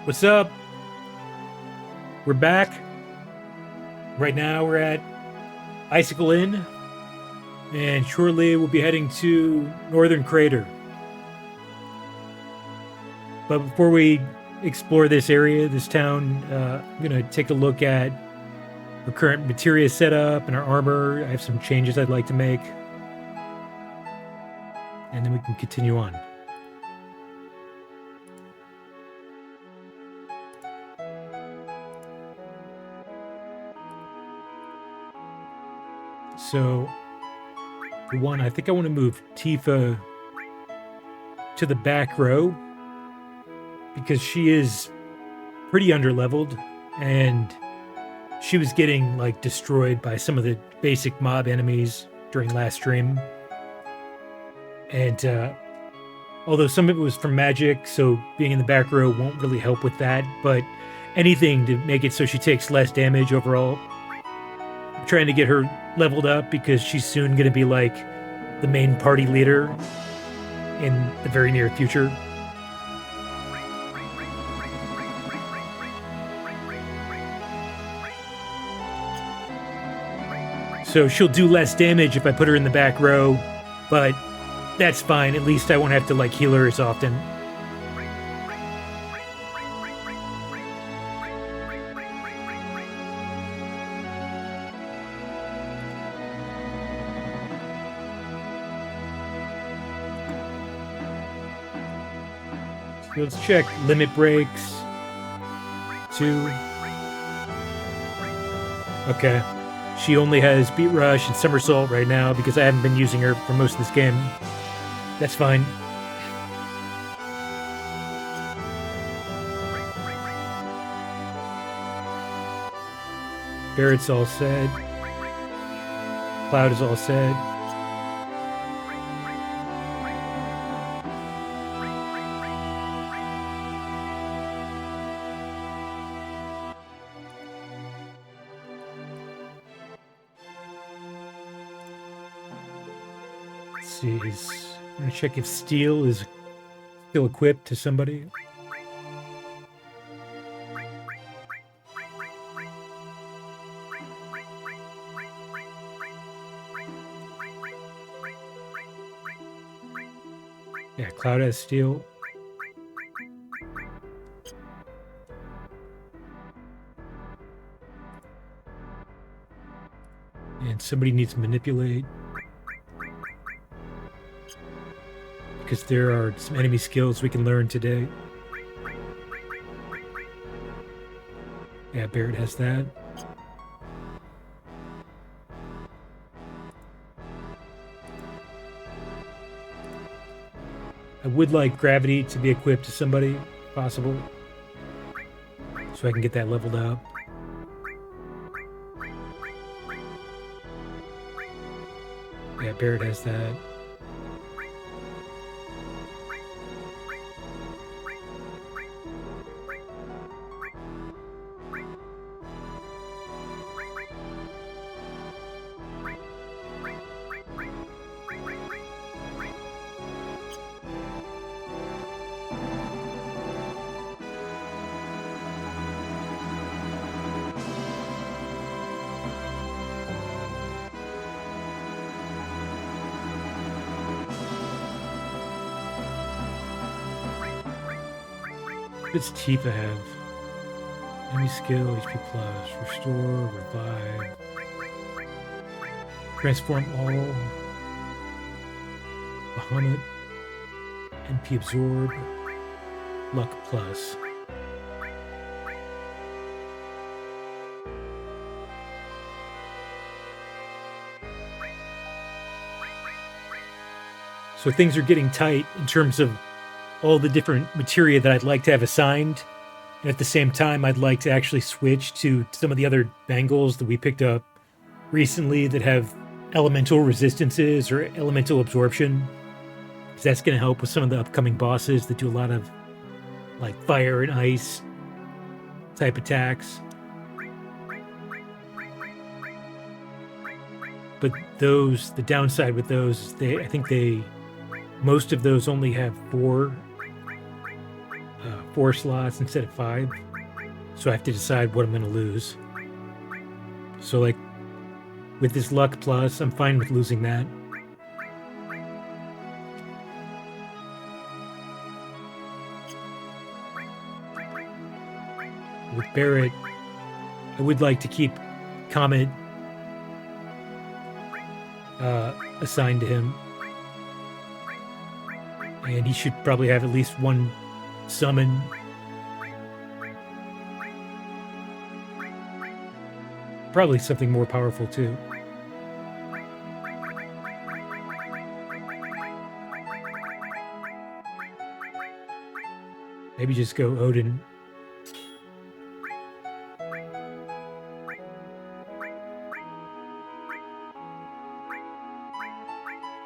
What's up? We're back. Right now we're at Icicle Inn, and shortly we'll be heading to Northern Crater. But before we explore this area, this town, I'm going to take a look at our current materia setup and our armor. I have some changes I'd like to make. And then we can continue on. So, for one, I think I want to move Tifa to the back row because she is pretty underleveled and she was getting like destroyed by some of the basic mob enemies during last stream. And although some of it was from magic, so being in the back row won't really help with that, but anything to make it so she takes less damage overall. I'm trying to get her leveled up because she's soon going to be like the main party leader in the very near future. So she'll do less damage if I put her in the back row, but that's fine. At least I won't have to like heal her as often. So let's check limit breaks. 2. Okay. She only has Beat Rush and Somersault right now because I haven't been using her for most of this game. That's fine. Barret's all set. Cloud is all set. I'm going to check if Steel is still equipped to somebody. Yeah, Cloud has Steel. And somebody needs to Manipulate. Because there are some enemy skills we can learn today. Yeah, Barret has that. I would like Gravity to be equipped to somebody, if possible. So I can get that leveled up. Yeah, Barret has that. What does Tifa have? Enemy skill, HP plus, restore, revive, transform all, Bahamut, MP absorb, luck plus. So things are getting tight in terms of all the different materia that I'd like to have assigned. And at the same time, I'd like to actually switch to some of the other bangles that we picked up recently that have elemental resistances or elemental absorption. Because that's going to help with some of the upcoming bosses that do a lot of like fire and ice type attacks. But those, the downside with those, I think most of those only have 4 4 slots instead of 5. So I have to decide what I'm going to lose. So like with this luck plus, I'm fine with losing that. With Barret, I would like to keep Comet assigned to him. And he should probably have at least one summon. Probably something more powerful too. Maybe just go Odin.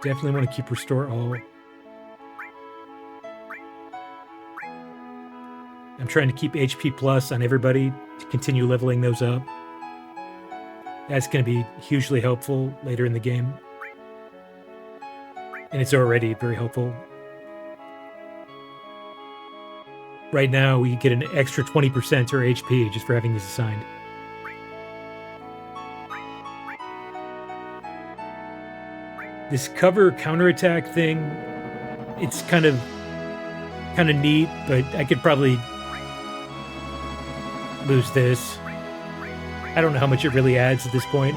Definitely want to keep Restore All. I'm trying to keep HP plus on everybody to continue leveling those up. That's going to be hugely helpful later in the game. And it's already very helpful. Right now, we get an extra 20% to our HP just for having these assigned. This cover counterattack thing, it's kind of neat, but I could probably lose this. I don't know how much it really adds at this point.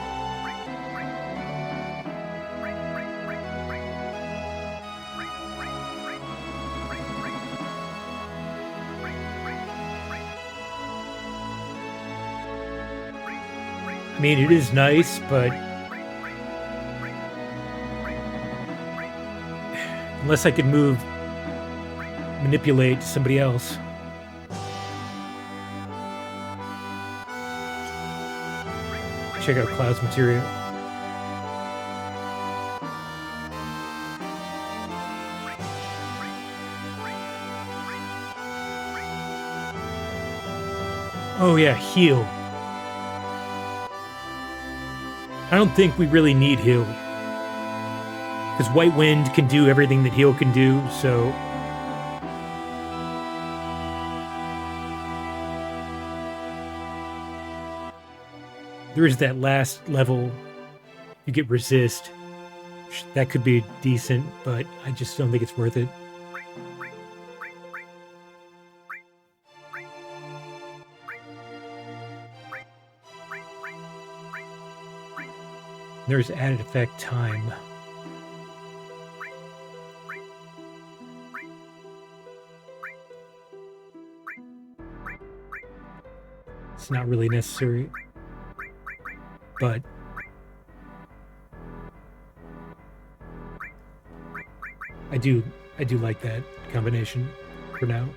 I mean, it is nice, but unless I could manipulate somebody else. Check out Cloud's material. Oh yeah, heal. I don't think we really need heal. Because White Wind can do everything that heal can do, so... There is that last level. You get Resist. That could be decent, but I just don't think it's worth it. There's added effect time. It's not really necessary, but I do like that combination for now.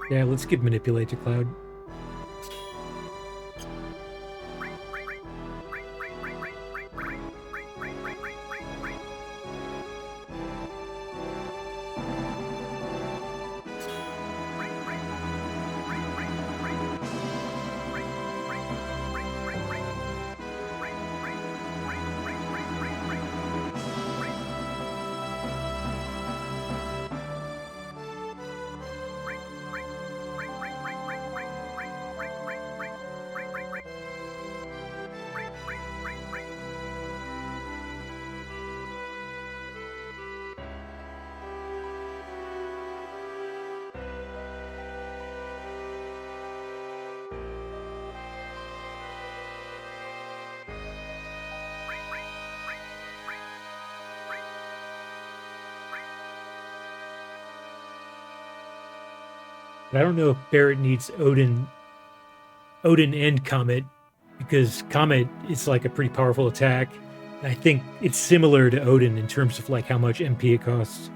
Yeah, let's give Manipulate to Cloud. But I don't know if Barret needs Odin and Comet, because Comet is like a pretty powerful attack. And I think it's similar to Odin in terms of like how much MP it costs.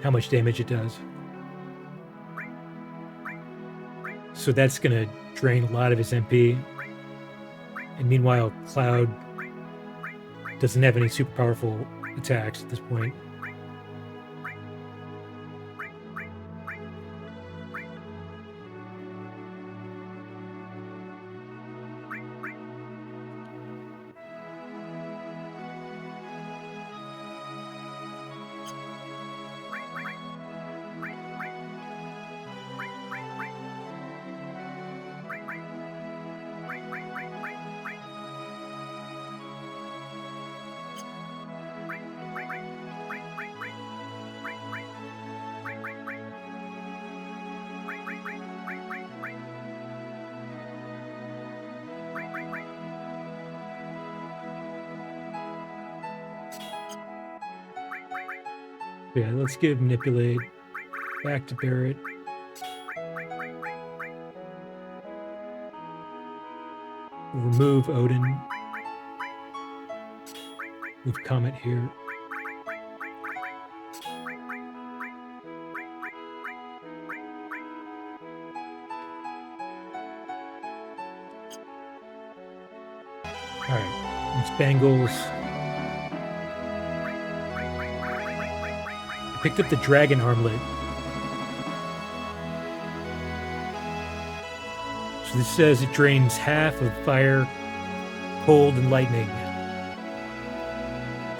how much damage it does. So that's going to drain a lot of his MP. And meanwhile, Cloud doesn't have any super powerful attacks at this point. Yeah, let's give Manipulate back to Barret. Remove Odin. Move Comet here. Alright, it's Bangles. Picked up the Dragon Armlet. So this says it drains half of fire, cold, and lightning.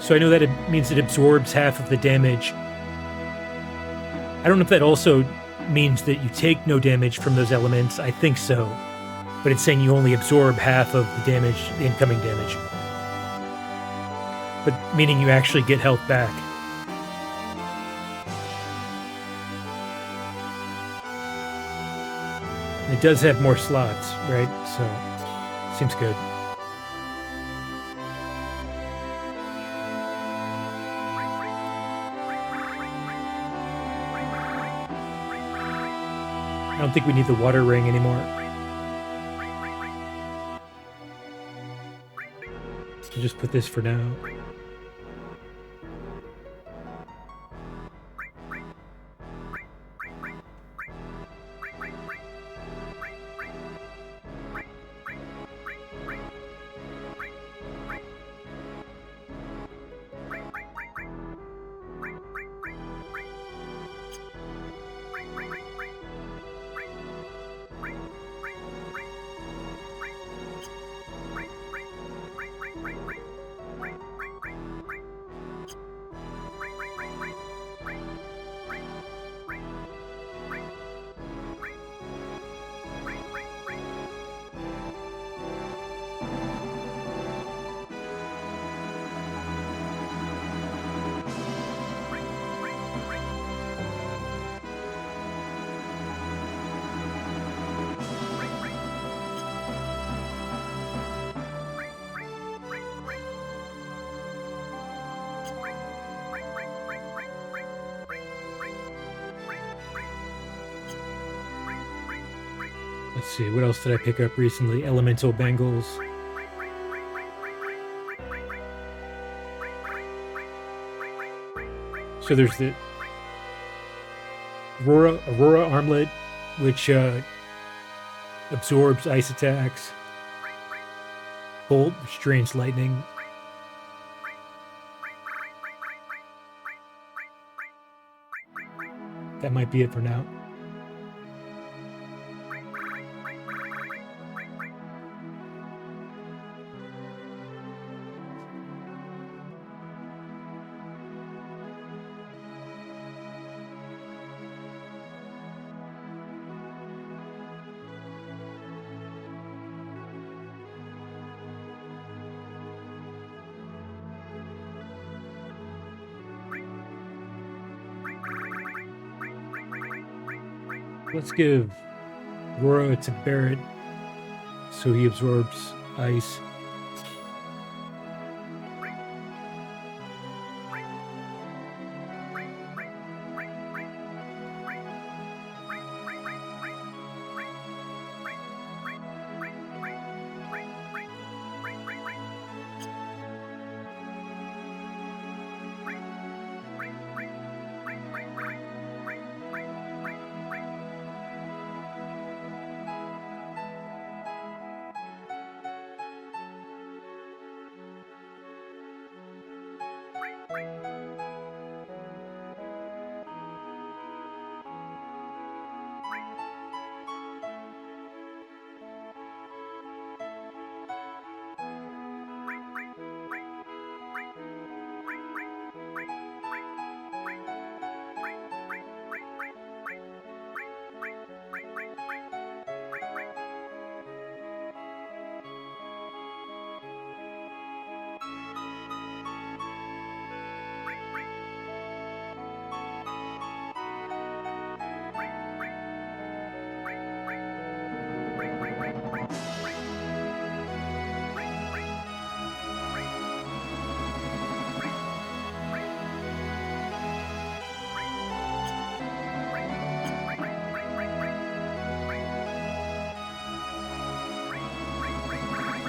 So I know that it means it absorbs half of the damage. I don't know if that also means that you take no damage from those elements. I think so. But it's saying you only absorb half of the damage, the incoming damage. But meaning you actually get health back. It does have more slots, right? So, seems good. I don't think we need the water ring anymore. I'll just put this for now. Let's see, what else did I pick up recently? Elemental Bangles. So there's the Aurora Armlet, which absorbs ice attacks. Bolt, which drains lightning. That might be it for now. Let's give Aurora to Barret so he absorbs ice.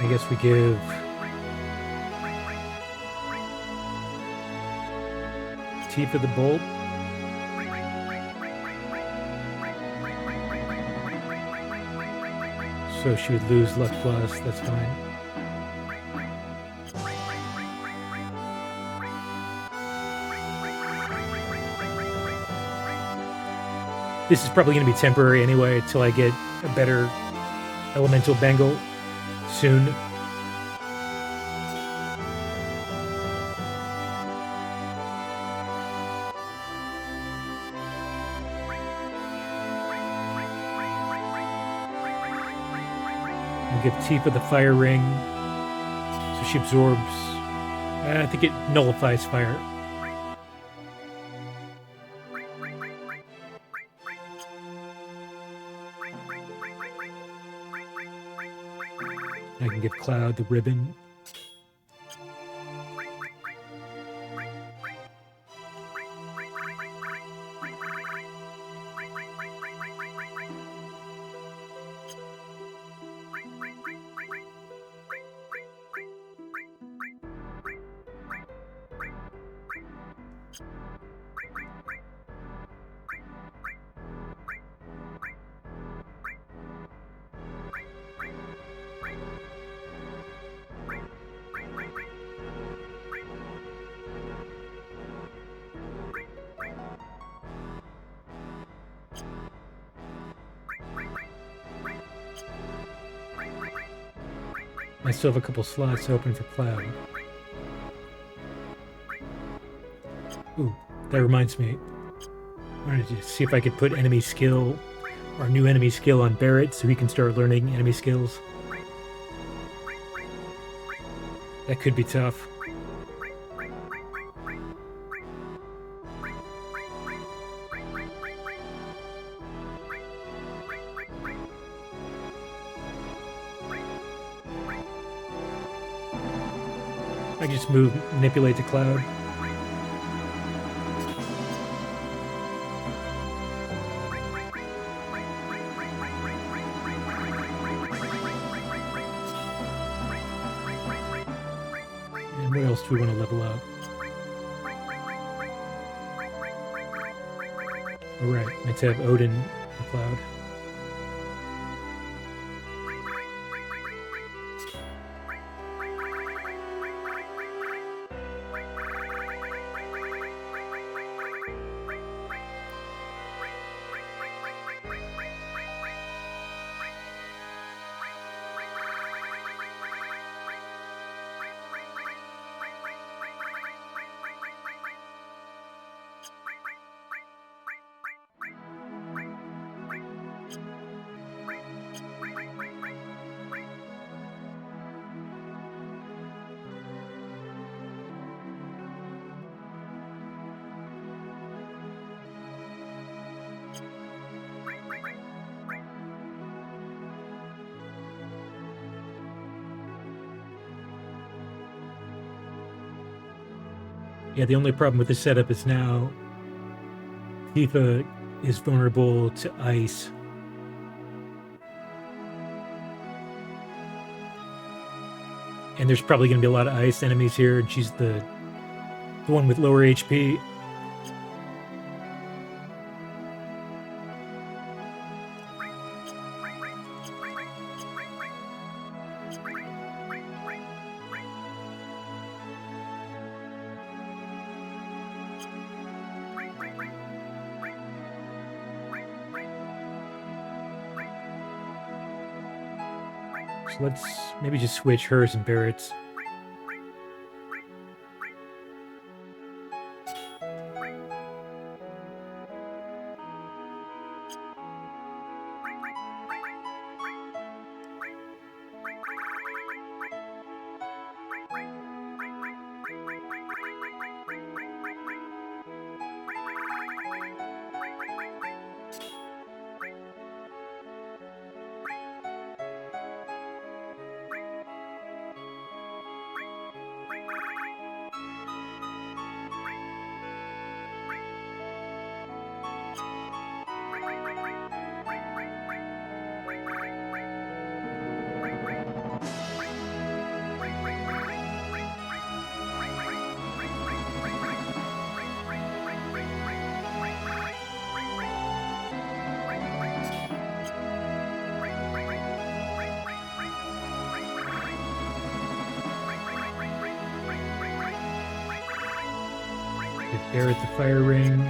I guess we give Tifa the bolt. So she would lose luck plus, that's fine. This is probably going to be temporary anyway until I get a better elemental bangle soon. I'll give Tifa the fire ring so she absorbs. I think it nullifies fire. I can give Cloud the ribbon. I still have a couple slots open for Cloud. Ooh, that reminds me. I wanted to see if I could put enemy skill, or new enemy skill on Barret so he can start learning enemy skills. That could be tough. I can just manipulate the Cloud. And what else do we want to level up? Alright, let's have Odin the Cloud. Yeah, the only problem with this setup is now Tifa is vulnerable to ice. And there's probably going to be a lot of ice enemies here, and she's the one with lower HP. So let's maybe just switch hers and Barret's. Barret the fire ring.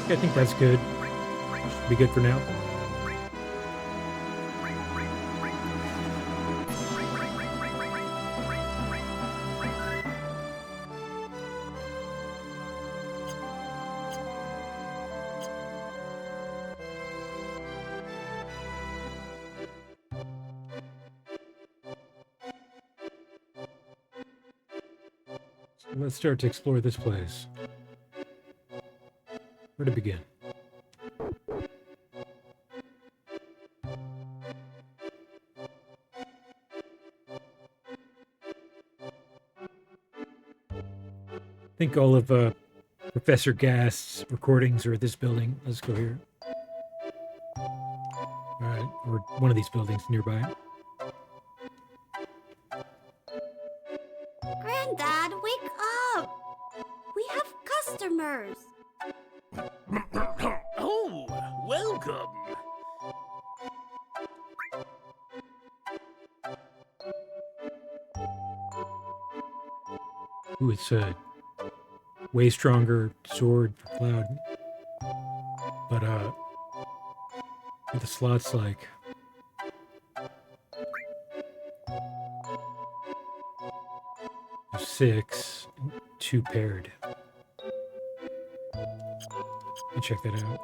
I think that's good. Should be good for now. So let's start to explore this place. Where to begin? I think all of Professor Gast's recordings are at this building. Let's go here. Alright, or one of these buildings nearby. Granddad, wake up! We have customers! Oh, welcome! Ooh, it's a way stronger sword for Cloud. But, what the slot's like. There's 6, 2 paired. Let me check that out.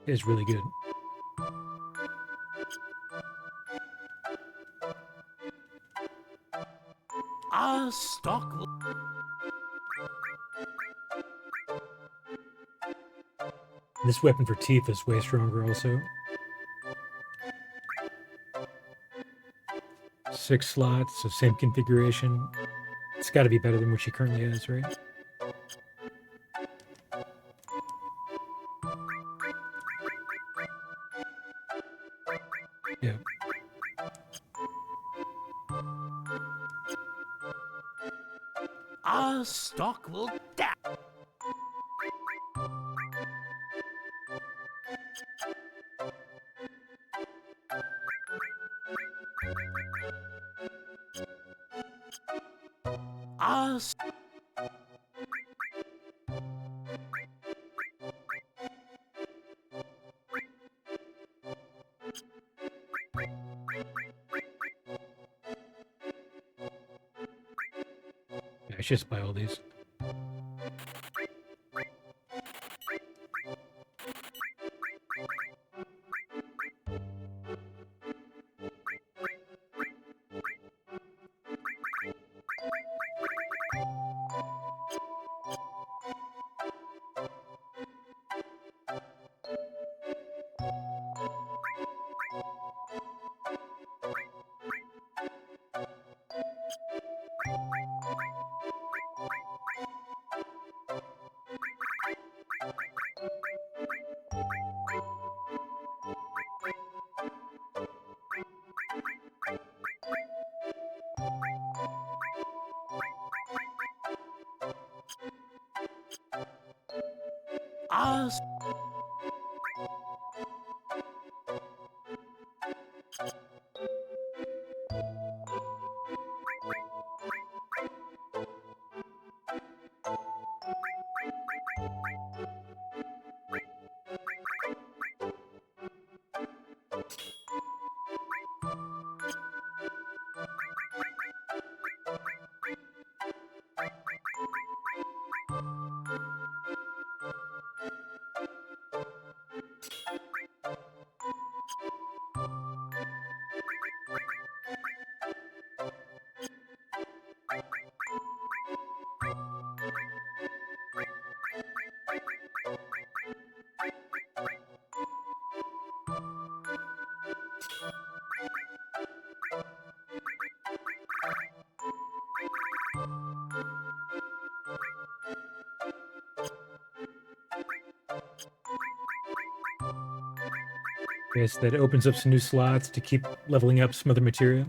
It's really good. Our stock will... This weapon for Tifa is way stronger also. 6 slots, so same configuration. It's got to be better than what she currently has, right? Yeah. Our stock will down. Our should just buy all these. Us. Yes, that opens up some new slots to keep leveling up some other material.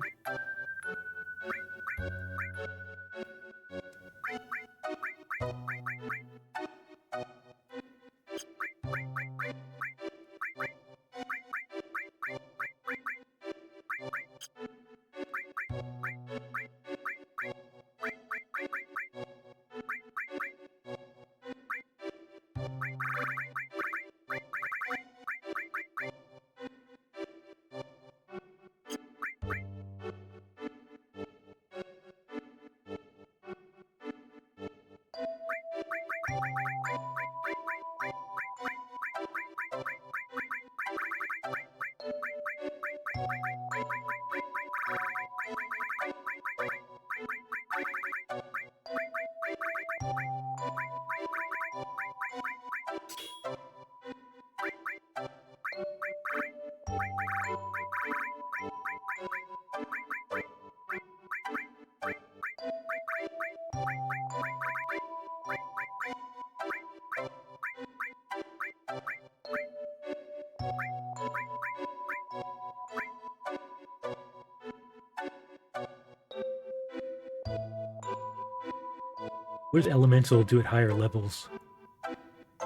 What does Elemental do at higher levels? I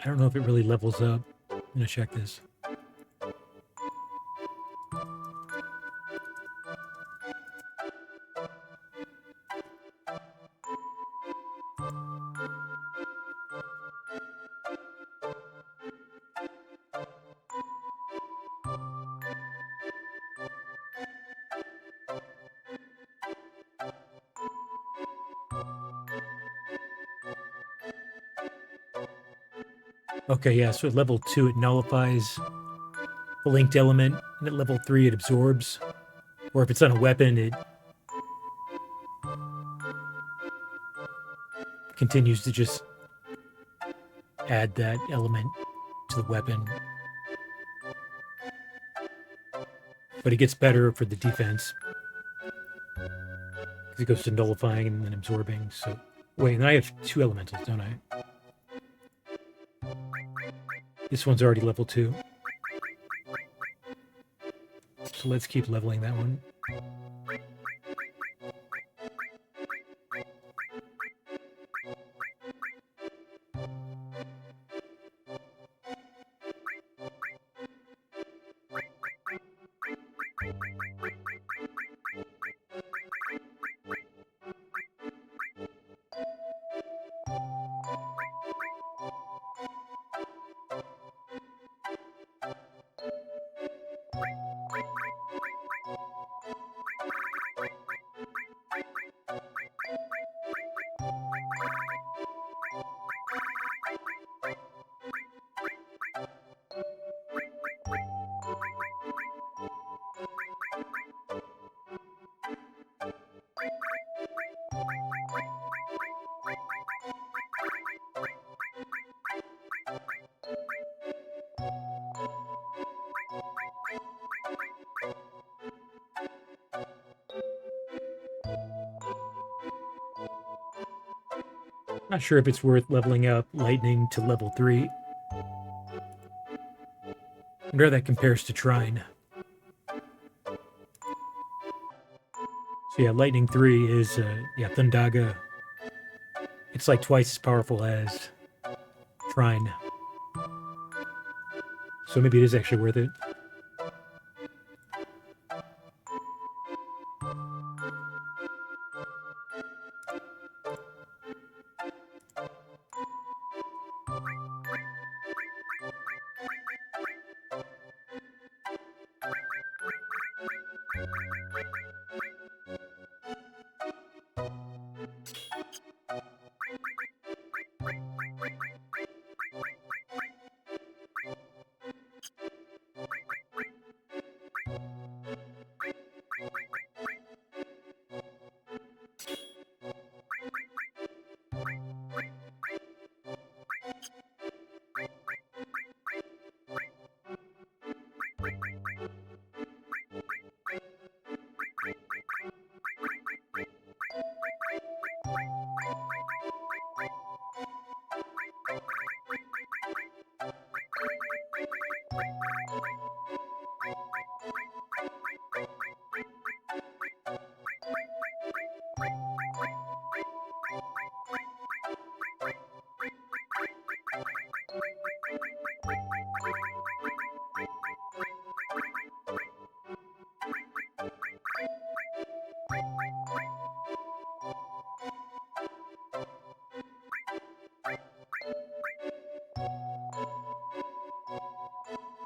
don't know if it really levels up. I'm gonna check this. Okay, yeah, so at level 2 it nullifies the linked element, and at level 3 it absorbs. Or if it's on a weapon, it continues to just add that element to the weapon. But it gets better for the defense. Because it goes to nullifying and then absorbing, so... Wait, and I have 2 elementals, don't I? This one's already level 2. So let's keep leveling that one. Not sure if it's worth leveling up lightning to level 3. I wonder how that compares to Trine. So yeah, lightning 3 is, Thundaga. It's like twice as powerful as Trine. So maybe it is actually worth it.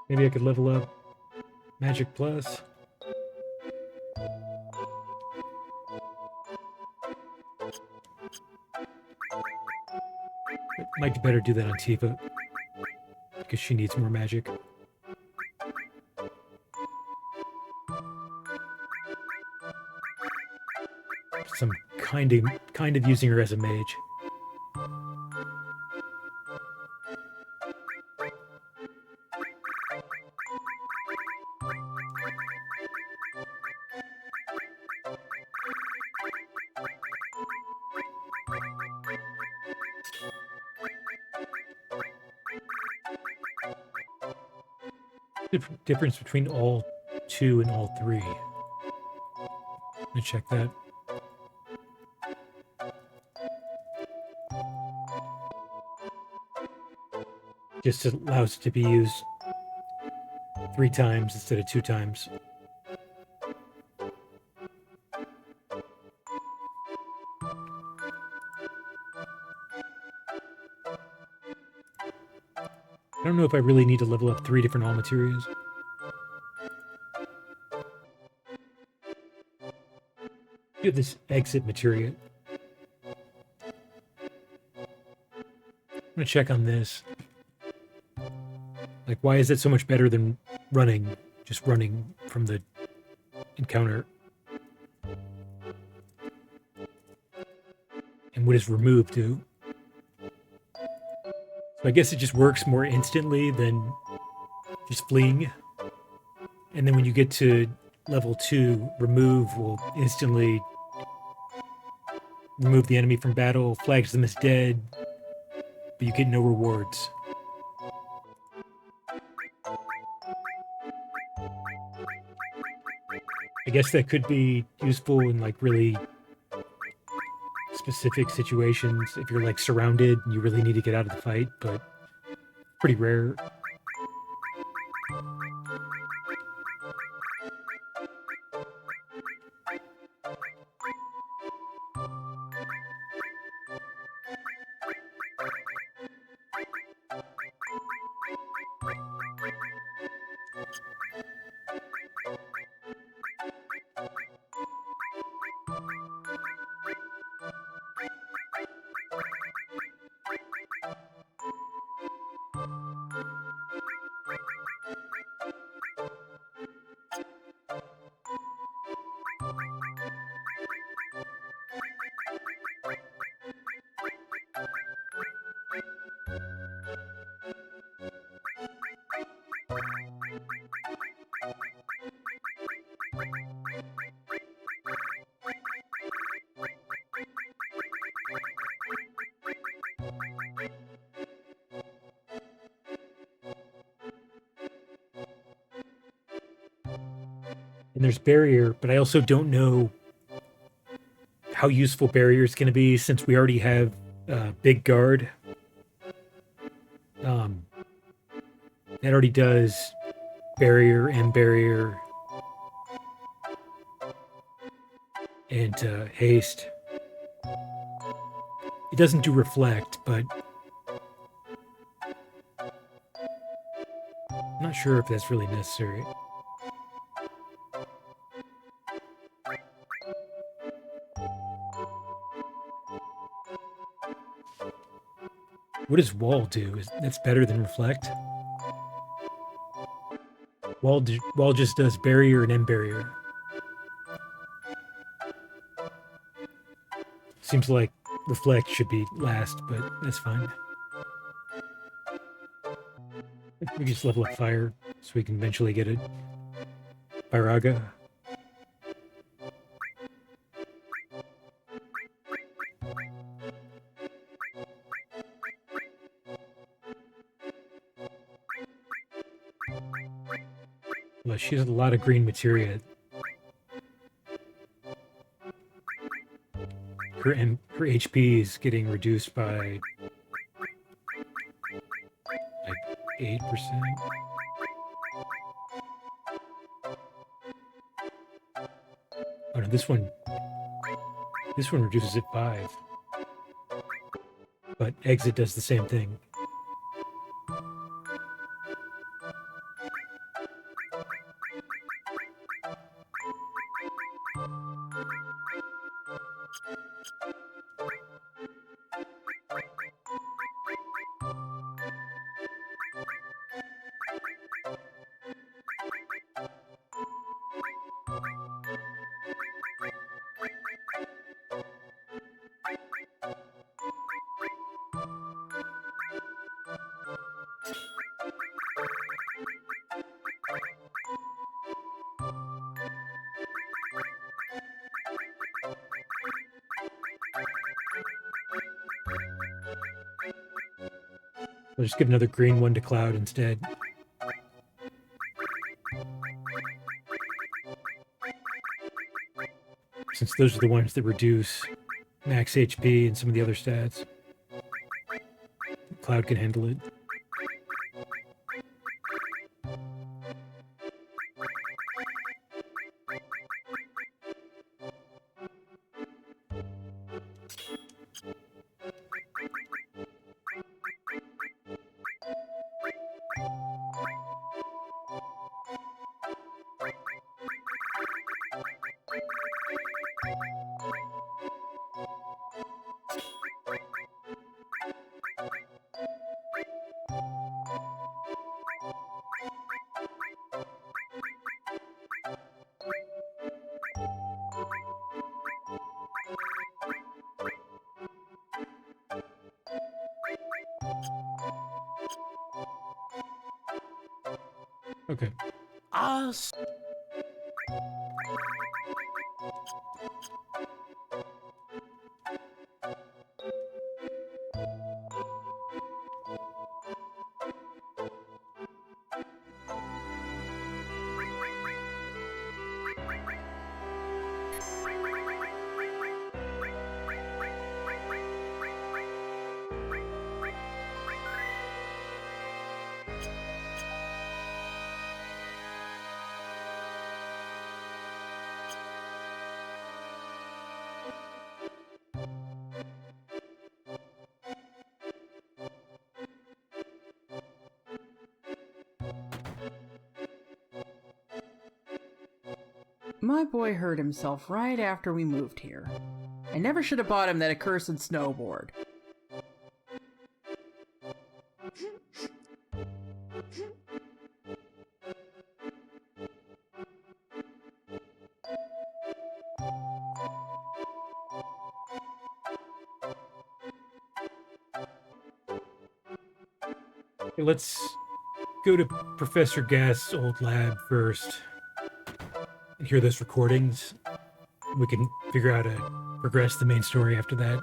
Maybe I could level up Magic Plus. It might be better to do that on Tifa, because she needs more magic. So I'm kind of using her as a mage. Difference between all 2 and all 3. Let me check that. Just allows it to be used 3 times instead of 2 times. I don't know if I really need to level up 3 different all materials. You have this exit materia. I'm gonna check on this. Like, why is it so much better than running? Just running from the encounter. And what does remove do? So I guess it just works more instantly than just fleeing. And then when you get to level 2, remove will instantly remove the enemy from battle, flags them as dead, but you get no rewards. I guess that could be useful in like really specific situations if you're like surrounded and you really need to get out of the fight, but pretty rare. And there's barrier, but I also don't know how useful barrier is going to be since we already have big guard. That already does barrier and haste. It doesn't do reflect, but I'm not sure if that's really necessary. What does wall do? That's better than reflect? Wall just does barrier and end barrier. Seems like reflect should be last, but that's fine. We just level up fire so we can eventually get it. Byraga. Well, she has a lot of green materia. Her HP is getting reduced by like 8%. Oh no, this one reduces it 5. But exit does the same thing. We'll just give another green one to Cloud instead. Since those are the ones that reduce max HP and some of the other stats. Cloud can handle it. Okay. My boy hurt himself right after we moved here. I never should have bought him that accursed snowboard. Okay, let's go to Professor Gast's old lab first and hear those recordings. We can figure out how to progress the main story after that.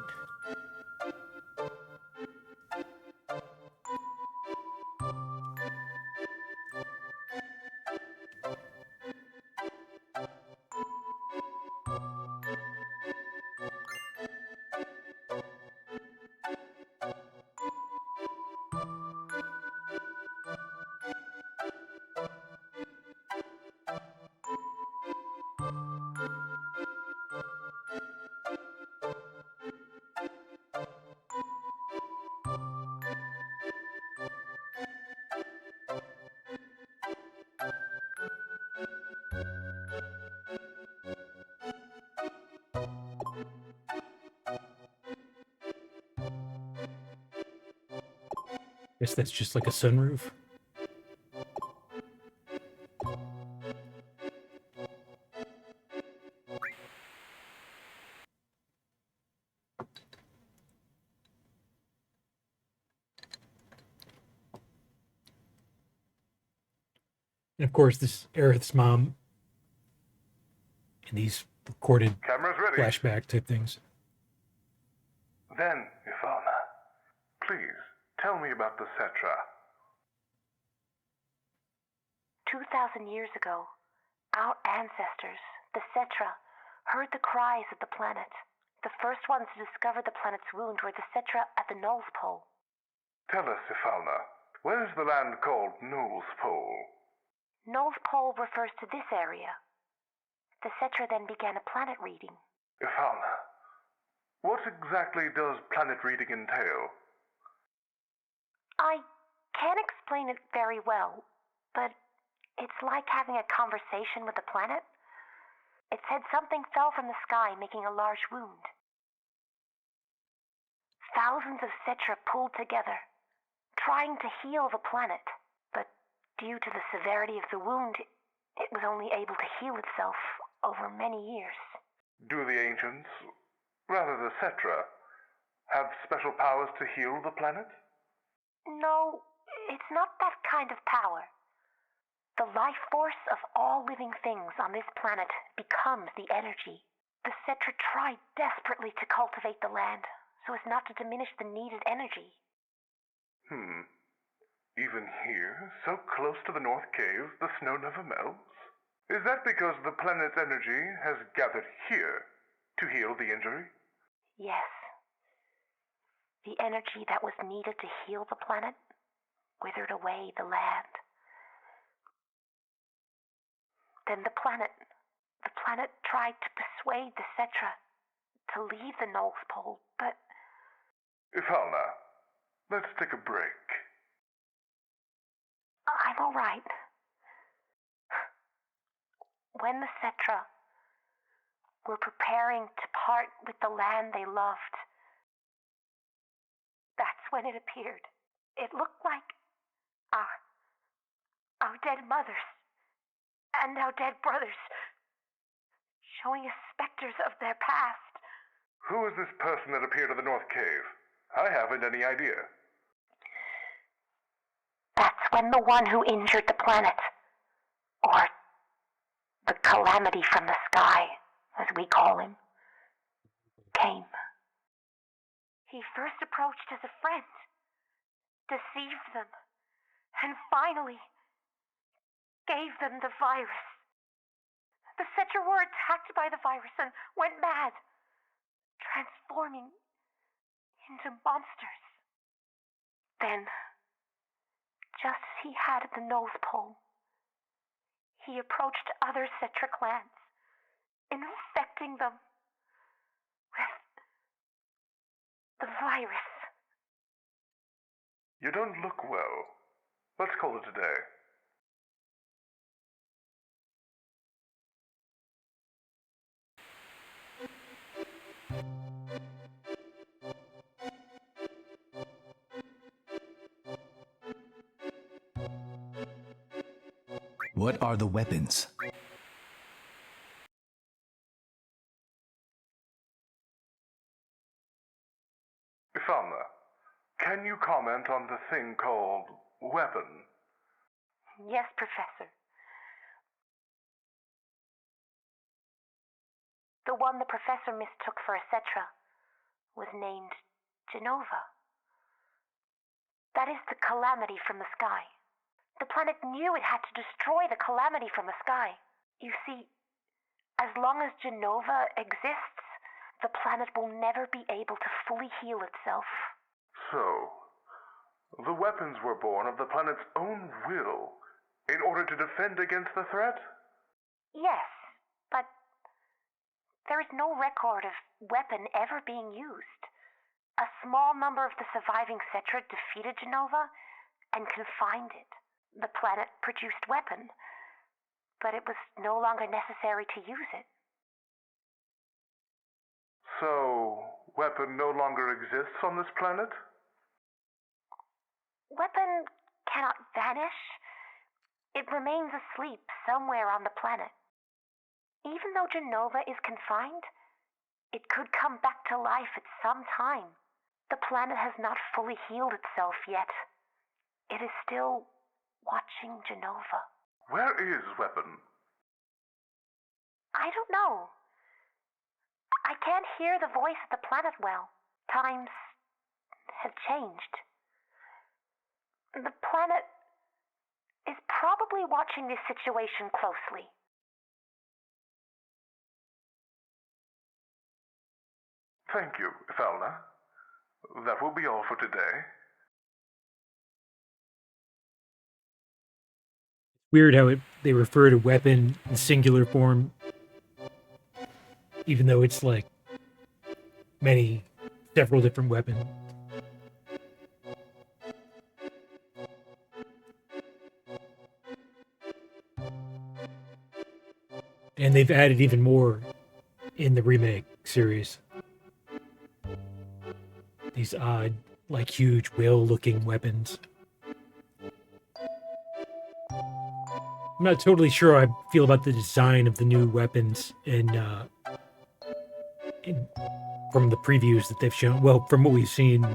guess that's just like a sunroof. And of course, this Aerith's mom and these recorded Cameras ready. flashback type things. Then, Ivana, please tell me about the Cetra. 2,000 years ago, our ancestors, the Cetra, heard the cries of the planet. The first ones to discover the planet's wound were the Cetra at the North Pole. Tell us, Ivana, where's the land called Null's Pole? North Pole refers to this area. The Cetra then began a planet reading. Ivana, what exactly does planet reading entail? I can't explain it very well, but it's like having a conversation with the planet. It said something fell from the sky, making a large wound. Thousands of Cetra pulled together, trying to heal the planet, but due to the severity of the wound, it was only able to heal itself over many years. Do the ancients, rather the Cetra, have special powers to heal the planet? No, it's not that kind of power. The life force of all living things on this planet becomes the energy. The Cetra tried desperately to cultivate the land so as not to diminish the needed energy. Even here, so close to the North Cave, the snow never melts? Is that because the planet's energy has gathered here to heal the injury? Yes. The energy that was needed to heal the planet withered away the land. Then the planet tried to persuade the Cetra to leave the North Pole, but... Ivana, let's take a break. I'm all right. When the Cetra were preparing to part with the land they loved, that's when it appeared. It looked like our dead mothers and our dead brothers, showing us specters of their past. Who is this person that appeared in the North Cave? I haven't any idea. That's when the one who injured the planet, or the calamity from the sky, as we call him, came. He first approached as a friend, deceived them, and finally gave them the virus. The Cetra were attacked by the virus and went mad, transforming into monsters. Then, just as he had at the North Pole, he approached other Cetra clans, infecting them with the virus. You don't look well. Let's call it a day. What are the weapons? Ivana, can you comment on the thing called weapon? Yes, Professor. The one the Professor mistook for a Cetra was named Jenova. That is the calamity from the sky. The planet knew it had to destroy the calamity from the sky. You see, as long as Jenova exists, the planet will never be able to fully heal itself. So, the weapons were born of the planet's own will in order to defend against the threat? Yes, but there is no record of weapon ever being used. A small number of the surviving Cetra defeated Jenova and confined it. The planet produced weapon, but it was no longer necessary to use it. So, weapon no longer exists on this planet? weapon cannot vanish. It remains asleep somewhere on the planet. Even though Jenova is confined, it could come back to life at some time. The planet has not fully healed itself yet. It is still watching Jenova. Where is weapon? I don't know. I can't hear the voice of the planet well. Times have changed. The planet is probably watching this situation closely. Thank you, Falna. That will be all for today. Weird how they refer to weapon in singular form, even though it's like several different weapons. And they've added even more in the remake series. These odd, like huge whale-looking weapons. I'm not totally sure how I feel about the design of the new weapons from the previews that they've shown. Well, from what we've seen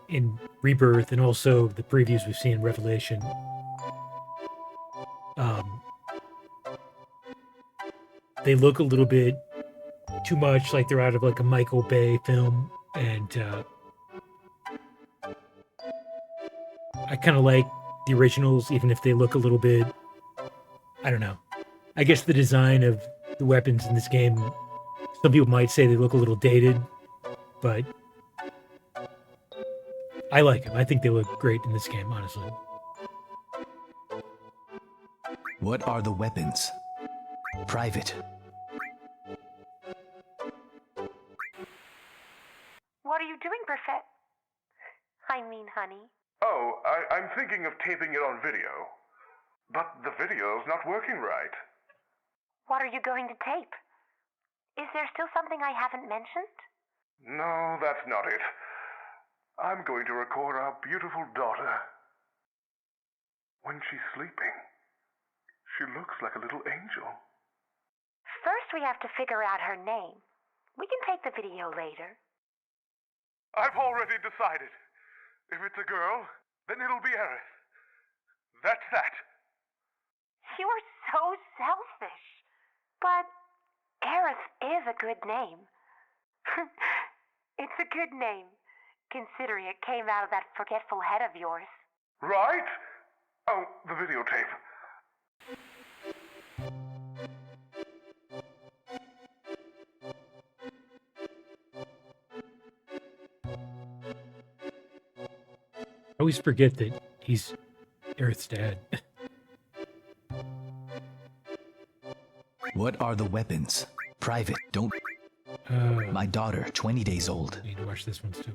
in Rebirth and also the previews we've seen in Revelation. They look a little bit too much like they're out of like a Michael Bay film, and I kind of like the originals, even if they look a little bit, I don't know. I guess the design of the weapons in this game, some people might say they look a little dated, but I like them. I think they look great in this game, honestly. What are the weapons? Private. What are you doing, Barret? I mean, honey. Oh, I'm thinking of taping it on video. But the video's not working right. What are you going to tape? Is there still something I haven't mentioned? No, that's not it. I'm going to record our beautiful daughter. When she's sleeping, she looks like a little angel. First, we have to figure out her name. We can take the video later. I've already decided. If it's a girl, then it'll be Aerith. That's that. You are so selfish. But Aerith is a good name. It's a good name, considering it came out of that forgetful head of yours. Right? Oh, the videotape. I always forget that he's Aerith's dad. What are the weapons? Private. Don't. My daughter, 20 days old. I need to watch this one too.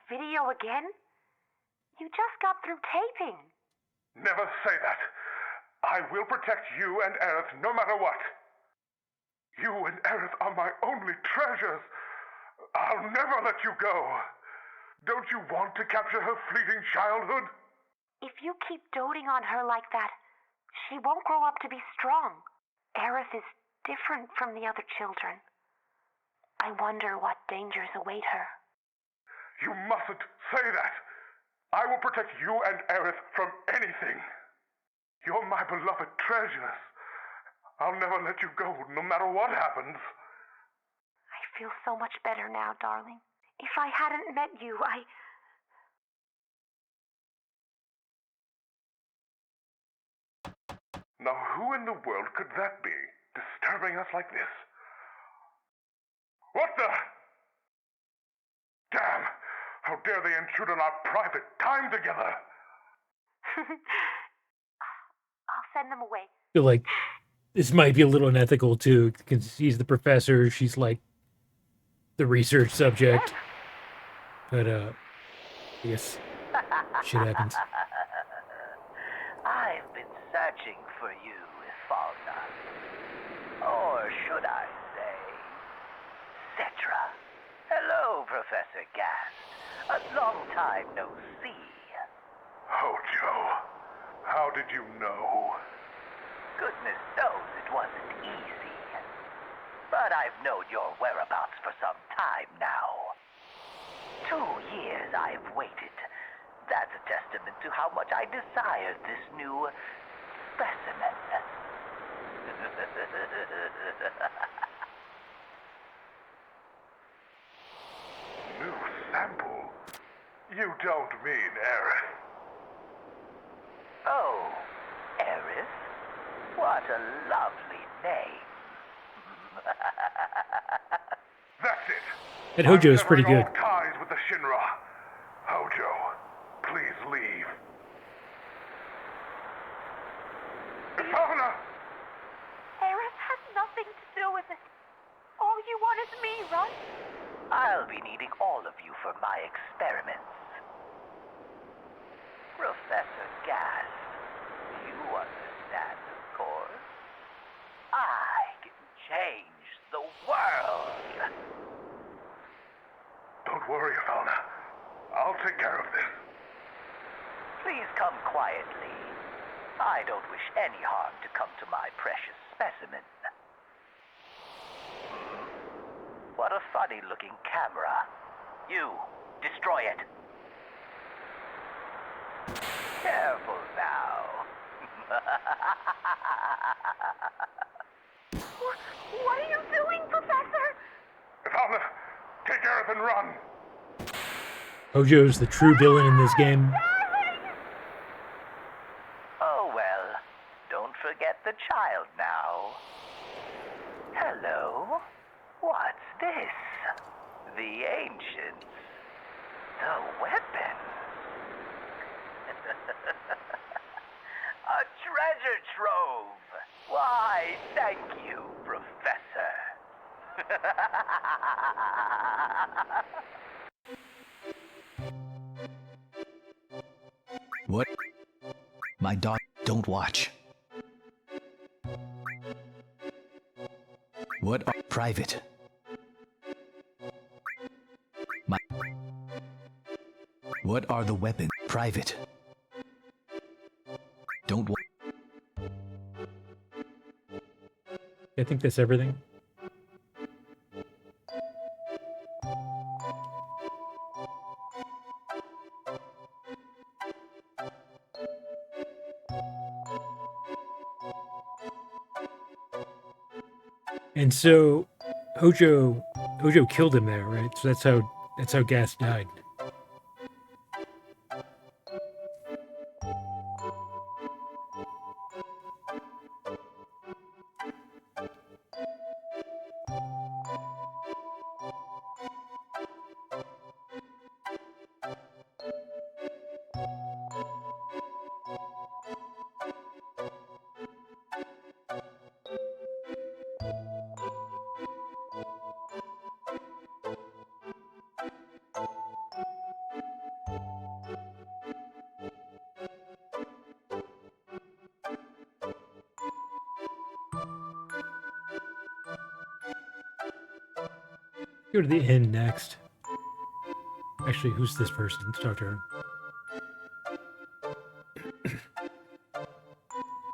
Video again? You just got through taping. Never say that. I will protect you and Aerith no matter what. You and Aerith are my only treasures. I'll never let you go. Don't you want to capture her fleeting childhood? If you keep doting on her like that, she won't grow up to be strong. Aerith is different from the other children. I wonder what dangers await her. You mustn't say that. I will protect you and Aerith from anything. You're my beloved treasures. I'll never let you go, no matter what happens. I feel so much better now, darling. If I hadn't met you, Now who in the world could that be, disturbing us like this? What the? Damn! How dare they intrude on our private time together? I'll send them away. I feel like this might be a little unethical too, because he's the professor, she's like the research subject. But I guess shit happens. I've been searching for you, Falna. Or should I say, Hello, Professor Gast. A long time no see. Hojo, how did you know? Goodness knows it wasn't easy. But I've known your whereabouts for some time now. 2 years I've waited. That's a testament to how much I desired this new specimen. New sample? You don't mean Aerith. Oh, Aerith? What a lovely name. That's it. And Hojo is I'm pretty severing good. all ties with the Shinra. Hojo, please leave. Ifana! Aerith has nothing to do with it. All you want is me, right? I'll be needing all of you for my experiments. Professor Gast, you understand, of course. I can change the world. Don't worry, Ifana. I'll take care of this. Please come quietly. I don't wish any harm to come to my precious specimen. What a funny-looking camera. You, destroy it. Careful now. What are you doing, Professor? Ifana, take Aerith and run. Hojo's the true villain in this game. Oh well, don't forget the child now. Hello? What's this? The ancients. The weapons. A treasure trove. Why, thank you, Professor. What? My daughter, don't watch. What are private? My. What are the weapons? Private. Don't watch. I think that's everything. And so Hojo killed him there, right? So that's how Gas died. Go to the inn next. Actually, who's this person? Let's talk to her.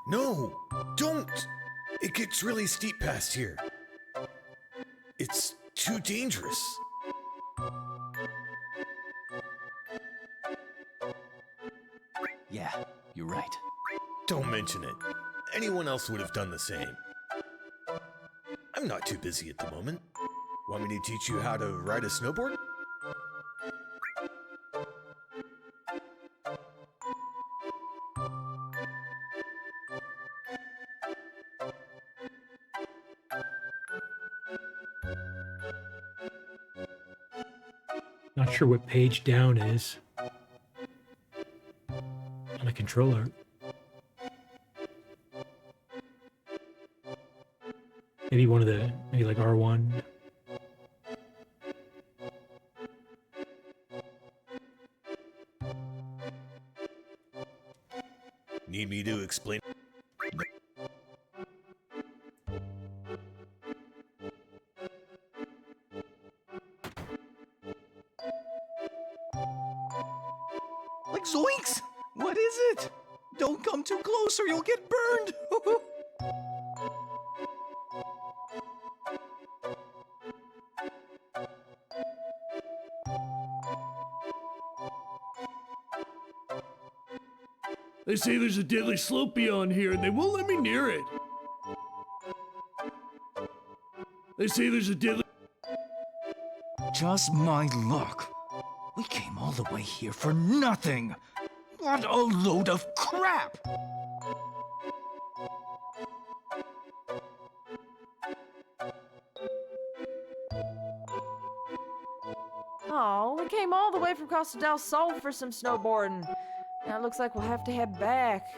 No, don't! It gets really steep past here. It's too dangerous. Yeah, you're right. Don't mention it. Anyone else would have done the same. I'm not too busy at the moment. Want me to teach you how to ride a snowboard? Not sure what page down is on a controller. Maybe maybe like R1. Need me to explain? Like zoinks! What is it? Don't come too close or you'll get burned! They say there's a deadly slope beyond here and they won't let me near it. They say there's a deadly... Just my luck. We came all the way here for nothing. What a load of crap! Oh, we came all the way from Costa del Sol for some snowboarding. Now it looks like we'll have to head back.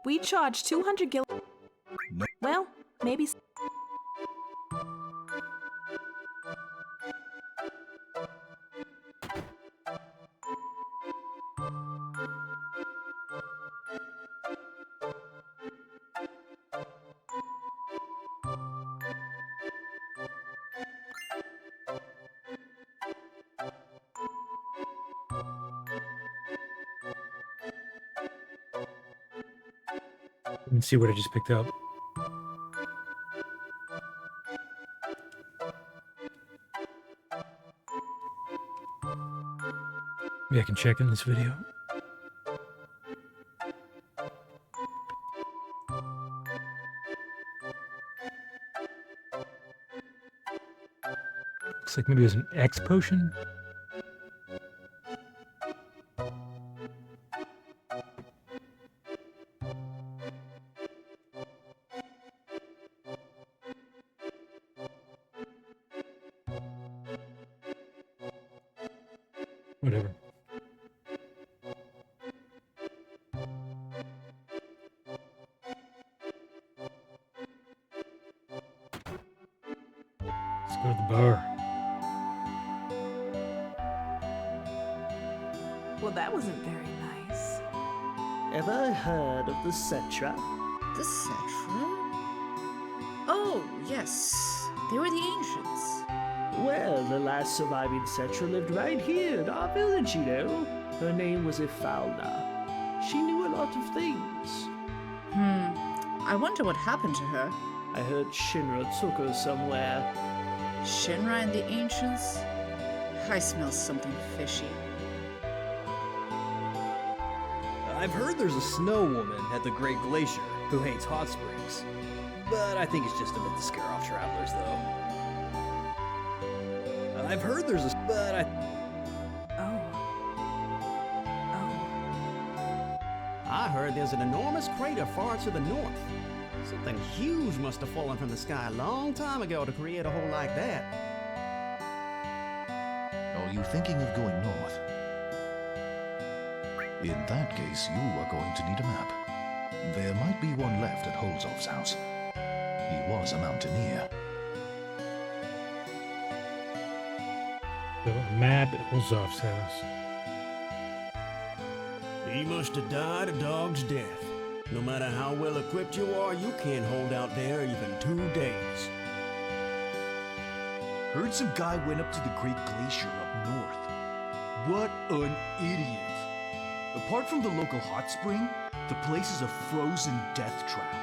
We charge 200 gil. No. Well, maybe. Let's see what I just picked up. Maybe I can check in this video. Looks like maybe it was an X potion. Whatever. Let's go to the bar. Well, that wasn't very nice. Ever heard of the Cetra? The Cetra? Oh, yes. They were the ancients. Well, the last surviving Cetra lived right here in our village, you know. Her name was Ifalna. She knew a lot of things. I wonder what happened to her. I heard Shinra took her somewhere. Shinra and the ancients? I smell something fishy. I've heard there's a snow woman at the Great Glacier who hates hot springs. But I think it's just a bit to scare off travelers, though. I've heard there's a... but I... I heard there's an enormous crater far to the north. Something huge must have fallen from the sky a long time ago to create a hole like that. Are you thinking of going north? In that case, you are going to need a map. There might be one left at Holzhoff's house. He was a mountaineer. So a map at Holzhoff's house. He must have died a dog's death. No matter how well equipped you are, you can't hold out there even 2 days. Heard some guy went up to the Great Glacier up north. What an idiot. Apart from the local hot spring, the place is a frozen death trap.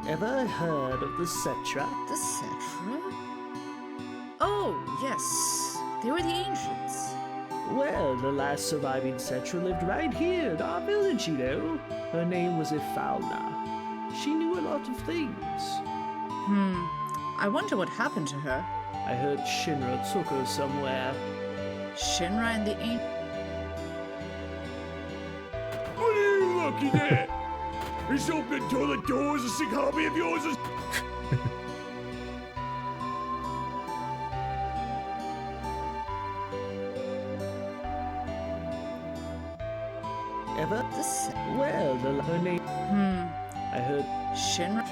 Ever heard of the Cetra? The Cetra? Oh, yes. They were the ancients. Well, the last surviving Cetra lived right here in our village, you know. Her name was Ifalna. She knew a lot of things. I wonder what happened to her. I heard Shinra took her somewhere. Shinra and the ancients... What are you looking at? This open toilet doors a sick hobby of yours is... Ever? Well, her name... I heard... Shinra...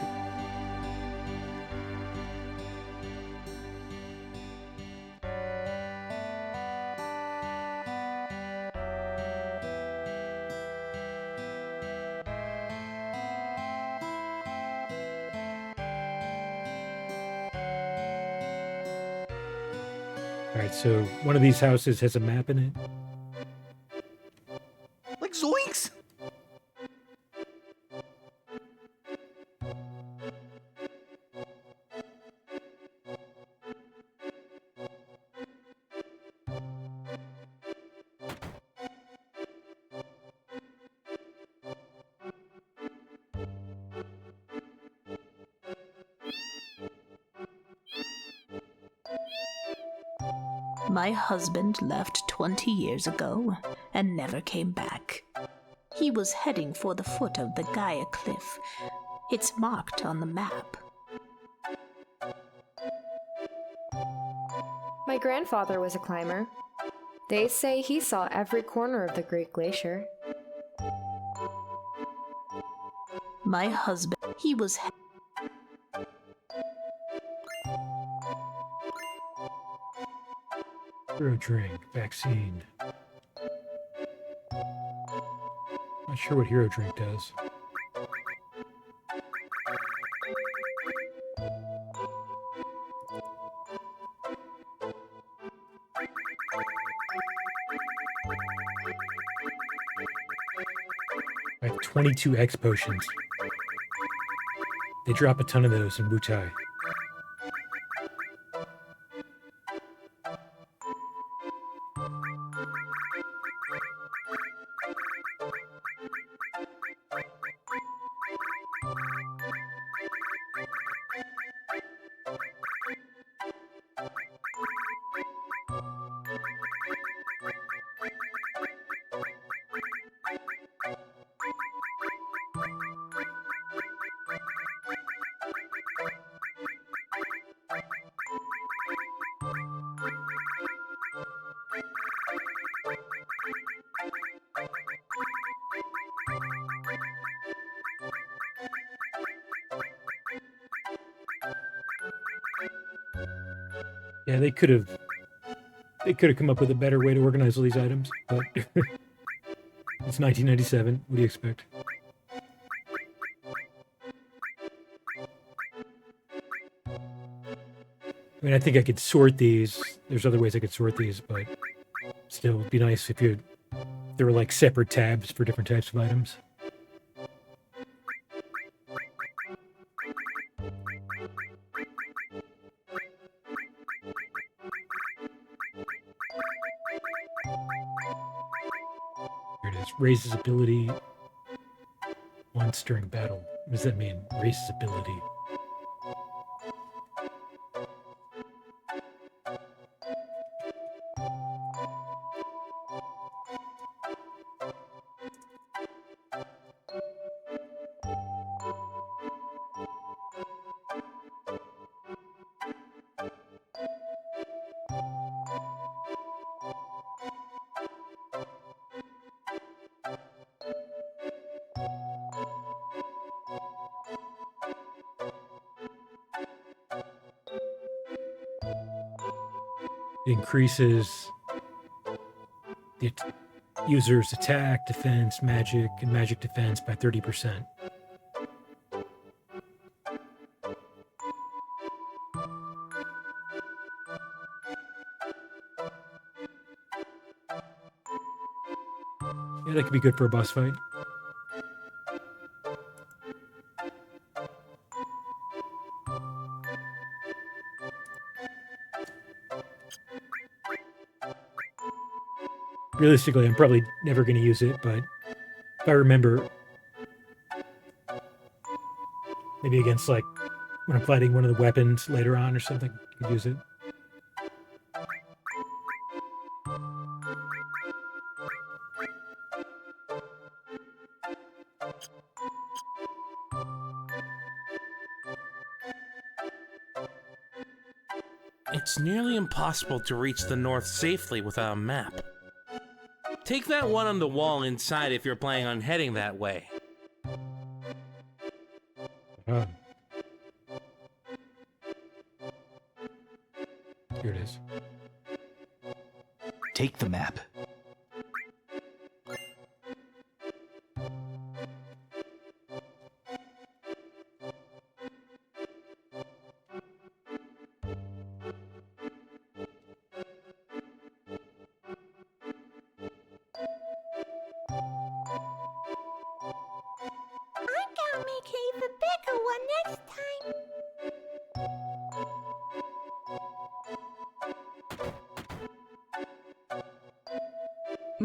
Alright, so one of these houses has a map in it. Like zoinks! My husband left 20 years ago and never came back. He was heading for the foot of the Gaia cliff. It's marked on the map. My grandfather was a climber. They say he saw every corner of the Great Glacier. My husband, he was... Hero drink, vaccine. Not sure what hero drink does. I have 22 X potions. They drop a ton of those in Wutai. Yeah, they could have come up with a better way to organize all these items, but it's 1997. What do you expect? I mean, I think I could sort these. There's other ways I could sort these, but still, it'd be nice if there were like separate tabs for different types of items. Here it is. Raises ability once during battle. What does that mean? Raises ability. It increases the user's attack, defense, magic, and magic defense by 30%. Yeah, that could be good for a boss fight. Realistically, I'm probably never going to use it, but if I remember, maybe against, like, when I'm fighting one of the weapons later on or something, I could use it. It's nearly impossible to reach the north safely without a map. Take that one on the wall inside if you're planning on heading that way. Here it is. Take the map.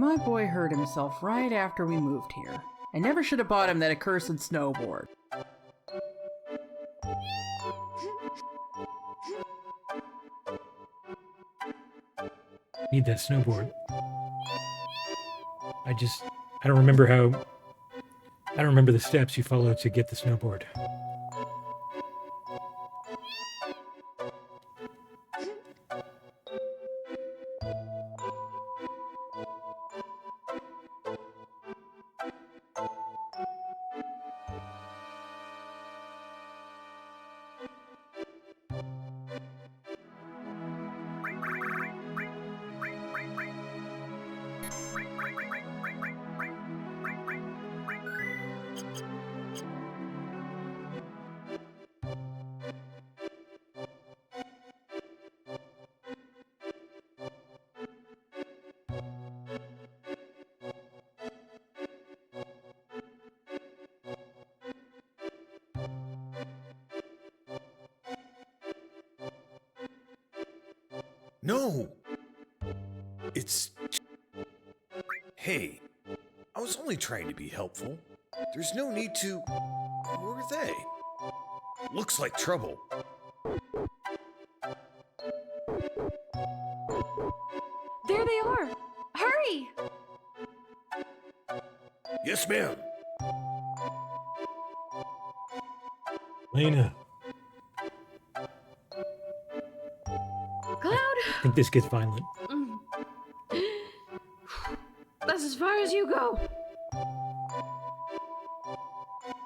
My boy hurt himself right after we moved here. I never should have bought him that accursed snowboard. Need that snowboard. I don't remember the steps you follow to get the snowboard. No! It's... Hey, I was only trying to be helpful. There's no need to... Who are they? Looks like trouble. There they are! Hurry! Yes, ma'am. Lena. Cloud! I think this gets violent. That's as far as you go.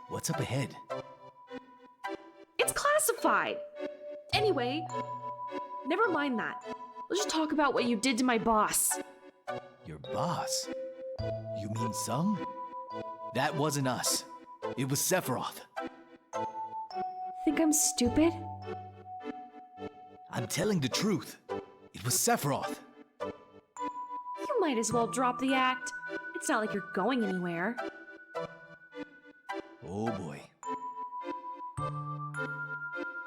What's up ahead? It's classified. Anyway, never mind that. Let's just talk about what you did to my boss. Your boss? You mean Sung? That wasn't us. It was Sephiroth. Think I'm stupid? I'm telling the truth. It was Sephiroth. You might as well drop the act. It's not like you're going anywhere. Oh boy.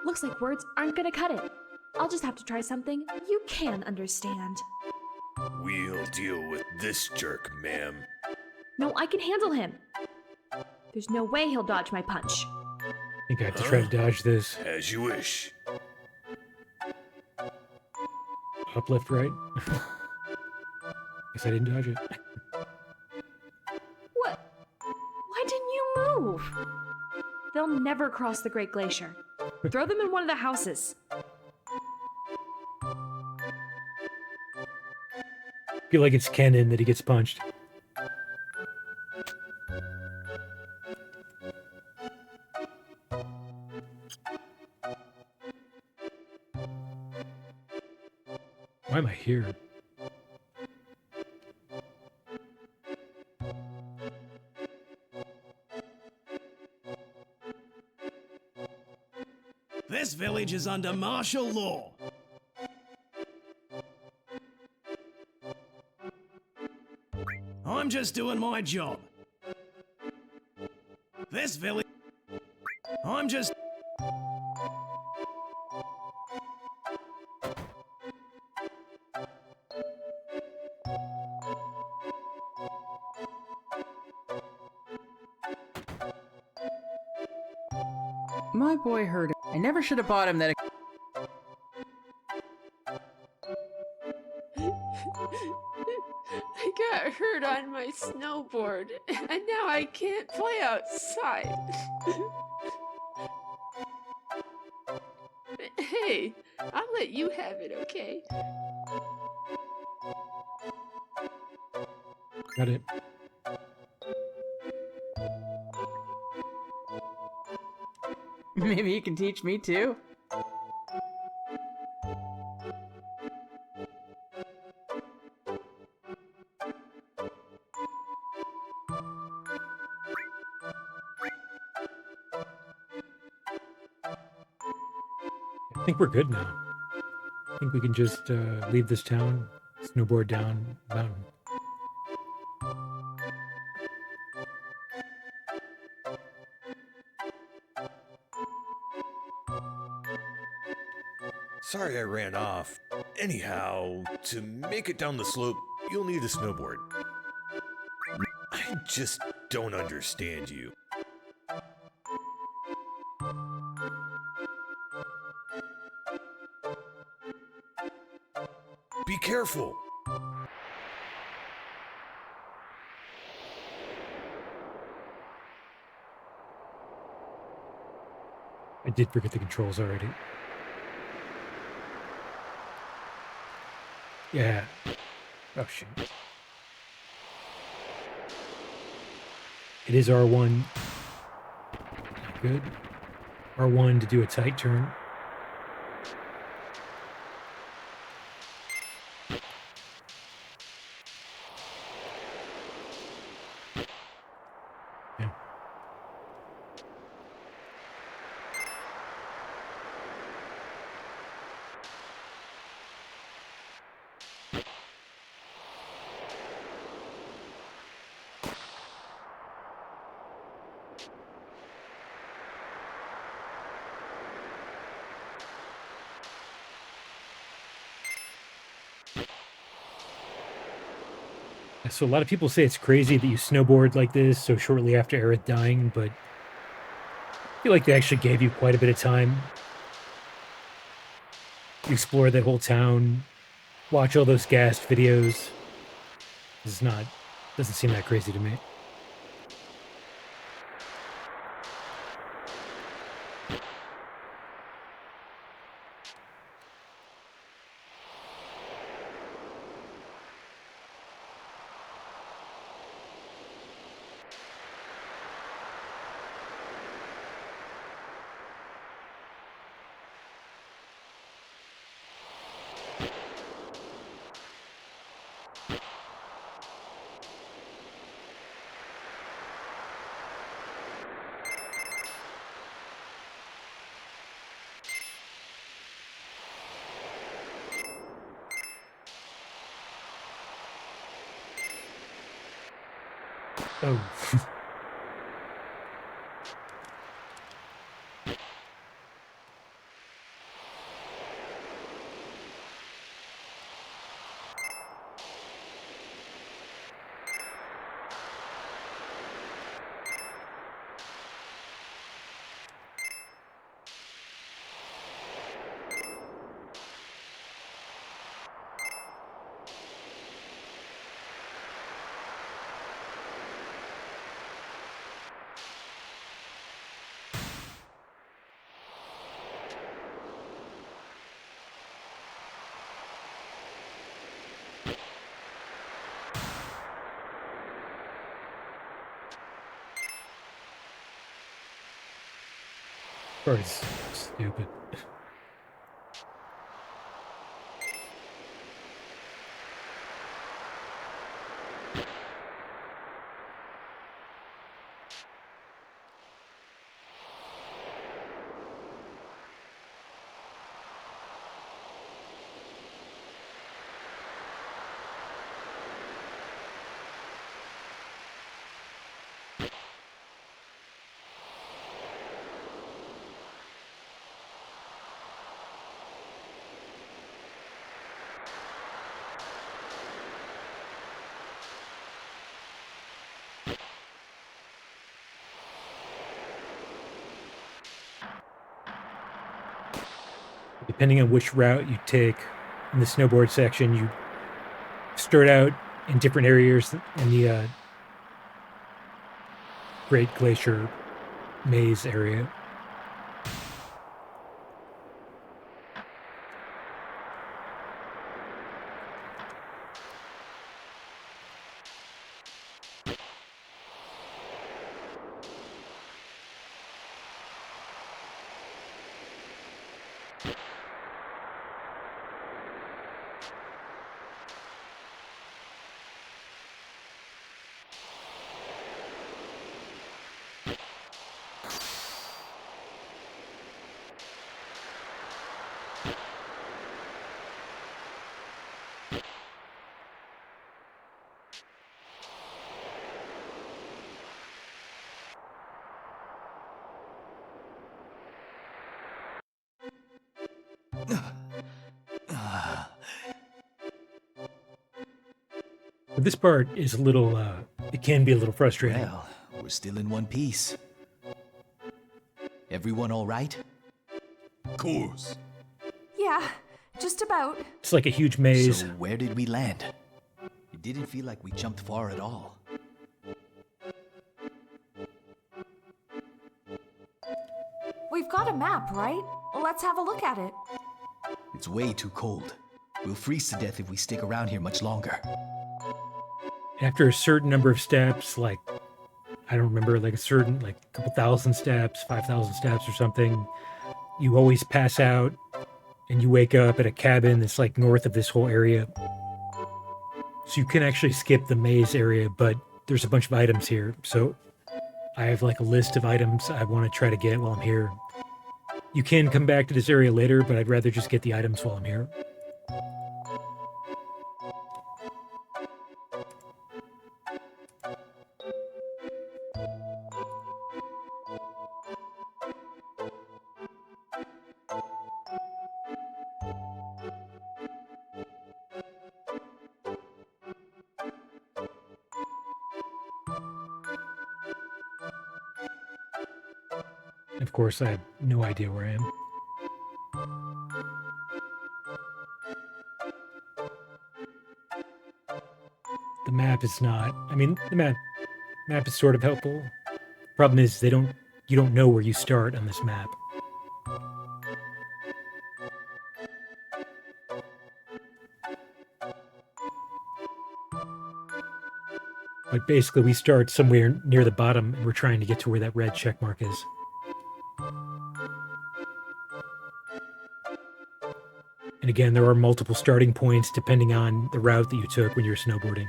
Looks like words aren't gonna cut it. I'll just have to try something you can understand. We'll deal with this jerk, ma'am. No, I can handle him. There's no way he'll dodge my punch. I think I have to try to dodge this. As you wish. Up, left, right. Guess I didn't dodge it. What? Why didn't you move? They'll never cross the Great Glacier. Throw them in one of the houses. I feel like it's canon that he gets punched. Why am I here? This village is under martial law. I'm just doing my job. This village... I'm just... My boy hurt him. I never should have bought him that. I got hurt on my snowboard, and now I can't play outside. Hey, I'll let you have it, okay? Got it. Maybe you can teach me too? I think we're good now. I think we can just leave this town, snowboard down the mountain. Sorry I ran off. Anyhow, to make it down the slope, you'll need a snowboard. I just don't understand you. Be careful. I did forget the controls already. Yeah. Oh, shit. It is R1. Not good. R1 to do a tight turn. Yeah. So a lot of people say it's crazy that you snowboard like this so shortly after Aerith dying, but I feel like they actually gave you quite a bit of time to explore that whole town, watch all those gassed videos. Doesn't seem that crazy to me. Oh. It's stupid. Depending on which route you take in the snowboard section, you start out in different areas in the Great Glacier Maze area. But this part is a little it can be a little frustrating. Well, we're still in one piece. Everyone all right? Of course. Yeah, just about. It's like a huge maze. So where did we land? It didn't feel like we jumped far at all. We've got a map, right? Let's have a look at it. It's way too cold. We'll freeze to death if we stick around here much longer. After a certain number of steps, like, I don't remember, like a certain, like a couple thousand steps, 5,000 steps or something, you always pass out and you wake up at a cabin that's like north of this whole area. So you can actually skip the maze area, but there's a bunch of items here. So I have like a list of items I want to try to get while I'm here. You can come back to this area later, but I'd rather just get the items while I'm here. Of course, I have no idea where I am. The map is not. I mean, the map is sort of helpful. Problem is, you don't know where you start on this map. But basically, we start somewhere near the bottom, and we're trying to get to where that red check mark is. And again, there are multiple starting points depending on the route that you took when you're snowboarding.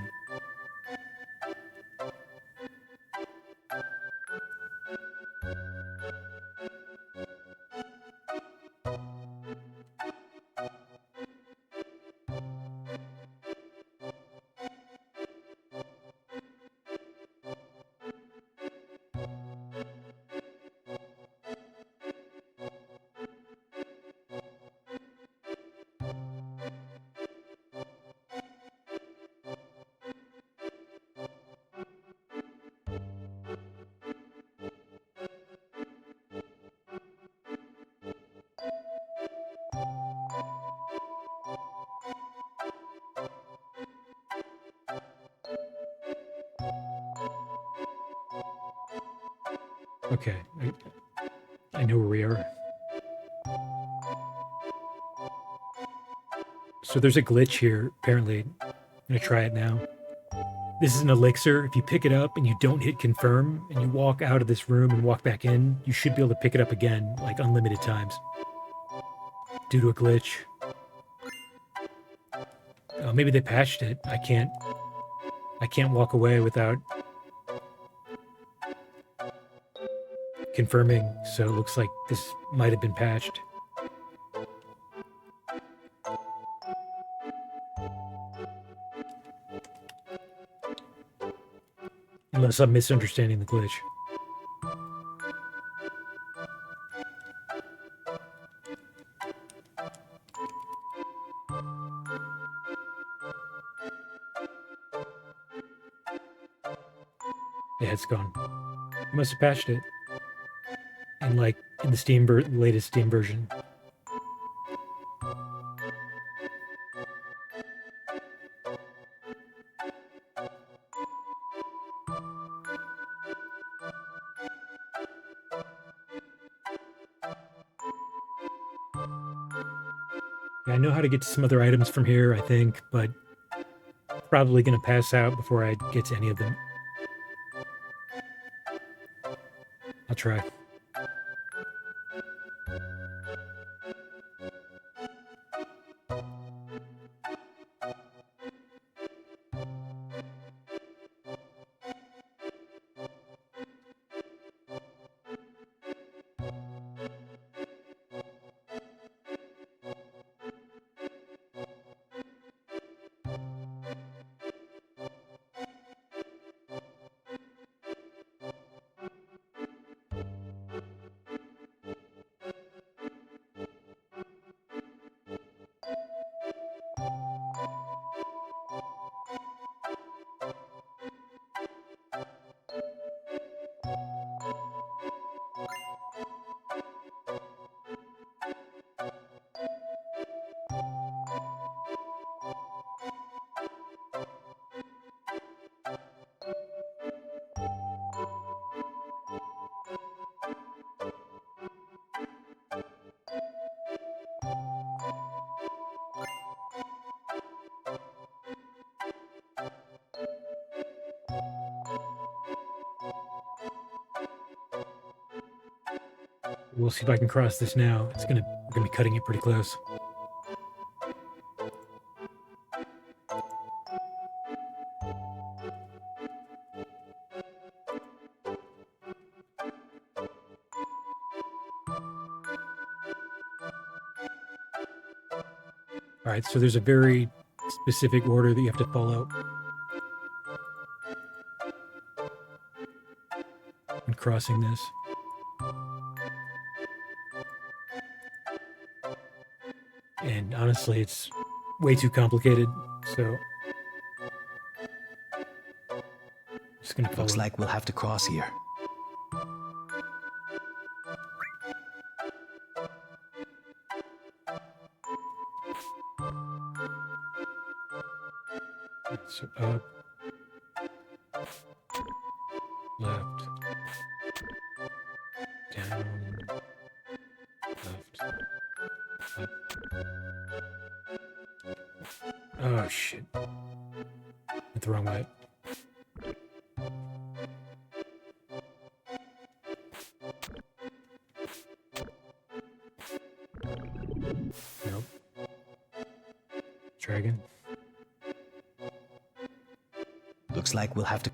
Okay, I know where we are. So there's a glitch here, apparently. I'm gonna try it now. This is an elixir. If you pick it up and you don't hit confirm, and you walk out of this room and walk back in, you should be able to pick it up again, like unlimited times. Due to a glitch. Oh, maybe they patched it. I can't walk away without confirming, so it looks like this might have been patched. Unless I'm misunderstanding the glitch. Yeah, it's gone. I must have patched it. In the Steam latest Steam version. Yeah, I know how to get to some other items from here, I think, but probably gonna pass out before I get to any of them. I'll try. We'll see if I can cross this now. We're gonna be cutting it pretty close. All right, so there's a very specific order that you have to follow when crossing this. And honestly, it's way too complicated, so I'm just gonna follow. Looks like we'll have to cross here. So up, left, down, left, up. Oh shit. Went the wrong way. Nope. Try again. Looks like we'll have to...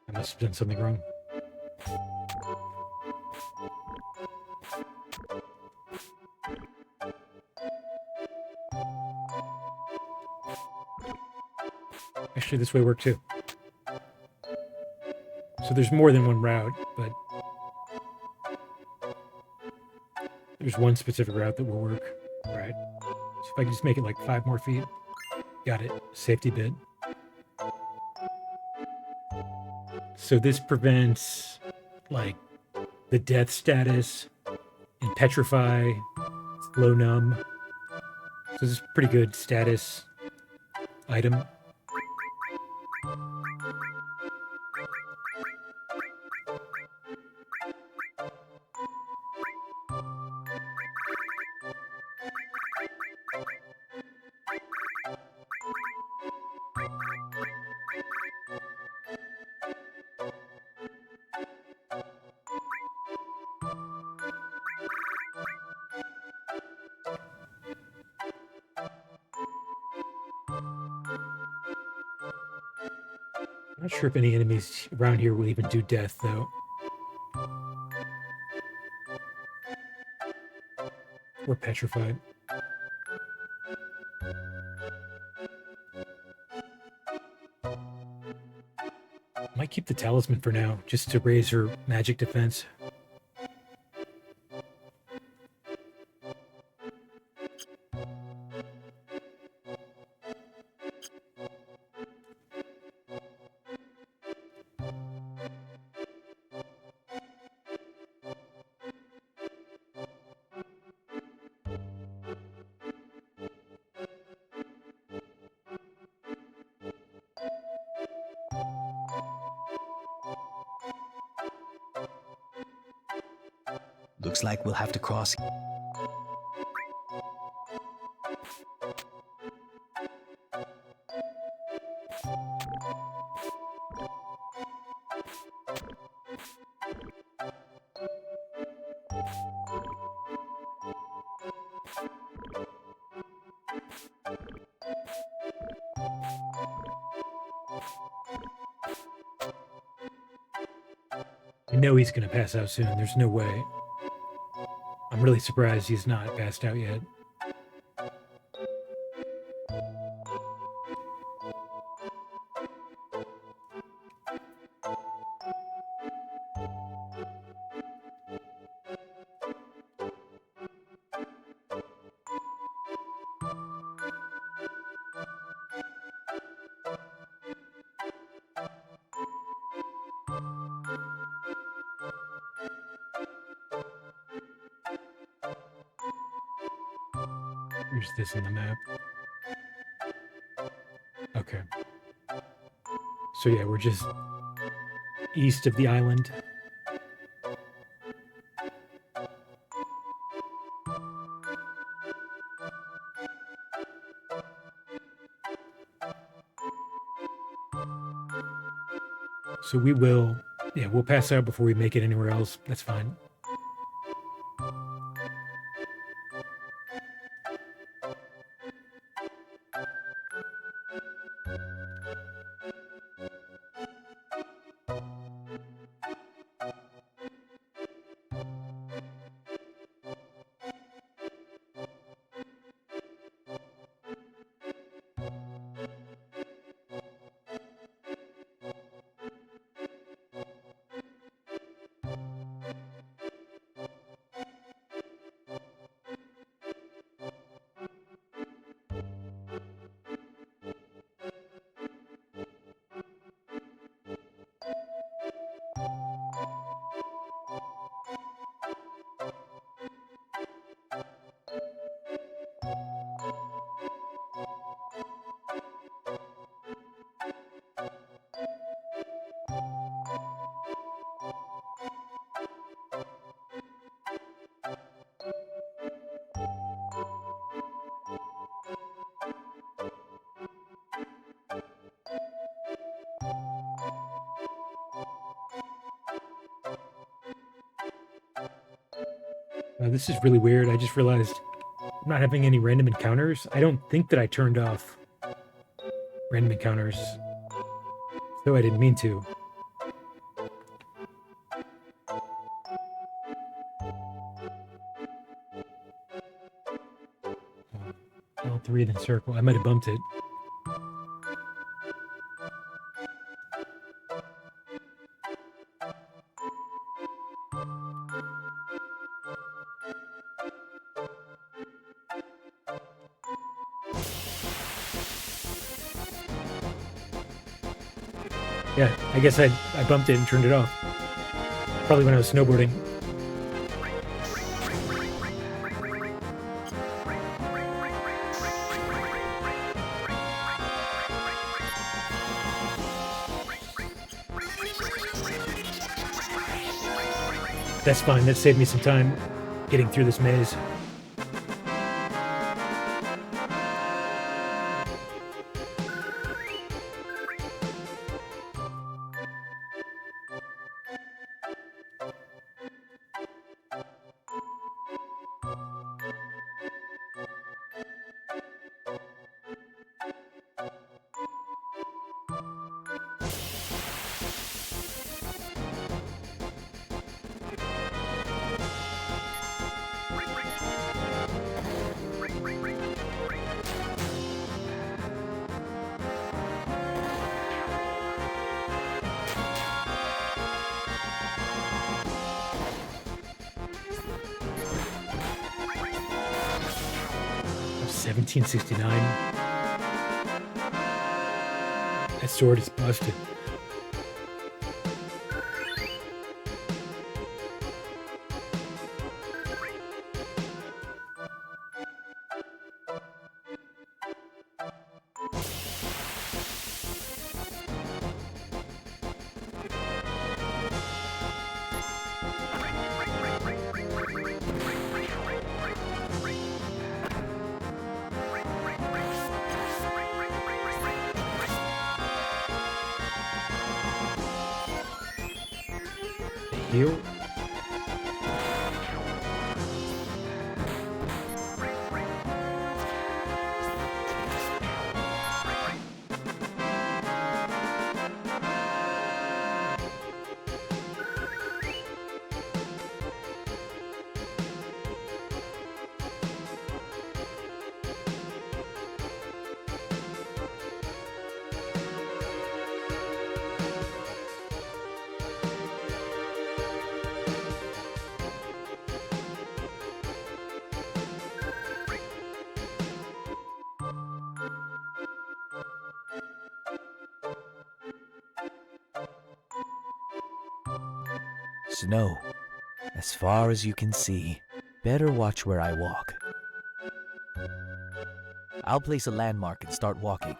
I must have done something wrong. Actually, this way worked too. So there's more than one route, but there's one specific route that will work. Right. So if I can just make it like 5 more feet. Got it. Safety bit. So this prevents, like, the death status and petrify, slow numb. So this is a pretty good status item. I'm not sure if any enemies around here will even do death, though. Or petrified. Might keep the talisman for now, just to raise her magic defense. Looks like we'll have to cross. I know he's gonna pass out soon. There's no way. I'm really surprised he's not passed out yet. Where's this in the map? Okay. So yeah, we're just east of the island. So we'll pass out before we make it anywhere else. That's fine. This is really weird. I just realized I'm not having any random encounters. I don't think that I turned off random encounters, though I didn't mean to. L3 then circle. I might have bumped it. Yeah, I guess I bumped it and turned it off. Probably when I was snowboarding. That's fine, that saved me some time getting through this maze. $17.69. That sword is busted. Heal. Snow, as far as you can see. Better watch where I walk. I'll place a landmark and start walking.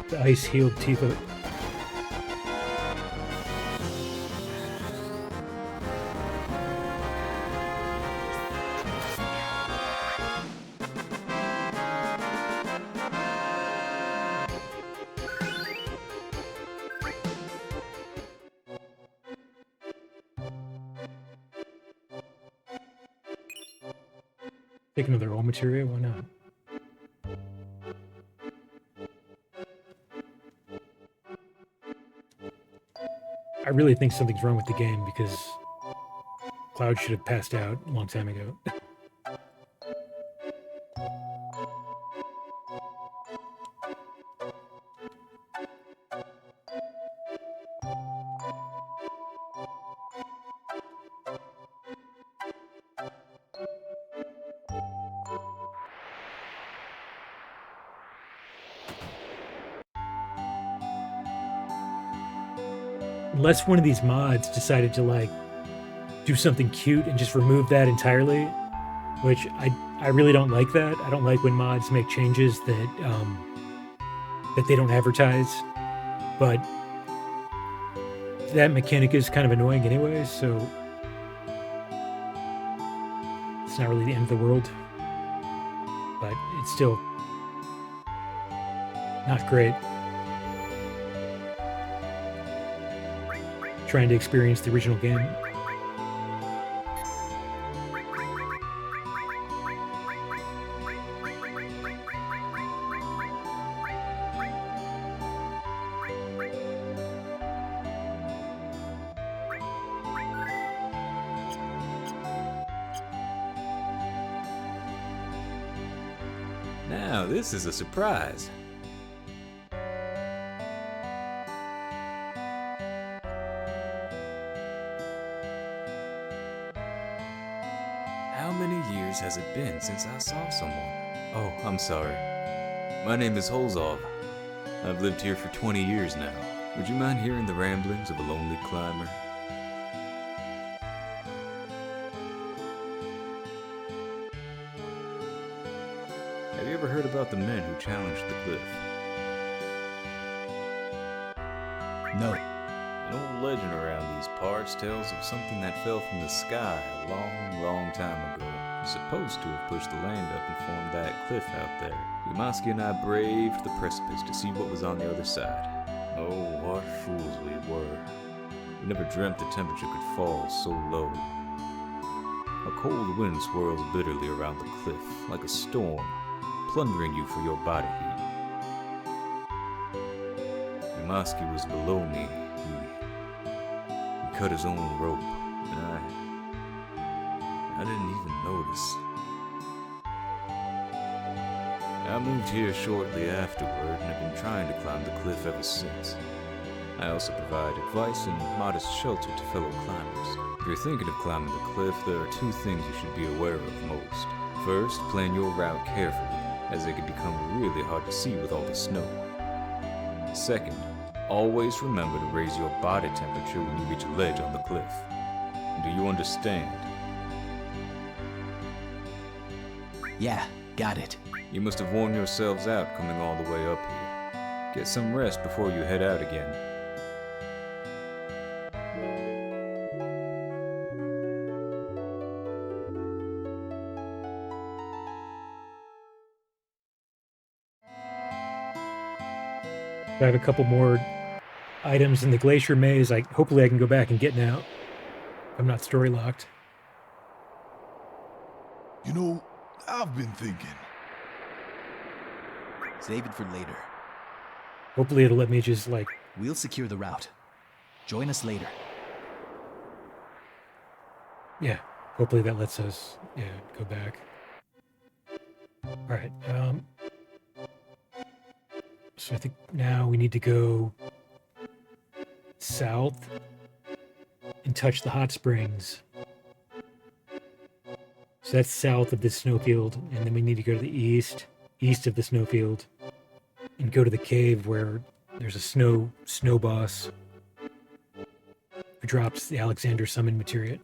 The ice healed Tifa. Take another raw material, why not? I really think something's wrong with the game because Cloud should have passed out a long time ago. Unless one of these mods decided to like do something cute and just remove that entirely, which I really don't like that. I don't like when mods make changes that they don't advertise, but that mechanic is kind of annoying anyway, so it's not really the end of the world, but it's still not great. Trying to experience the original game. Now, this is a surprise. How many years has it been since I saw someone? Oh, I'm sorry. My name is Holzov. I've lived here for 20 years now. Would you mind hearing the ramblings of a lonely climber? Have you ever heard about the men who challenged the cliff? No. An old legend around these parts tells of something that fell from the sky a long, long time ago. It's supposed to have pushed the land up and formed that cliff out there. Yamasuki and I braved the precipice to see what was on the other side. Oh, what fools we were. We never dreamt the temperature could fall so low. A cold wind swirls bitterly around the cliff, like a storm, plundering you for your body heat. Yamasuki was below me. He cut his own rope, and I didn't even notice. I moved here shortly afterward and have been trying to climb the cliff ever since. I also provide advice and modest shelter to fellow climbers. If you're thinking of climbing the cliff, there are two things you should be aware of most. First, plan your route carefully, as it can become really hard to see with all the snow. Second, always remember to raise your body temperature when you reach a ledge on the cliff. Do you understand? Yeah, got it. You must have worn yourselves out coming all the way up here. Get some rest before you head out again. I have a couple more items in the glacier maze. Hopefully I can go back and get now. I'm not story locked. You know, I've been thinking. Save it for later. Hopefully it'll let me just We'll secure the route. Join us later. Yeah, Hopefully that lets us, go back. All right. So I think now we need to go south and touch the hot springs. So that's south of this snowfield, and then we need to go to the east of the snowfield, and go to the cave where there's a snow boss who drops the Alexander summon materia.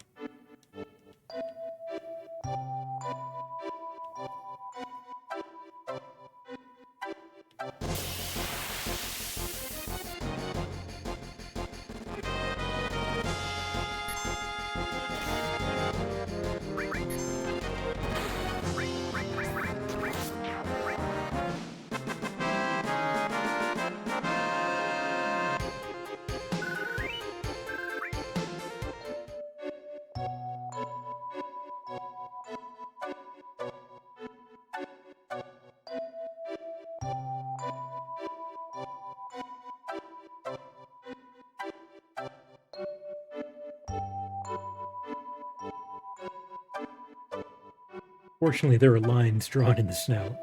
Fortunately, there are lines drawn in the snow,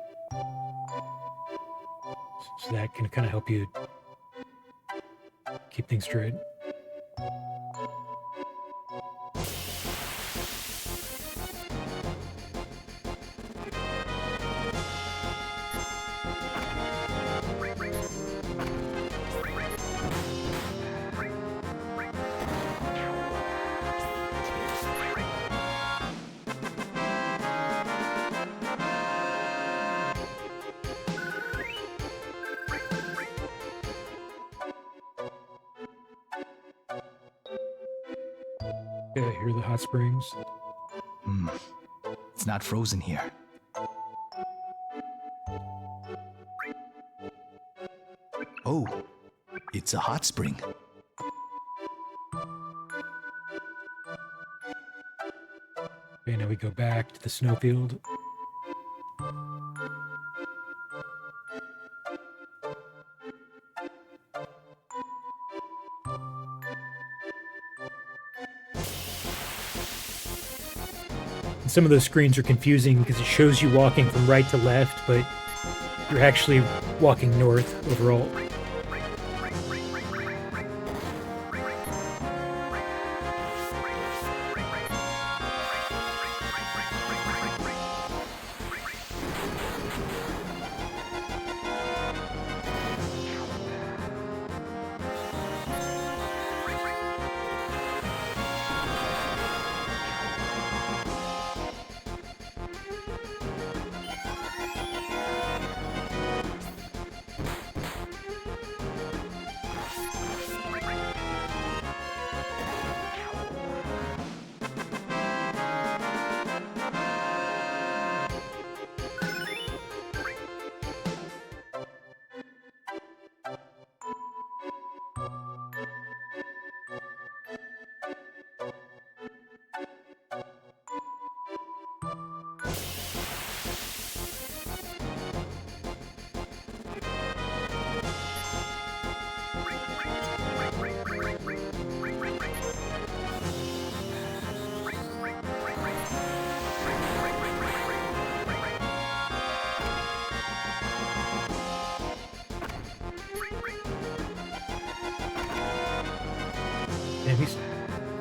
so that can kind of help you keep things straight. Okay, here are the hot springs. It's not frozen here. Oh, it's a hot spring. Okay, now we go back to the snowfield. Some of those screens are confusing because it shows you walking from right to left, but you're actually walking north overall. Man, he's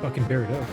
fucking Barret up.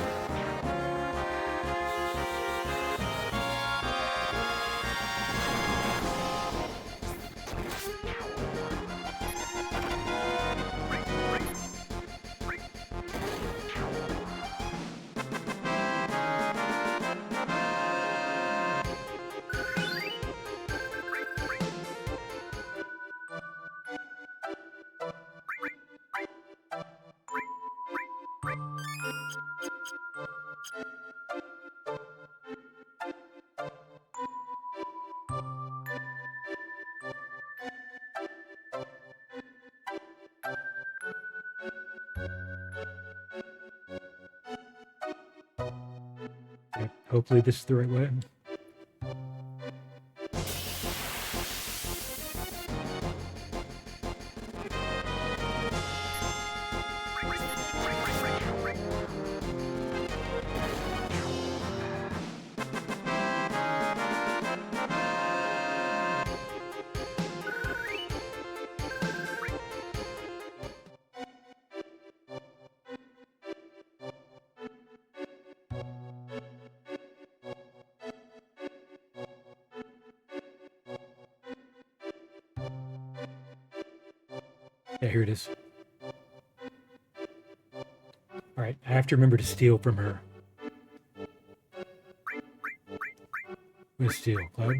Okay, hopefully this is the right way. Yeah, here it is. Alright, I have to remember to steal from her. Where's steal? Cloud?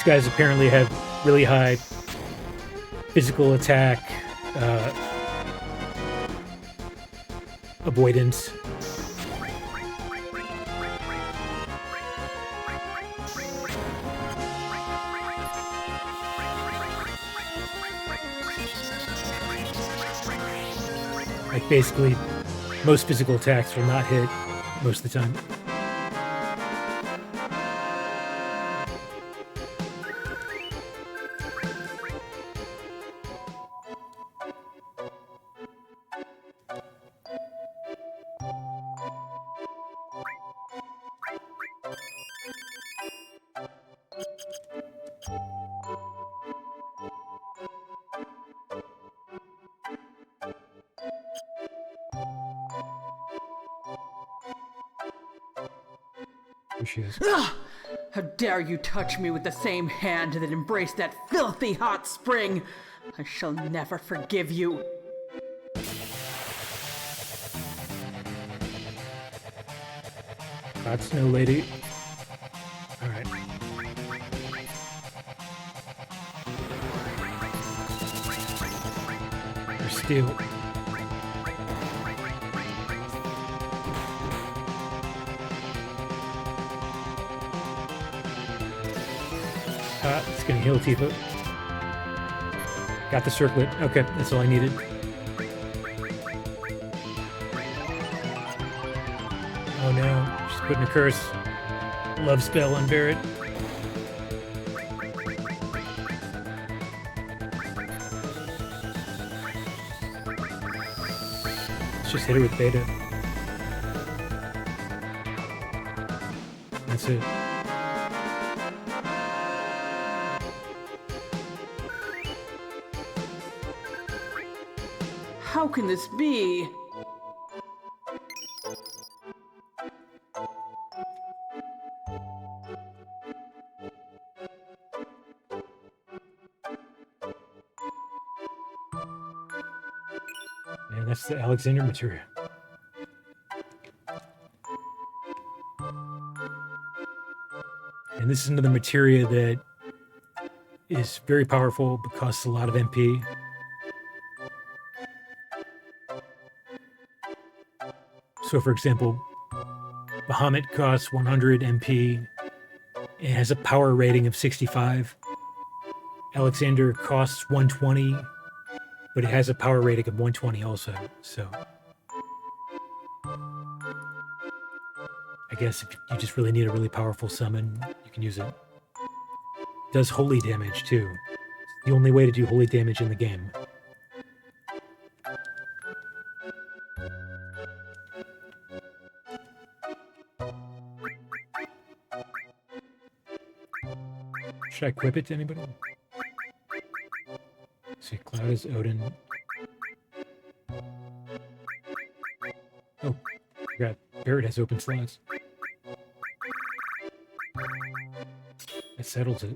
Guys apparently have really high physical attack, avoidance. Like basically, most physical attacks will not hit most of the time. She is. Ugh! How dare you touch me with the same hand that embraced that filthy hot spring! I shall never forgive you. Hot snow lady. Alright. You're still. It's gonna heal Tifa. Got the circlet. Okay, that's all I needed. Oh no, she's putting a curse. Love spell on Barret. Let's just hit her with beta. That's it. How can this be? Yeah, that's the Alexander material. And this is another materia that is very powerful but costs a lot of MP. So, for example, Bahamut costs 100 MP and has a power rating of 65. Alexander costs 120, but it has a power rating of 120 also. So, I guess if you just really need a really powerful summon, you can use it. It does holy damage too. It's the only way to do holy damage in the game. Should I equip it to anybody? Let's see, Cloud is Odin. Oh, forgot. Barret has open slots. That settles it.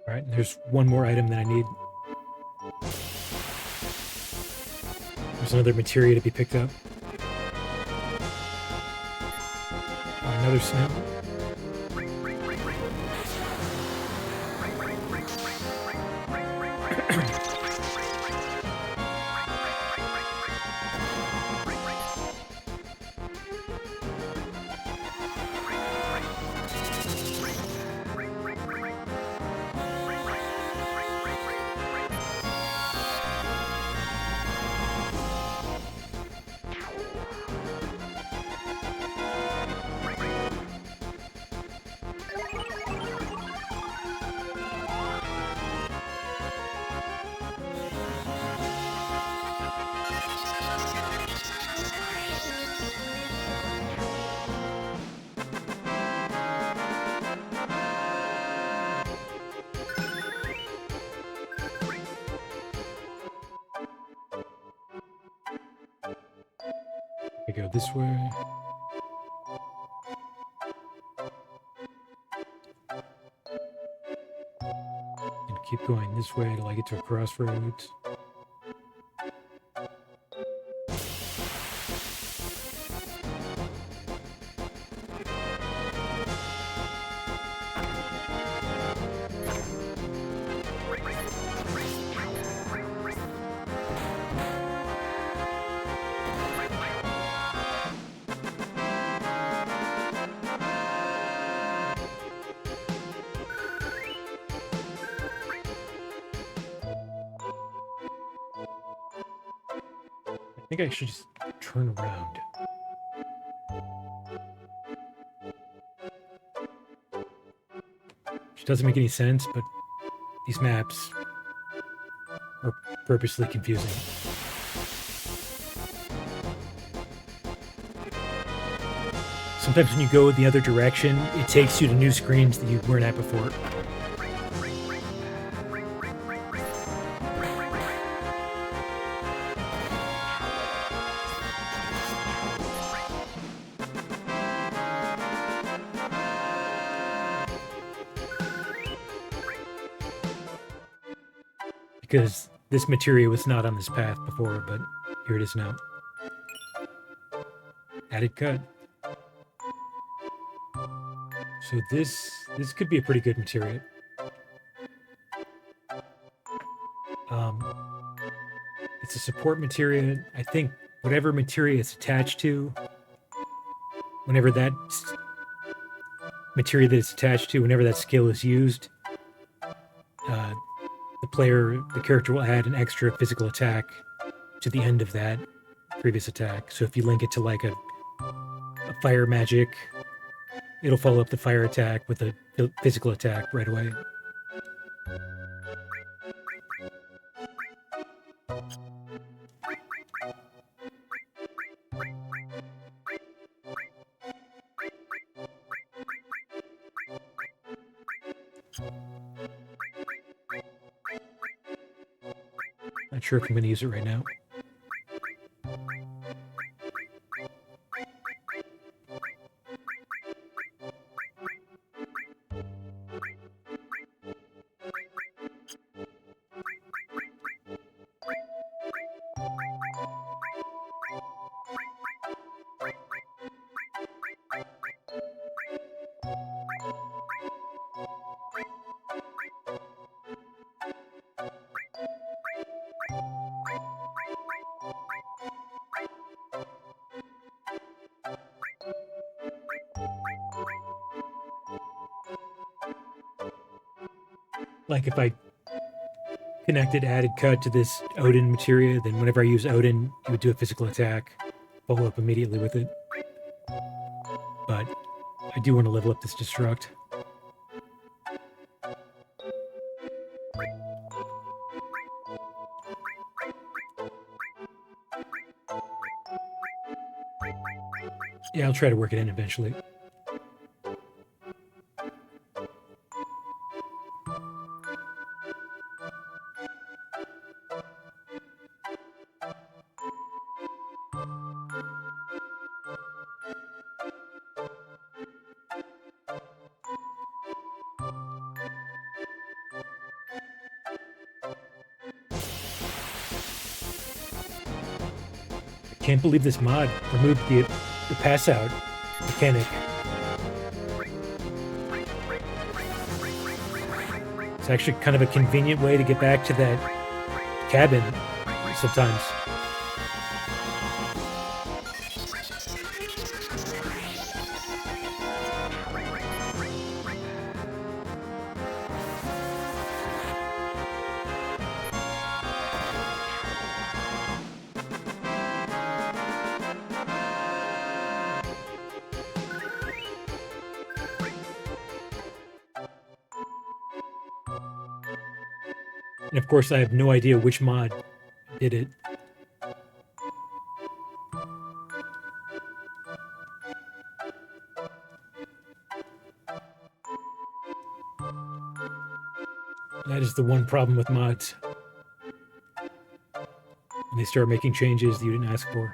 Alright, there's one more item that I need. There's another materia to be picked up. Another snow. I go this way. And keep going this way till I get to a crossroads. I think I should just turn around. Which doesn't make any sense, but these maps are purposely confusing. Sometimes when you go the other direction, it takes you to new screens that you weren't at before. Because this materia was not on this path before, but here it is now. Added cut. So this could be a pretty good materia. It's a support materia. I think whatever materia it's attached to, whenever that materia that it's attached to, whenever that skill is used, the character will add an extra physical attack to the end of that previous attack. So if you link it to like a fire magic, it'll follow up the fire attack with a physical attack right away. Not sure if I'm going to use it right now. Like if I connected added cut to this Odin materia, then whenever I use Odin, he would do a physical attack, follow up immediately with it. But I do want to level up this destruct. Yeah, I'll try to work it in eventually. Can't believe this mod removed the pass out mechanic It's actually kind of a convenient way to get back to that cabin sometimes. And of course, I have no idea which mod did it. That is the one problem with mods. When they start making changes that you didn't ask for.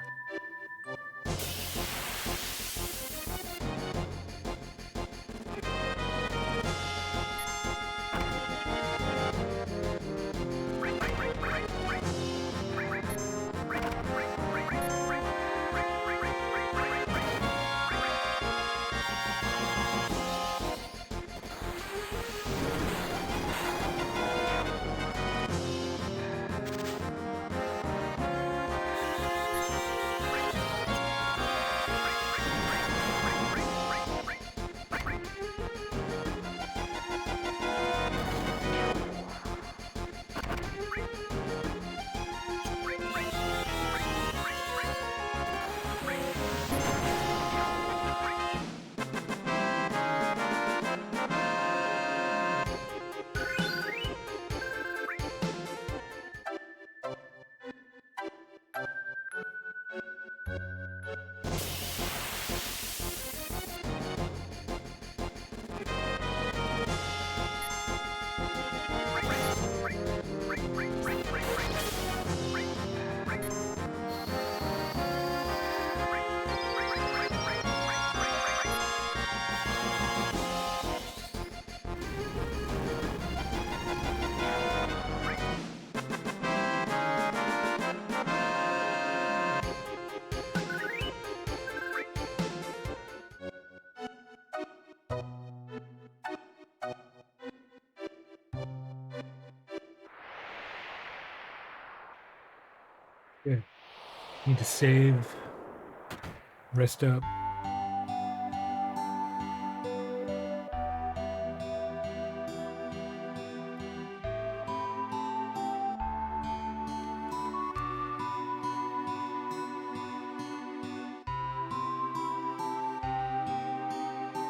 Good. Need to save. Rest up.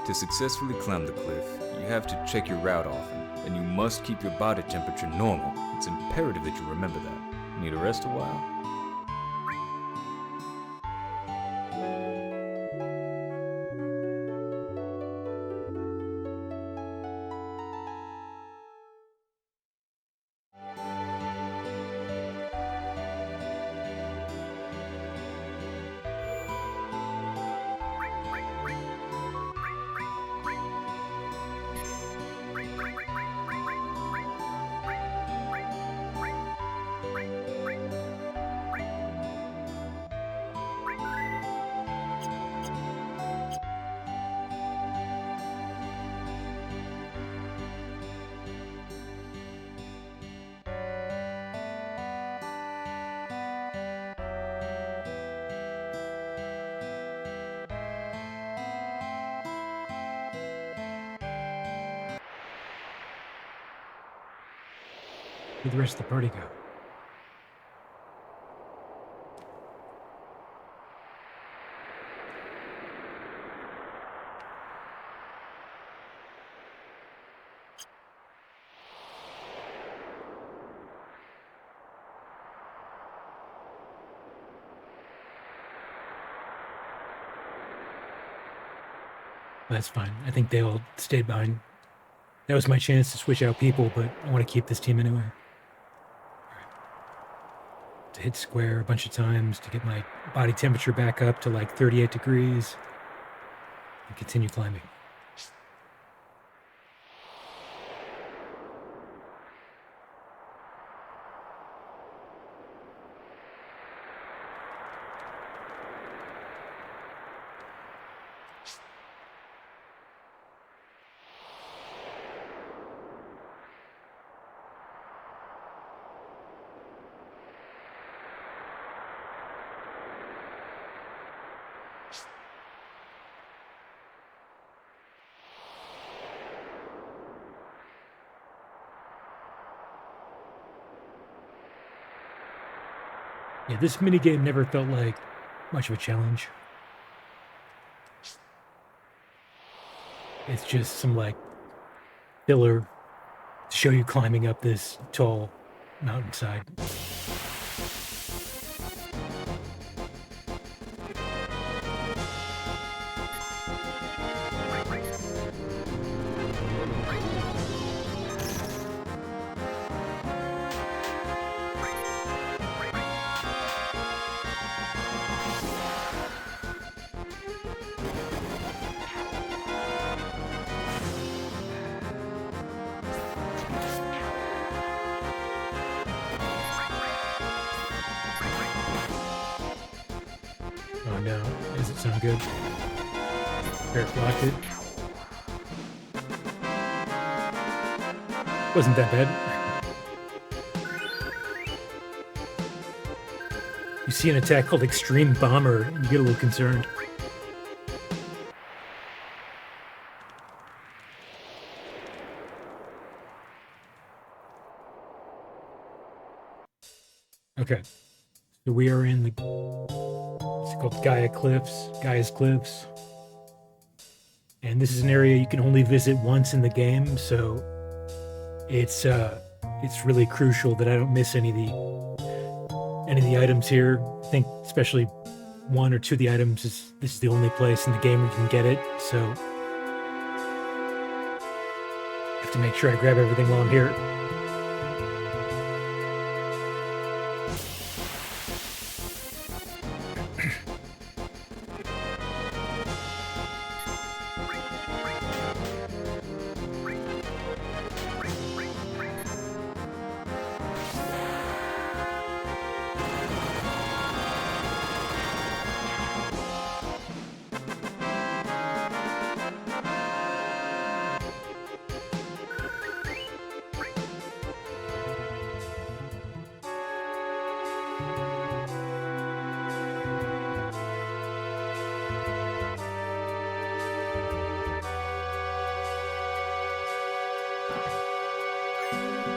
To successfully climb the cliff, you have to check your route often, and you must keep your body temperature normal. It's imperative that you remember that. Need to rest a while? Where'd the rest of the party go? That's fine. I think they all stayed behind. That was my chance to switch out people, but I want to keep this team anyway. To hit square a bunch of times to get my body temperature back up to like 38 degrees and continue climbing. Yeah, this minigame never felt like much of a challenge. It's just some, like, filler to show you climbing up this tall mountainside. Oh no, does it sound good? Barret blocked it. Wasn't that bad. You see an attack called Extreme Bomber, and you get a little concerned. Okay, so we are in the, it's called Gaia's Cliffs. And this is an area you can only visit once in the game, so it's really crucial that I don't miss any of the items here. I think especially one or two of the items this is the only place in the game where you can get it, so I have to make sure I grab everything while I'm here.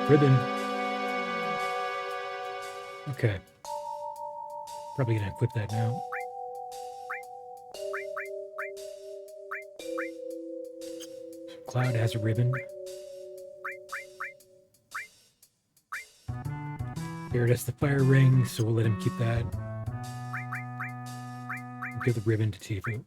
Ribbon. Okay. Probably gonna equip that now. Cloud has a ribbon. Barret has the fire ring, so we'll let him keep that. We'll give the ribbon to Tifa.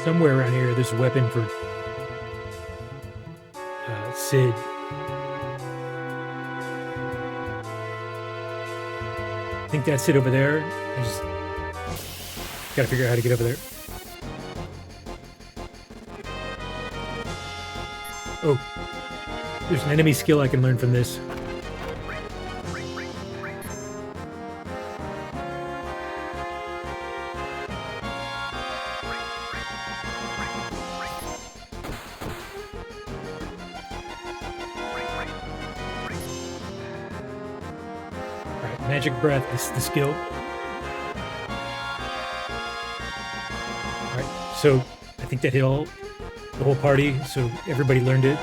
Somewhere around here, there's a weapon for Cid. I think that's it over there. I just gotta figure out how to get over there. Oh, there's an enemy skill I can learn from this. Magic Breath is the skill. Alright, so I think that hit the whole party, so everybody learned it.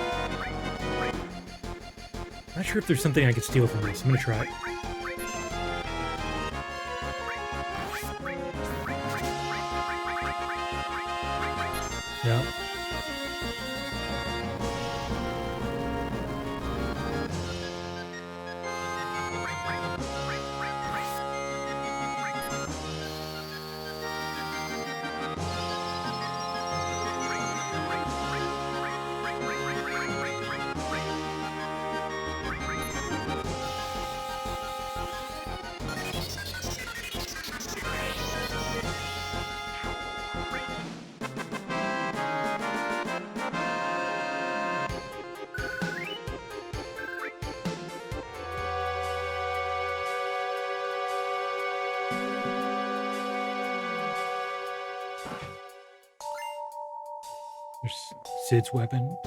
I'm not sure if there's something I could steal from this. I'm gonna try it. No. Cid's weapon.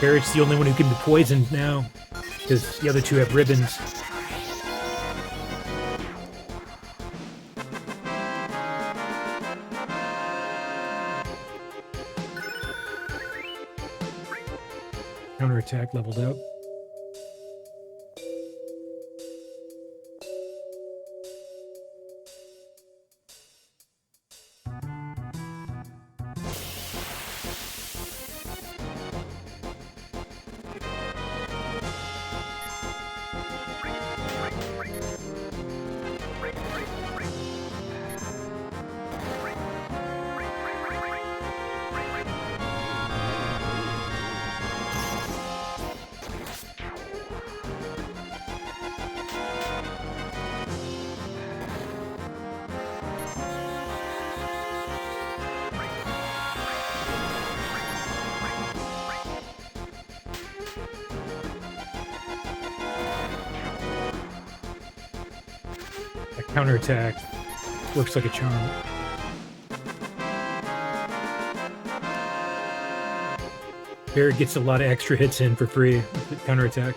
Barret's the only one who can be poisoned now, because the other two have ribbons. Counterattack leveled up. Counterattack works like a charm. Barret gets a lot of extra hits in for free with the counterattack.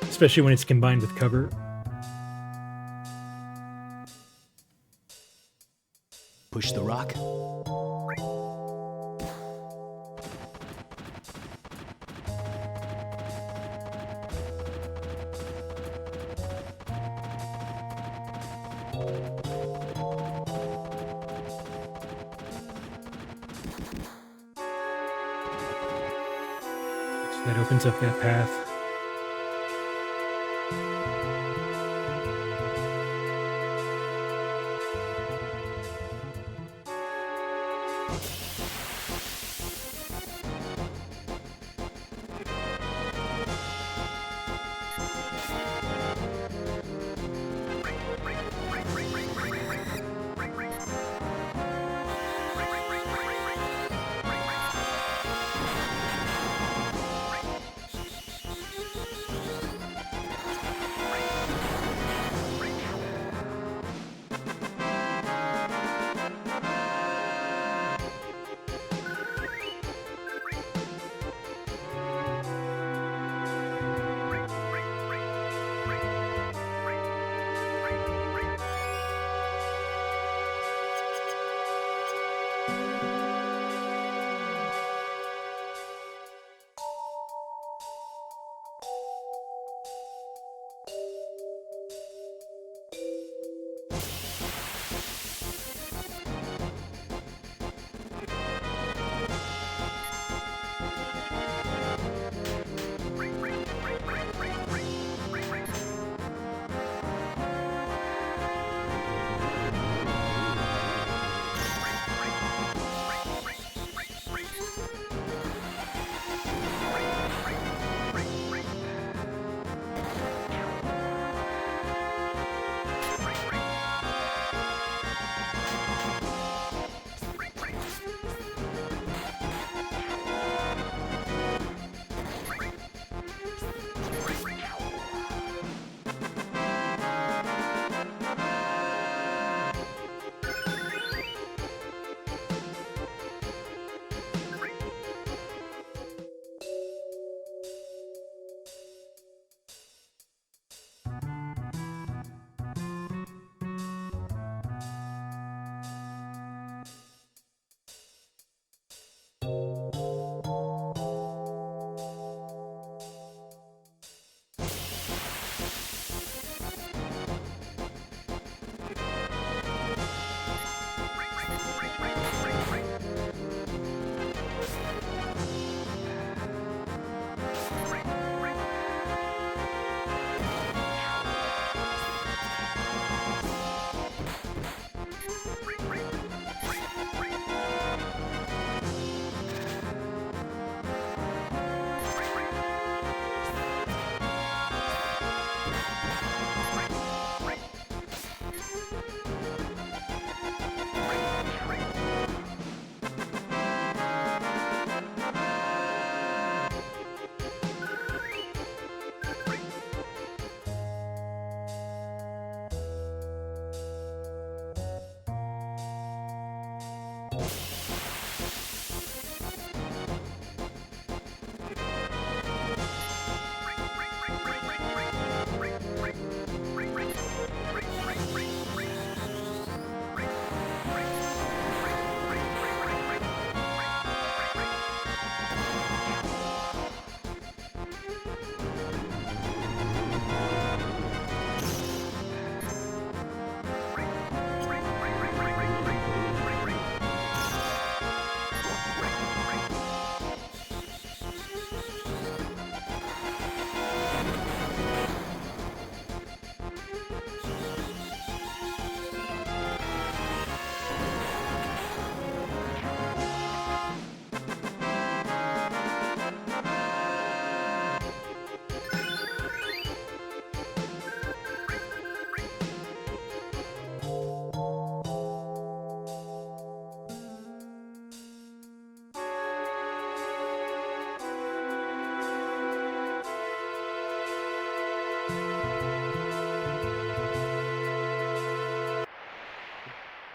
Especially when it's combined with cover. Push the rock. That opens up that path.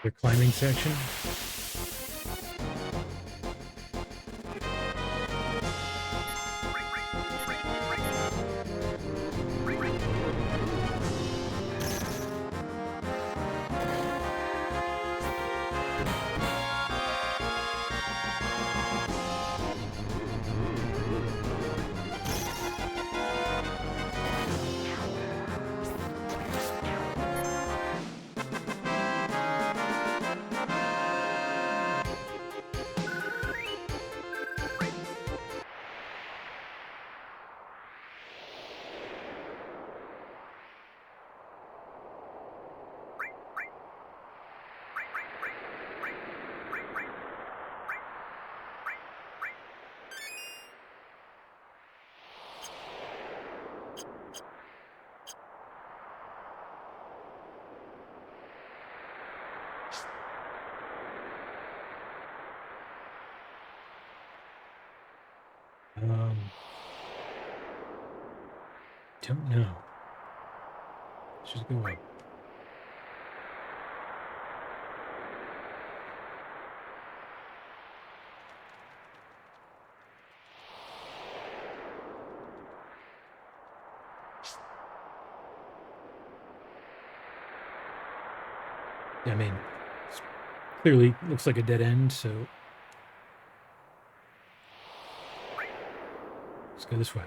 The climbing section. Don't know. Let's just go up. I mean, clearly looks like a dead end, so let's go this way.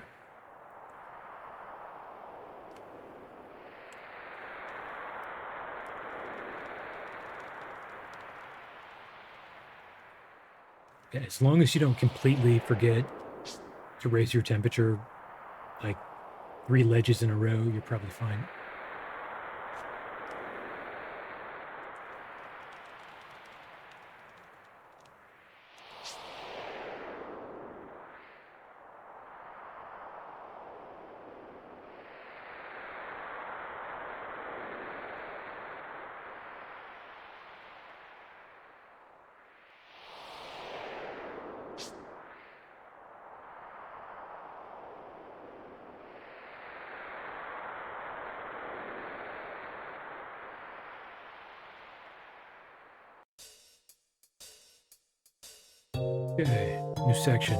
Yeah, as long as you don't completely forget to raise your temperature like 3 ledges in a row, you're probably fine. Okay, new section.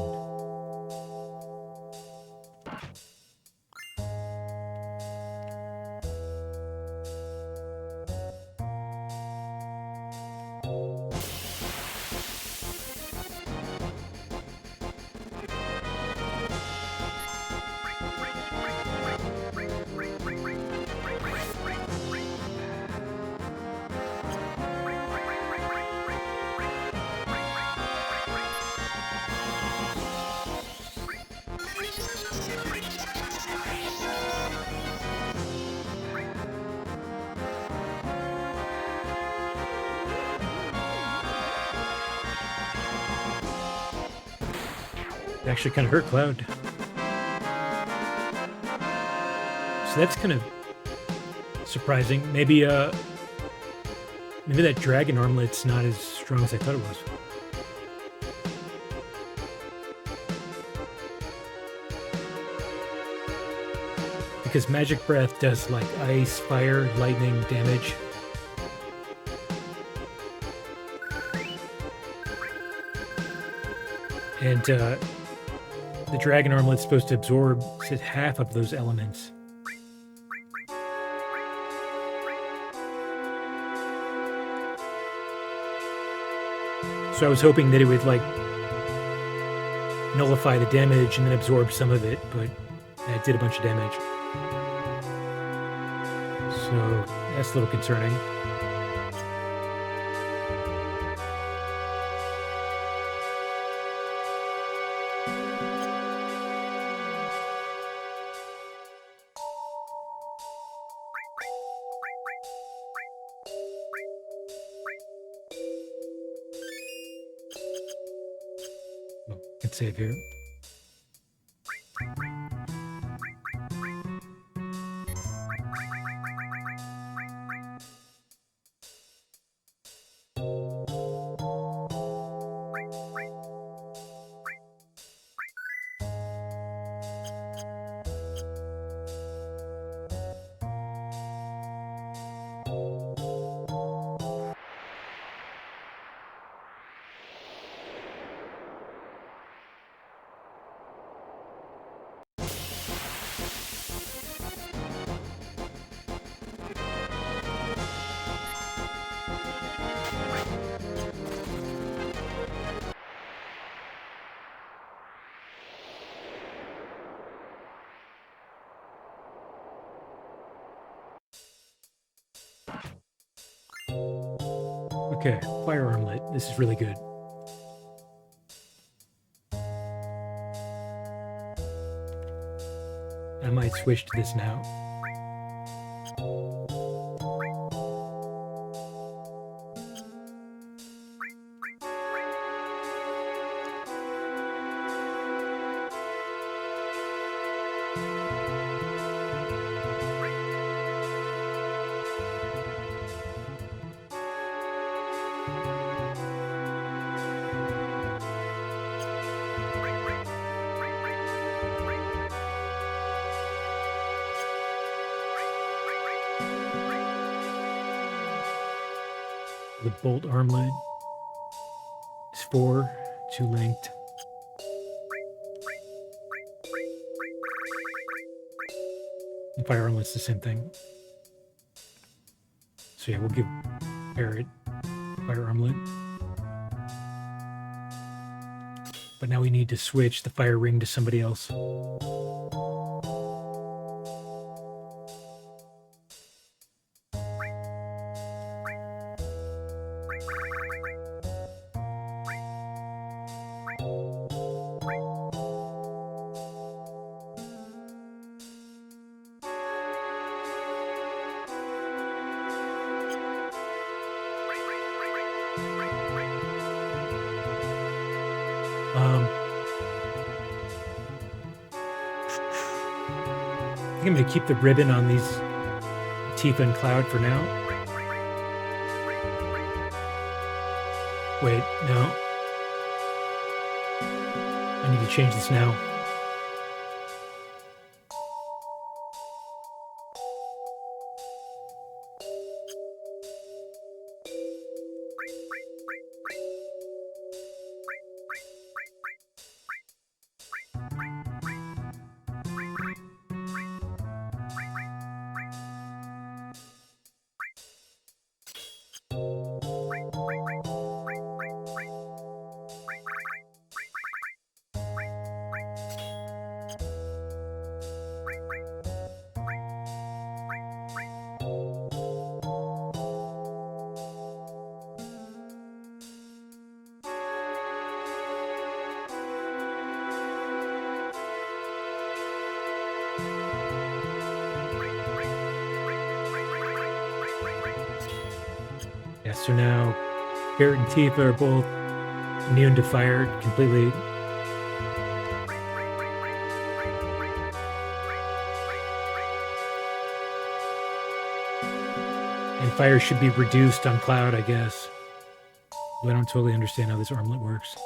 It actually kind of hurt Cloud. So that's kind of surprising. Maybe maybe that dragon armlet's not as strong as I thought it was. Because Magic Breath does like ice, fire, lightning damage. And the dragon armlet's supposed to absorb, said, half of those elements. So I was hoping that it would, like, nullify the damage and then absorb some of it, but it did a bunch of damage. So that's a little concerning. Let's save here. Okay, fire armlet. This is really good. I might switch to this now. The bolt armlet is 4, 2 linked. And fire armlet's the same thing. So yeah, we'll give Barret fire armlet. But now we need to switch the fire ring to somebody else. I think I'm going to keep the ribbon on these Tifa and Cloud for now. Wait, no. I need to change this now. Yeah, so now Barret and Tifa are both immune to fire completely. And fire should be reduced on Cloud, I guess. But I don't totally understand how this armlet works.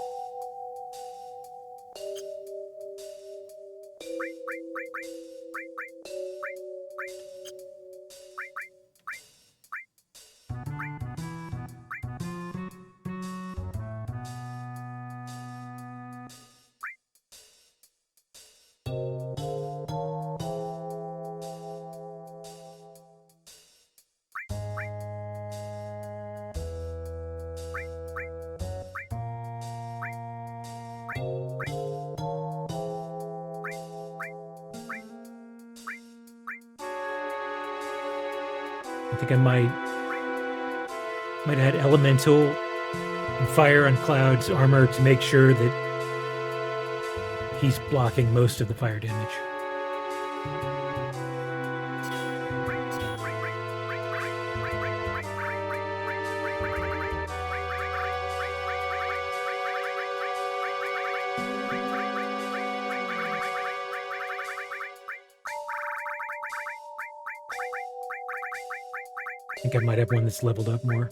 I think I might add elemental and fire on Cloud's armor to make sure that he's blocking most of the fire damage. I think I might have one that's leveled up more.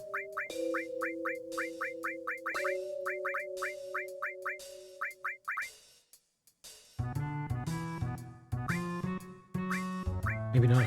Maybe not.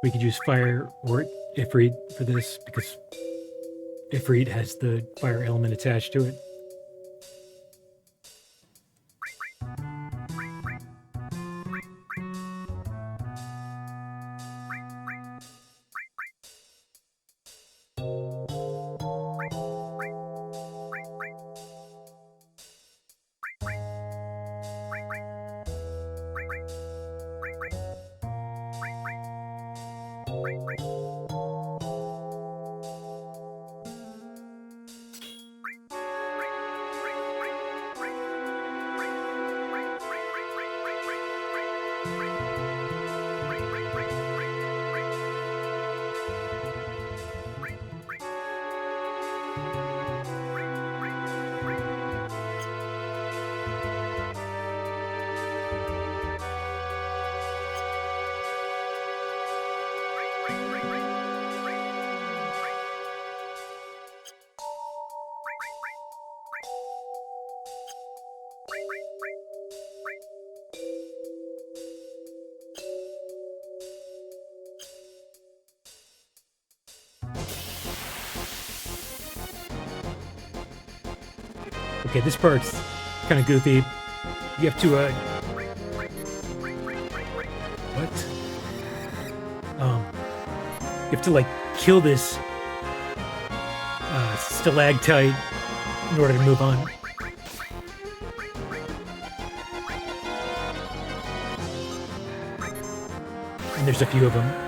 We could use fire or Ifrit for this because Ifrit has the fire element attached to it. Okay, this part's kind of goofy. You have to, what? You have to, like, kill this stalactite in order to move on. And there's a few of them.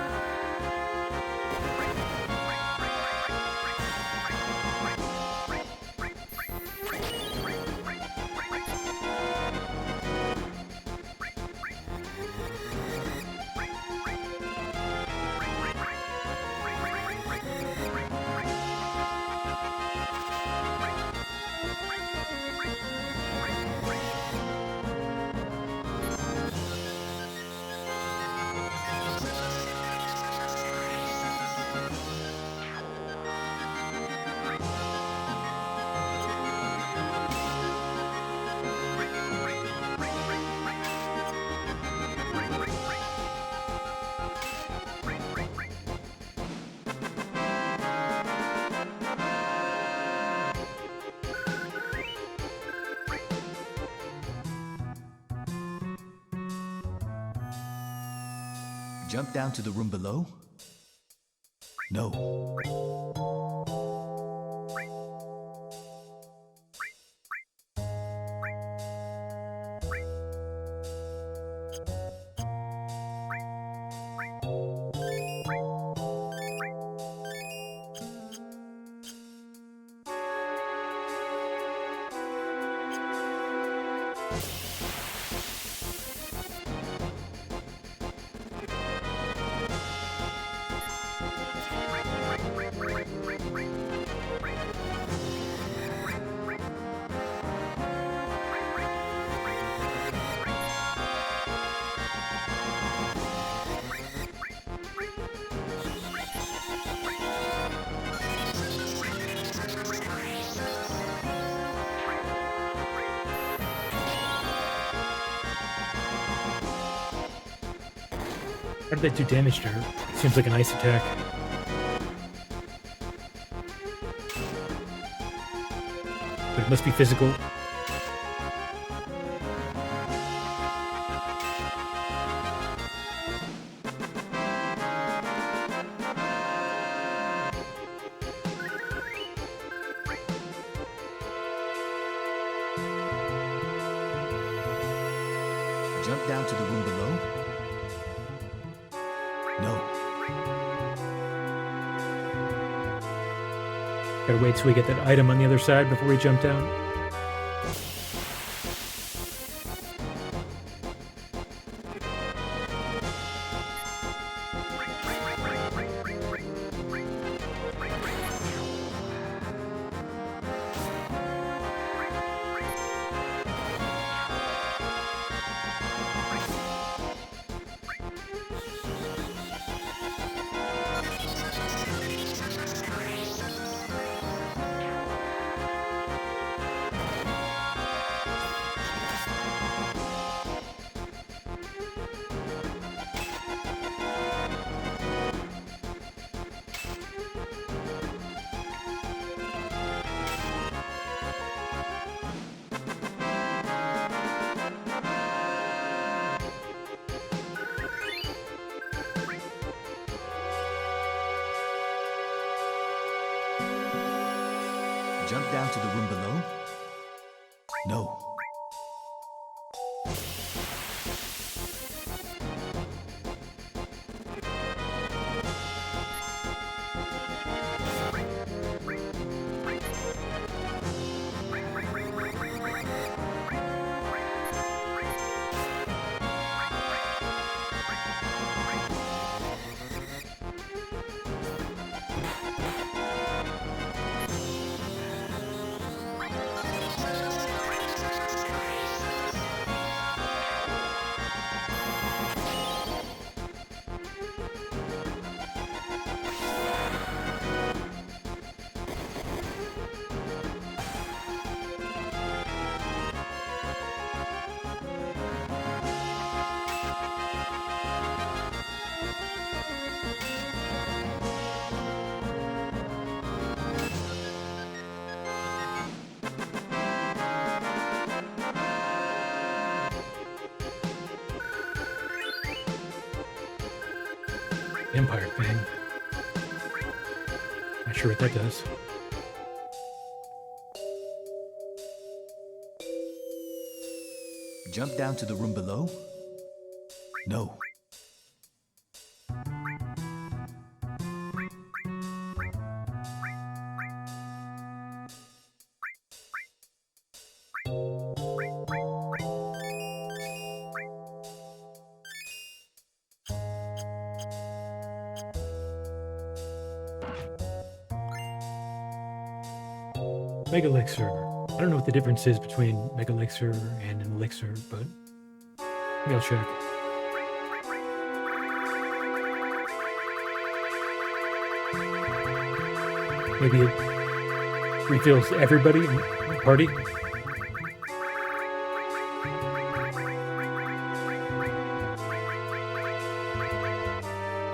Jump down to the room below? No. How did that do damage to her? Seems like an ice attack. But it must be physical. Jump down to the room below? No. Gotta wait till we get that item on the other side before we jump down. Jump down to the room below? No. Empire Fang. Not sure what that does. Jump down to the room below? No. Mega Elixir. I don't know what the difference is between Mega Elixir and an Elixir, but maybe I'll check. Maybe it refills everybody in the party.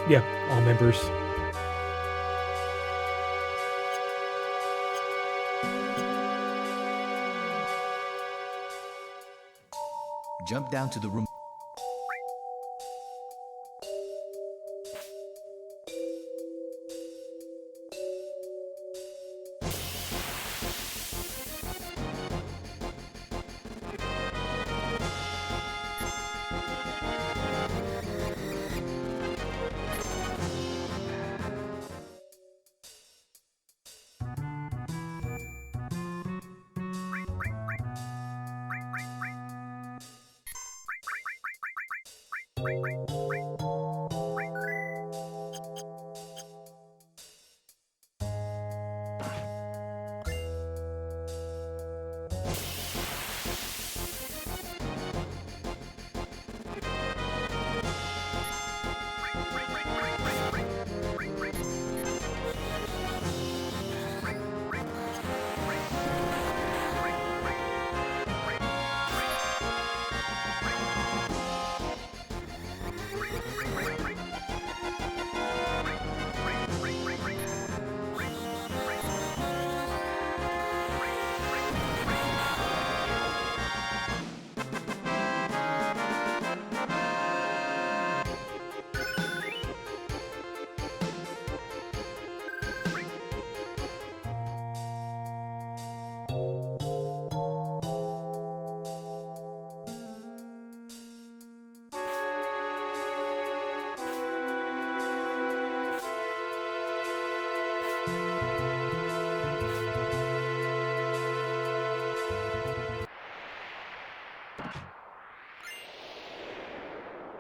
Yeah, all members. Jump down to the room.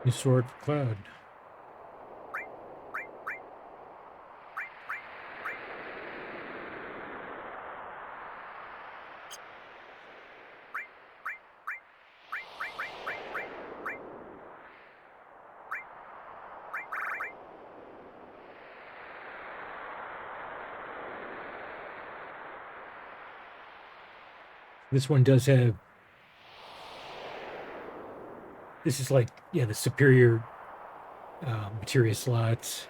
New sword for Cloud. This one does have. This is like, yeah, the superior materia slots,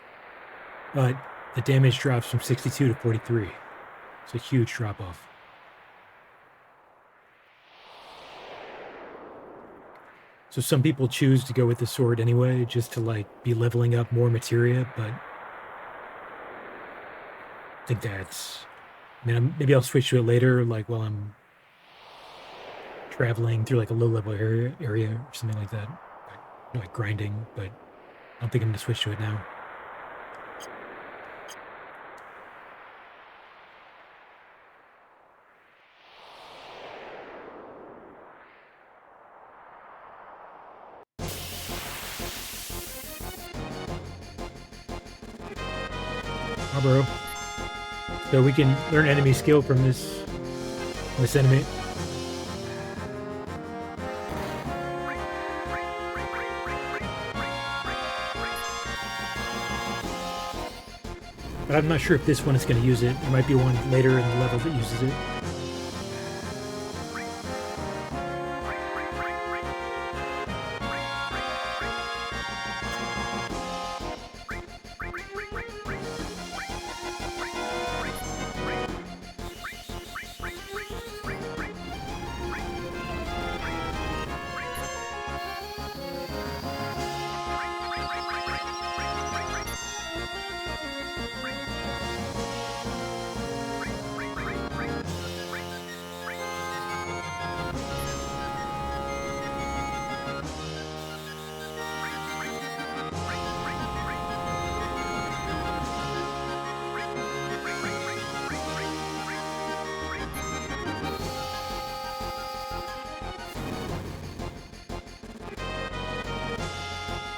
but the damage drops from 62 to 43. It's a huge drop off. So some people choose to go with the sword anyway, just to like be leveling up more materia, but I think that's. I mean, maybe I'll switch to it later, like while I'm traveling through like a low-level area or something like that, like grinding. But I don't think I'm gonna switch to it now. Oh, bro. So we can learn enemy skill from this enemy. But I'm not sure if this one is going to use it. There might be one later in the level that uses it.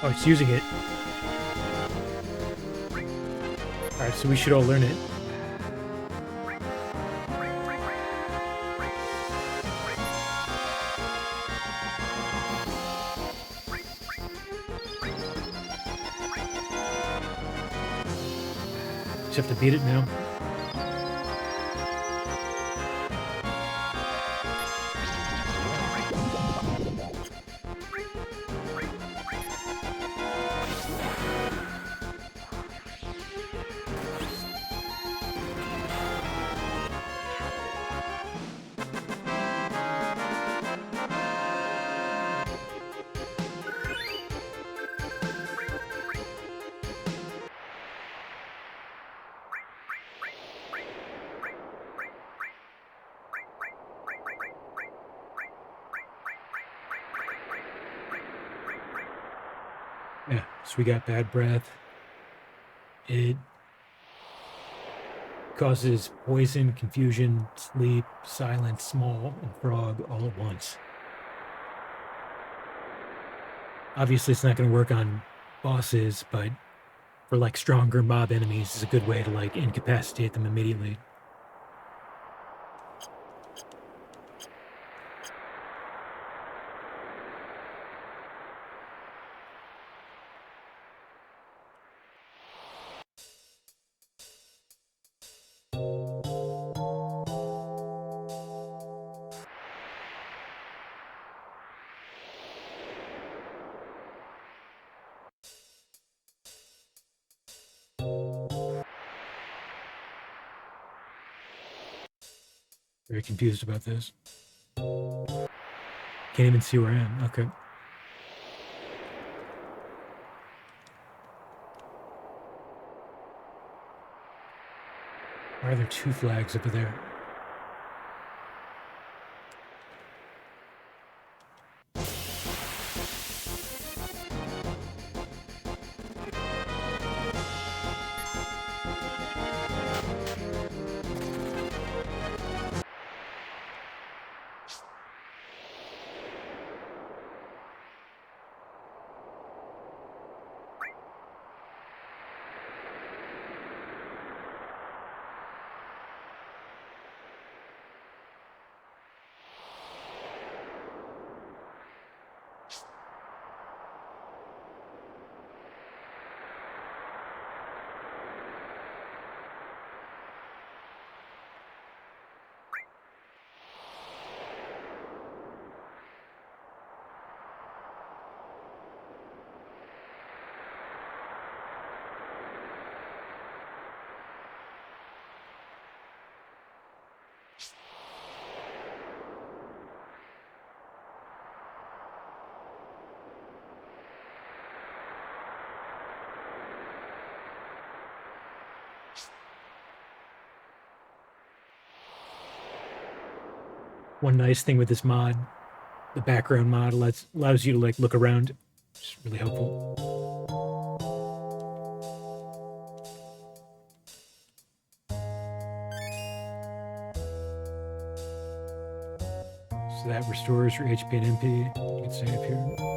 Oh, it's using it. Alright, so we should all learn it. Just have to beat it now. Yeah, so we got bad breath. It causes poison, confusion, sleep, silence, small, and frog all at once. Obviously, it's not going to work on bosses, but for like stronger mob enemies, it's a good way to like incapacitate them immediately. Very confused about this. Can't even see where I am. Okay. Why are there two flags over there? one nice thing with this mod. The background mod allows you to like look around. It's really helpful. So that restores your HP and MP. You can save here.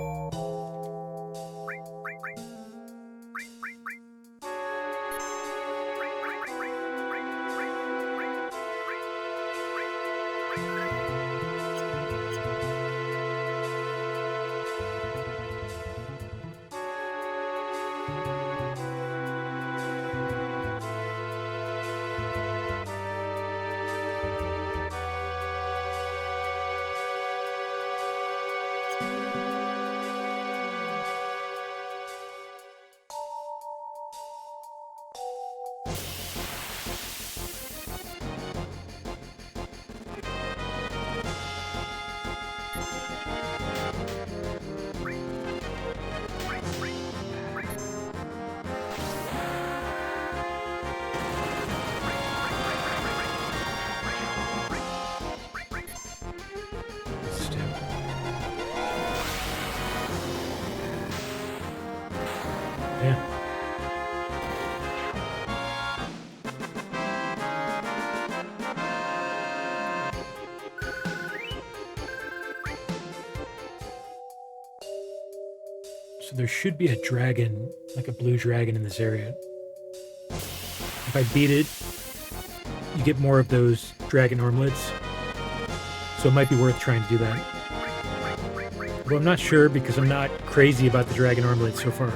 So there should be a dragon, like a blue dragon in this area. If I beat it, you get more of those dragon armlets. So it might be worth trying to do that. But I'm not sure because I'm not crazy about the dragon armlets so far.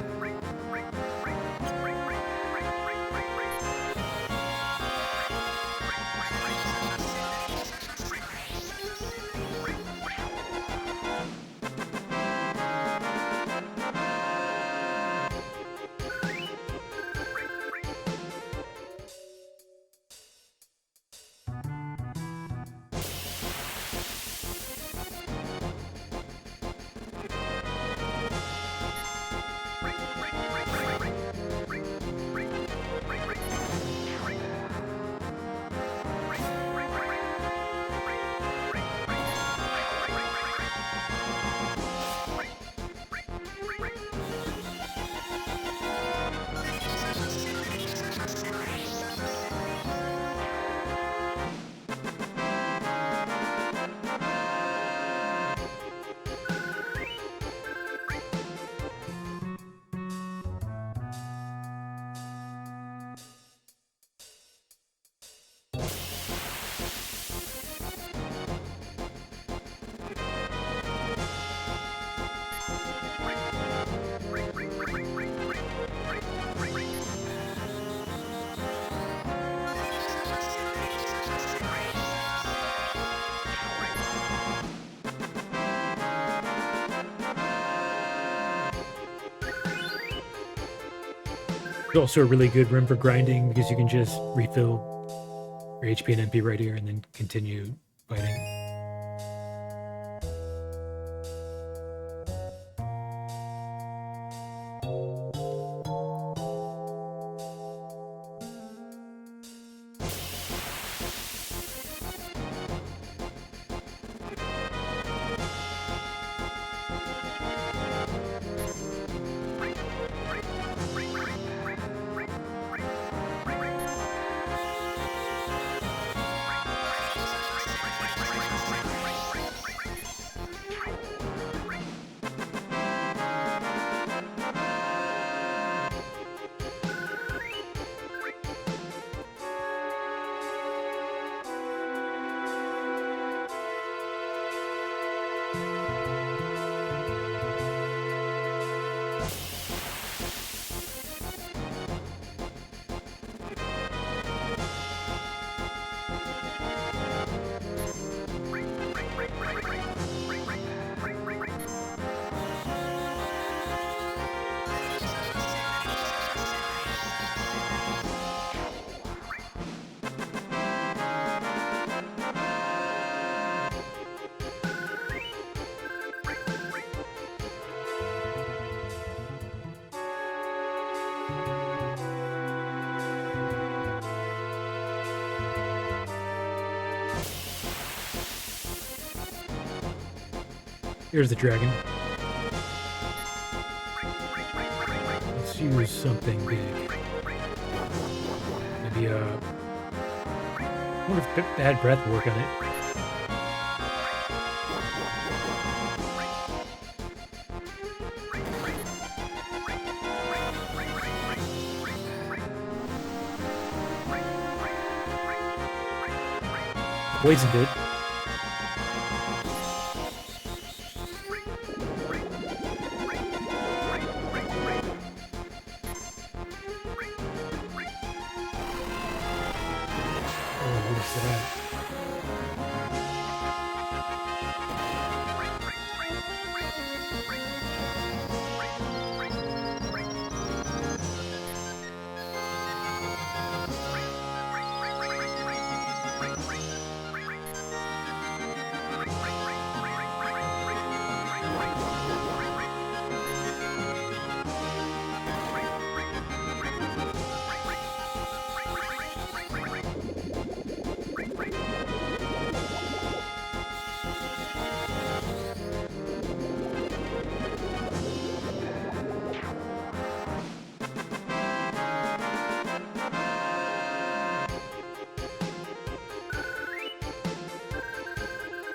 It's also a really good room for grinding because you can just refill your HP and MP right here and then continue fighting. Here's the dragon. Let's use something big. Maybe, I wonder if bad breath will work on it. Poison good.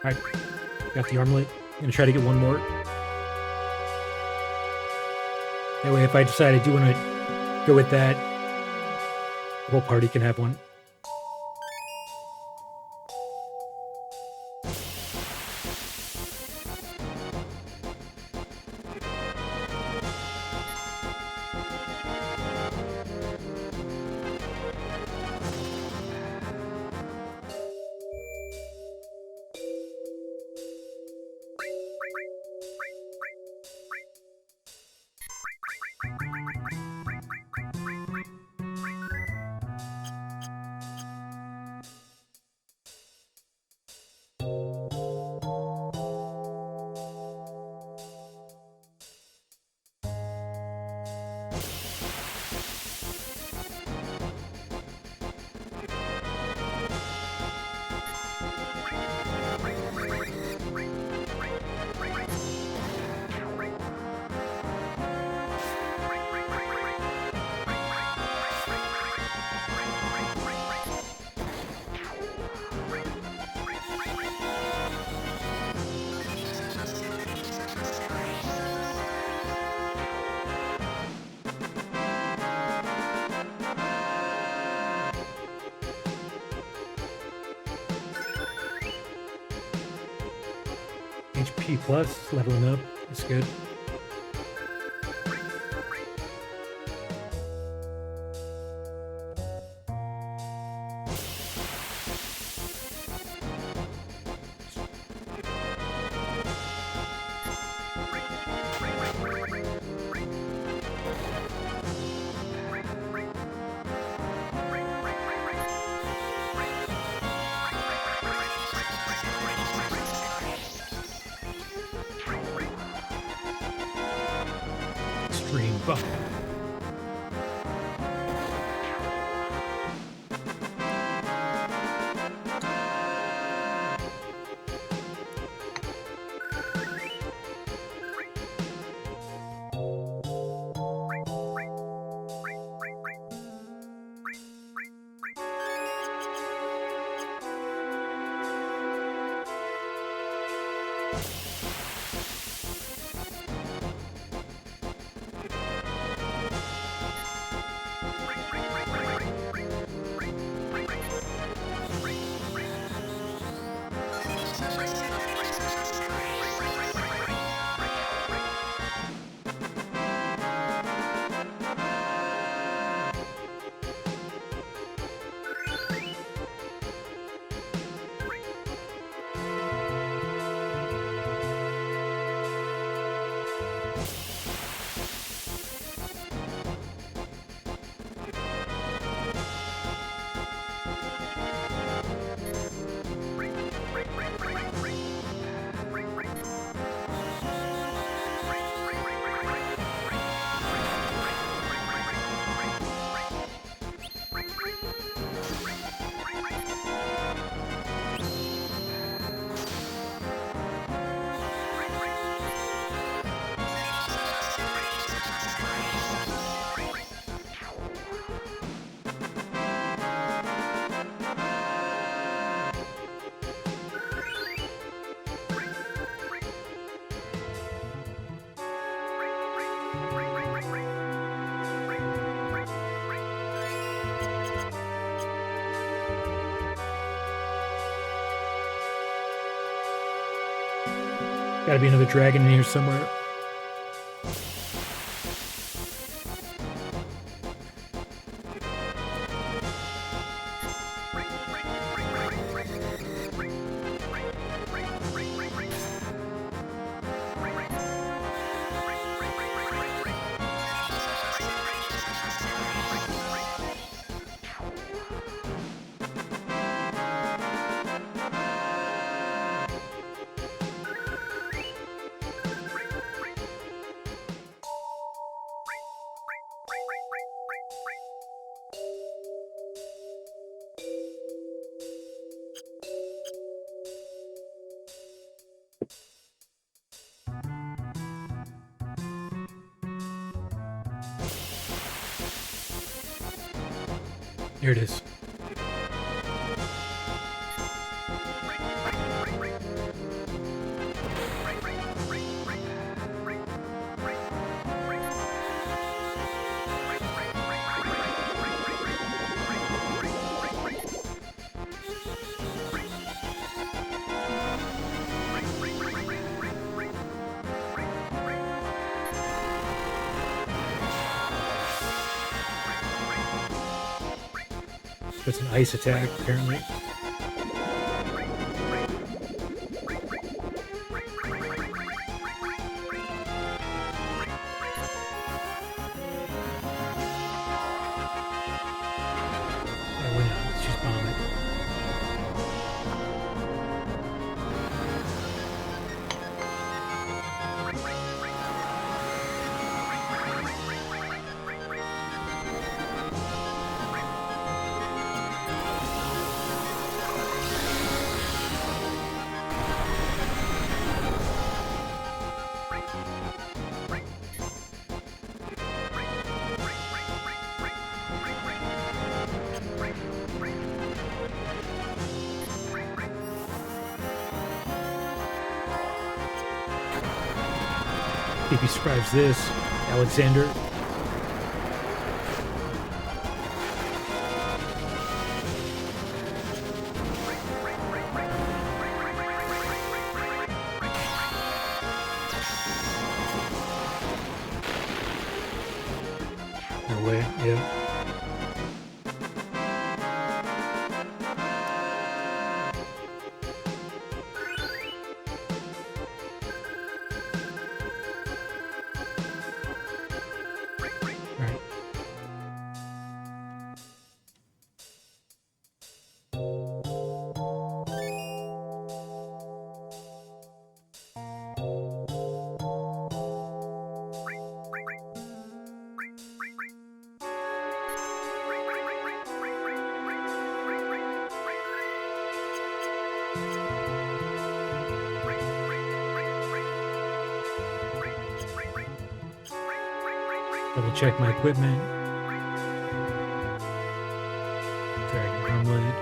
Alright, got the armlet. I'm gonna try to get one more. That way, if I decide I do want to go with that, the whole party can have one. HP plus, leveling up. That's good. Extreme buff. Gotta be another dragon in here somewhere. Here it is. It's an ice attack, apparently. If he describes this, Alexander. No way, yeah. Double check my equipment. Dragon armlet,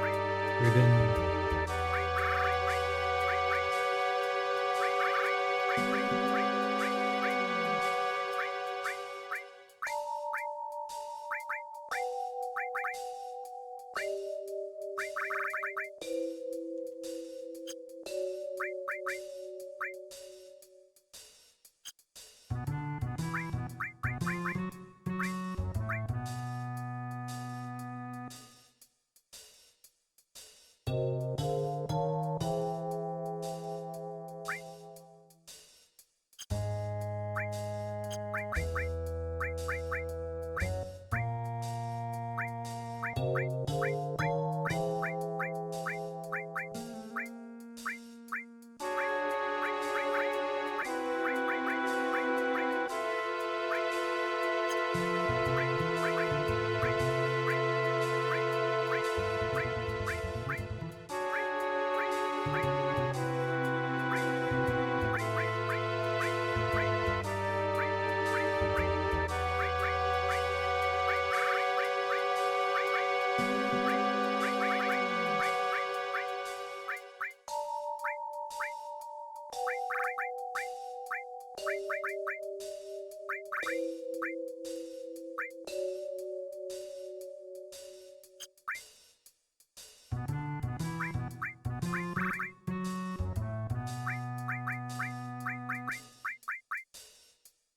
ribbon.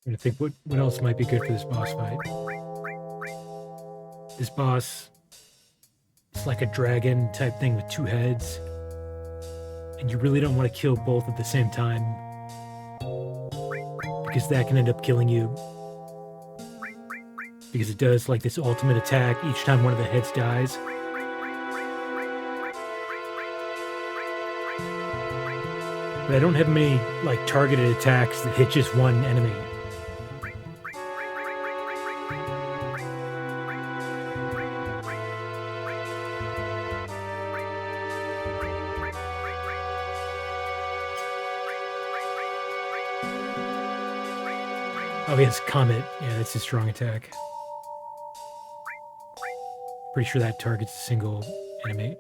I'm gonna think what else might be good for this boss fight. This boss, it's like a dragon type thing with 2 heads. And you really don't want to kill both at the same time, because that can end up killing you. Because it does like this ultimate attack each time one of the heads dies. But I don't have many like targeted attacks that hit just one enemy. Oh, yes, Comet. Yeah, that's a strong attack. Pretty sure that targets a single enemy.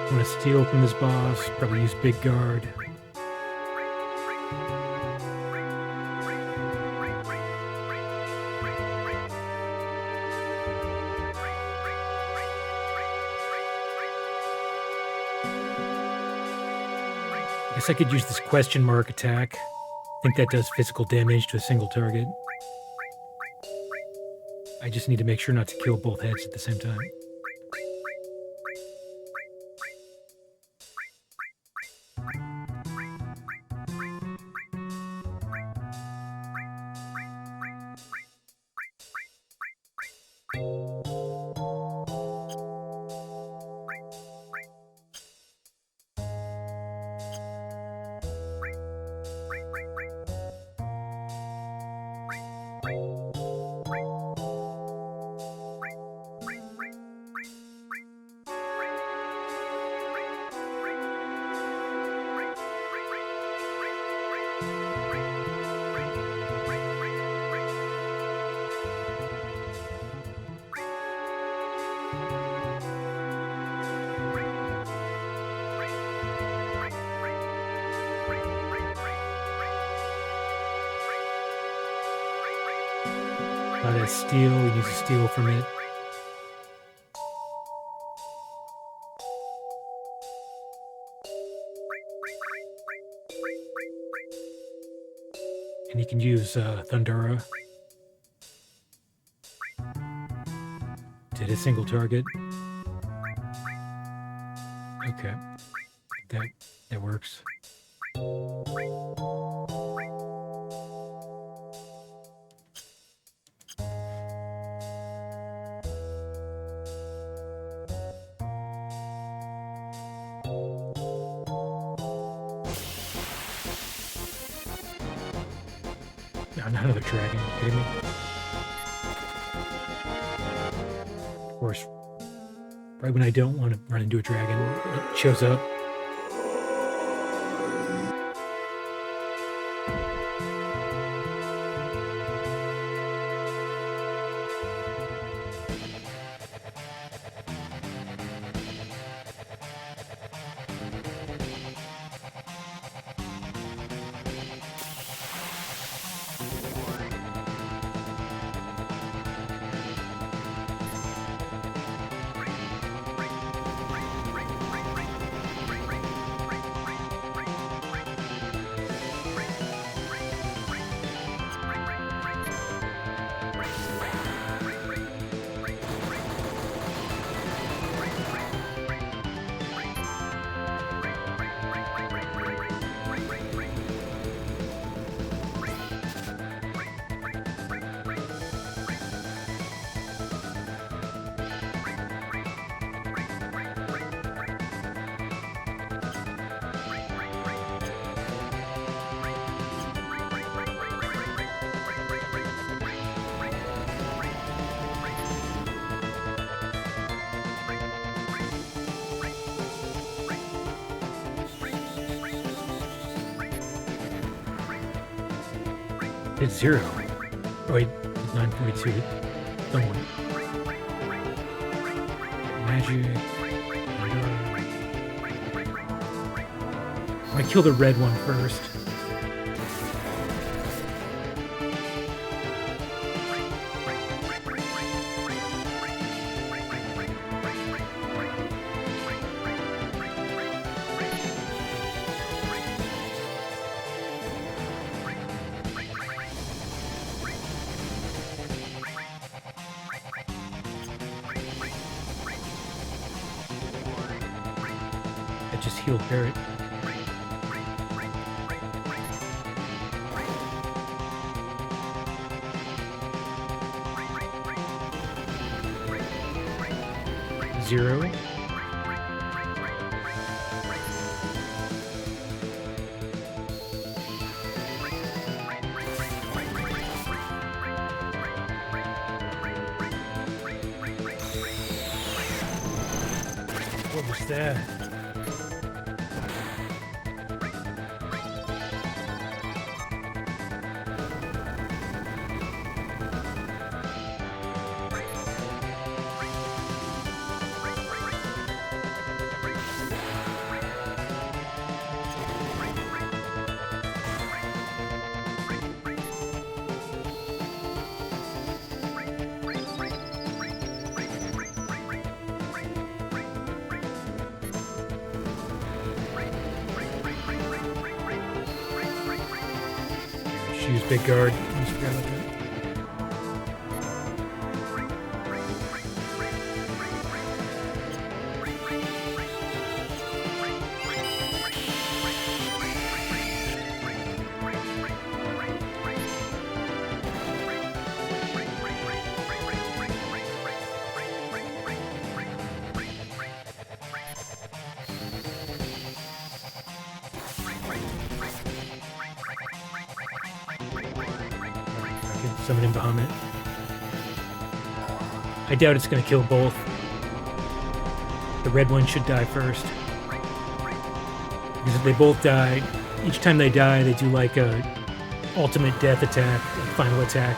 I'm gonna steal from this boss, probably use Big Guard. I guess I could use this question mark attack. I think that does physical damage to a single target. I just need to make sure not to kill both heads at the same time. Steal, we need to steal from it. And you can use Thundara to hit a single target. Okay, that works. Another dragon, are you kidding me? Of course, right when I don't want to run into a dragon, it shows up. It's 0. Oh wait, 942. Don't worry. Magic. I'm gonna kill the red one first. I just healed Barret. Zero. What was that? Use big guard. Almost forgot about that. Summon in Bahamut. I doubt it's going to kill both. The red one should die first. Because if they both die, each time they die, they do like a ultimate death attack, like final attack.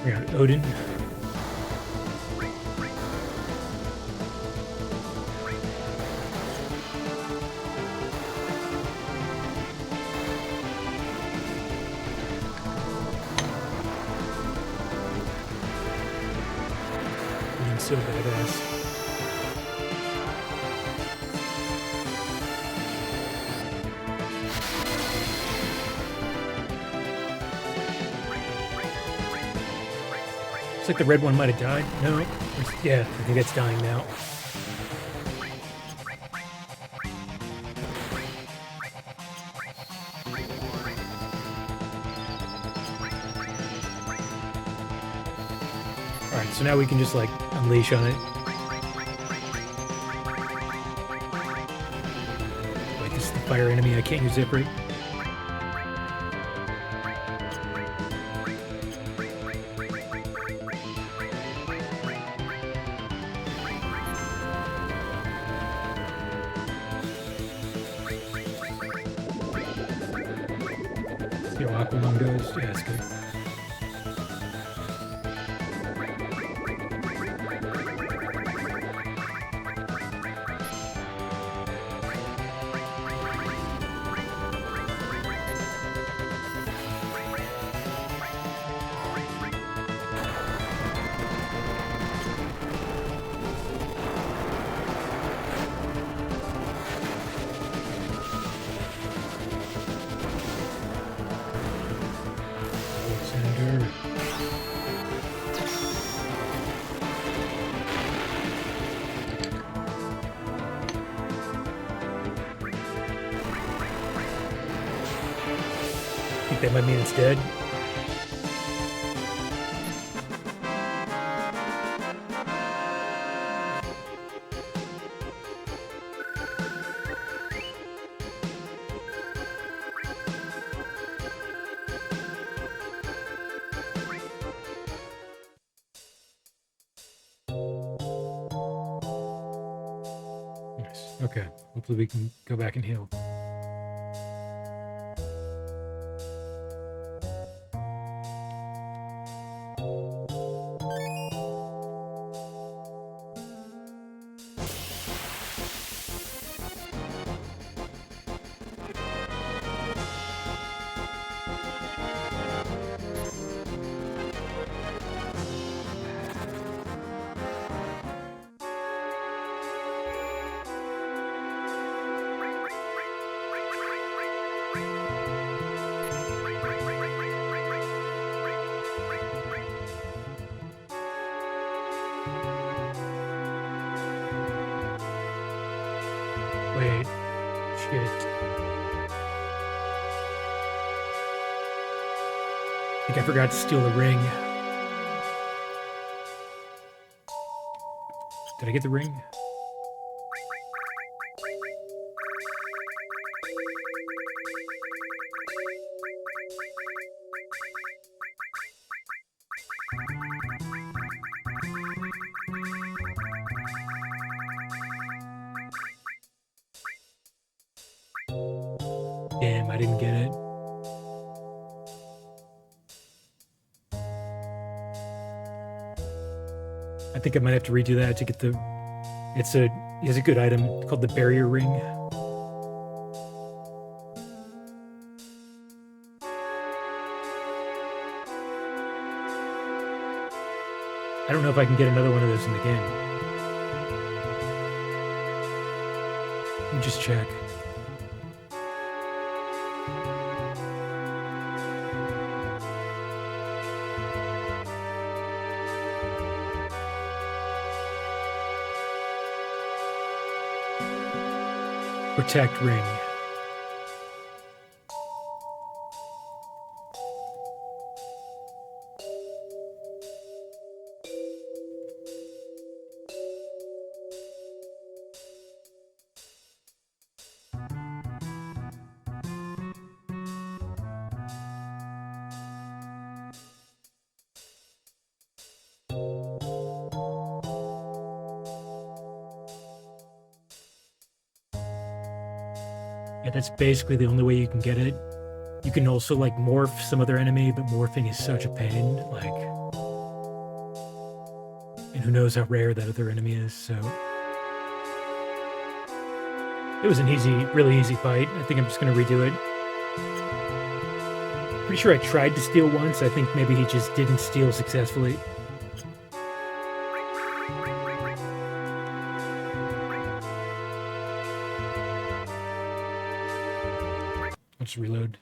We got Odin. Odin's so badass. Looks like the red one might have died. No. Yeah, I think it's dying now. Alright, so now we can just like unleash on it. Wait, this is the fire enemy. I can't use zip rate. See how Aqualung goes? Yeah, that's good. think that might mean it's dead. Okay, hopefully we can go back and heal. Wait, shit. I think I forgot to steal the ring. Did I get the ring? Damn, I didn't get it. I think I might have to redo that to get the... It's a good item called the barrier ring. I don't know if I can get another one of those in the game. Let me just check. Protect ring. Yeah, that's basically the only way you can get it. You can also like morph some other enemy, but morphing is such a pain, like, and who knows how rare that other enemy is, so. It was an really easy fight. I think I'm just gonna redo it. Pretty sure I tried to steal once. I think maybe he just didn't steal successfully. Let's reload.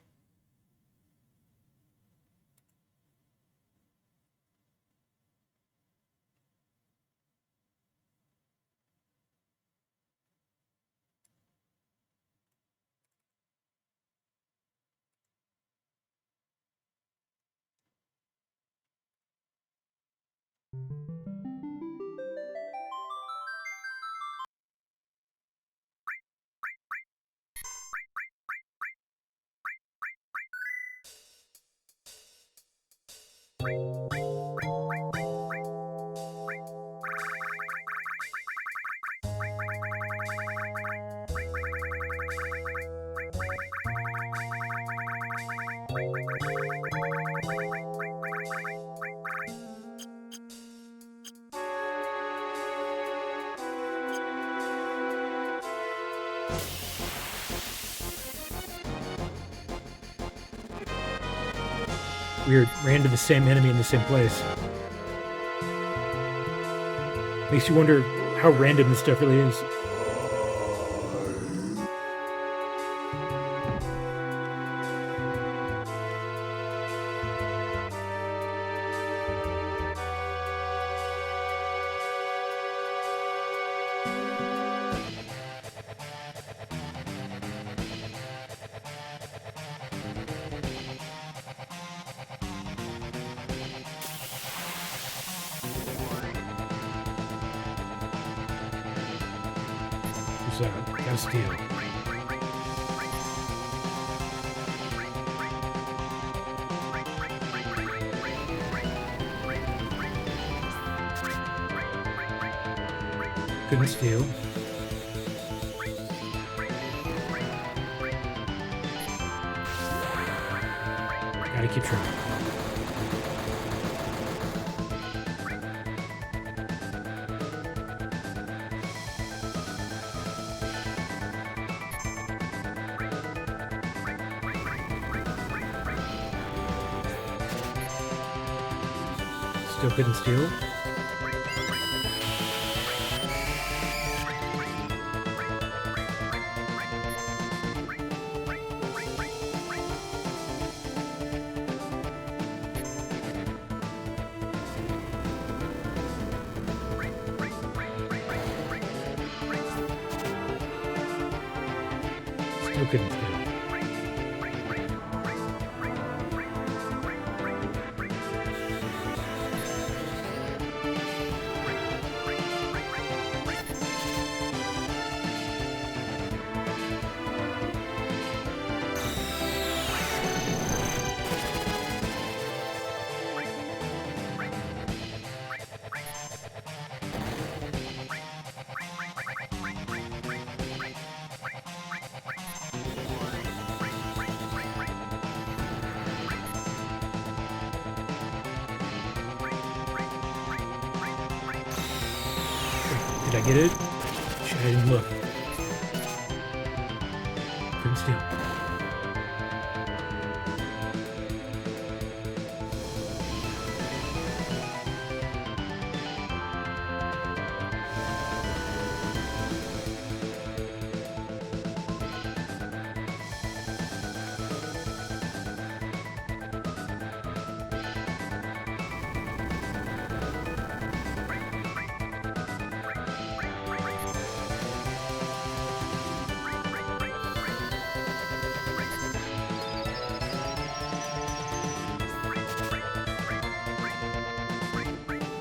Weird, ran into the same enemy in the same place. Makes you wonder how random this stuff really is. What's up? Gotta steal. Couldn't steal. Gotta keep trying. Still couldn't steal. Still couldn't steal. Did I get it? Shit, I didn't look. Couldn't steal.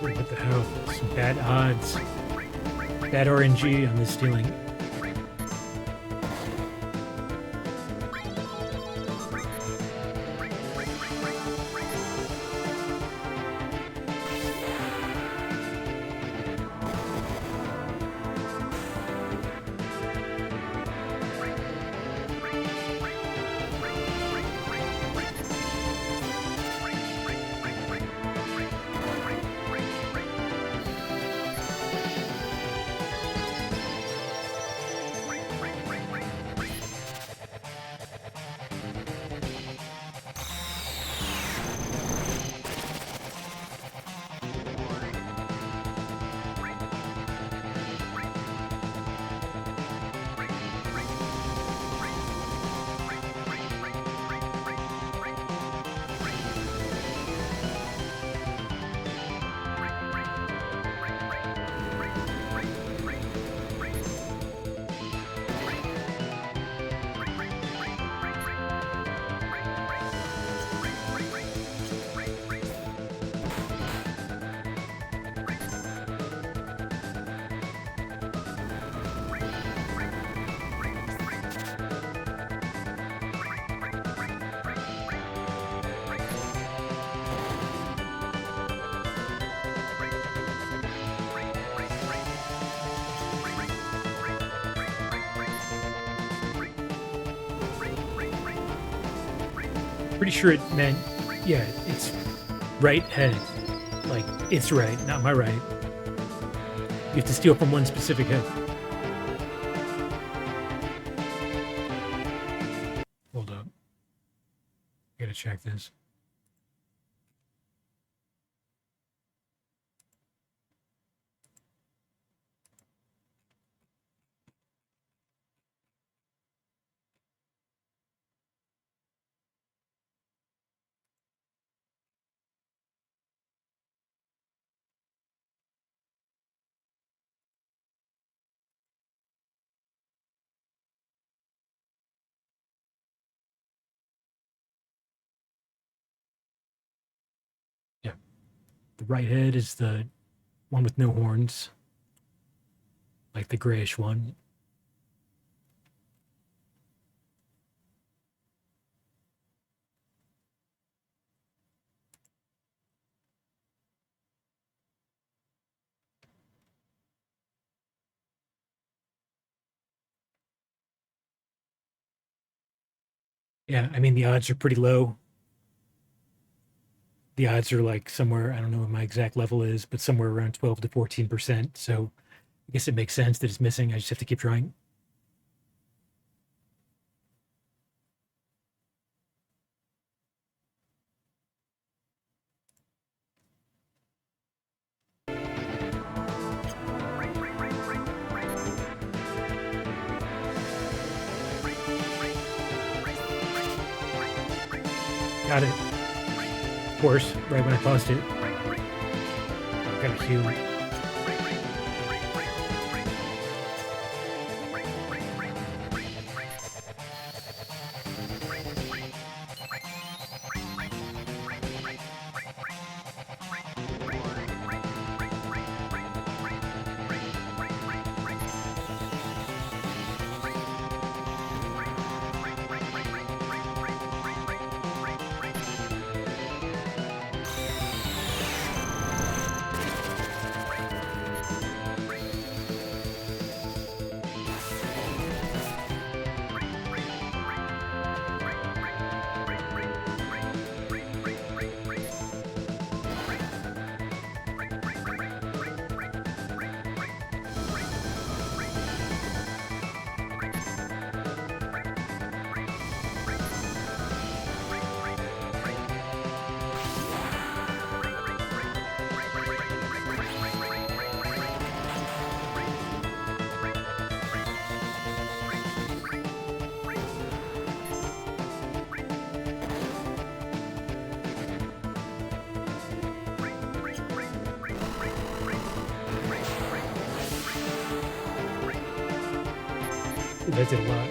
What the hell? Some bad odds. Bad RNG on this stealing. Pretty sure it meant, yeah, it's right head. Like, it's right, not my right. You have to steal from one specific head. Hold up. I gotta check this. The right head is the one with no horns, like the grayish one. Yeah, I mean, the odds are pretty low. The odds are like somewhere, I don't know what my exact level is, but somewhere around 12 to 14%. So I guess it makes sense that it's missing. I just have to keep trying. Got it. Of course, right when I paused it. Got a cue. That did a lot.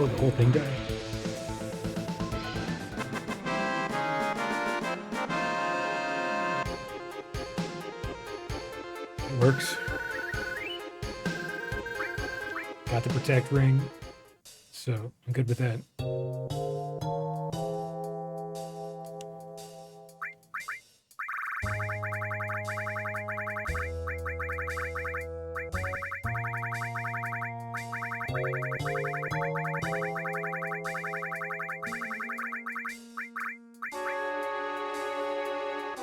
Oh, the whole thing died. It works. Got the protect ring, so I'm good with that.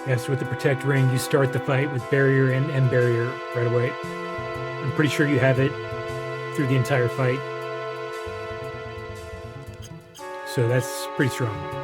Yes, with the protect ring, you start the fight with barrier and end barrier right away. I'm pretty sure you have it through the entire fight. So that's pretty strong.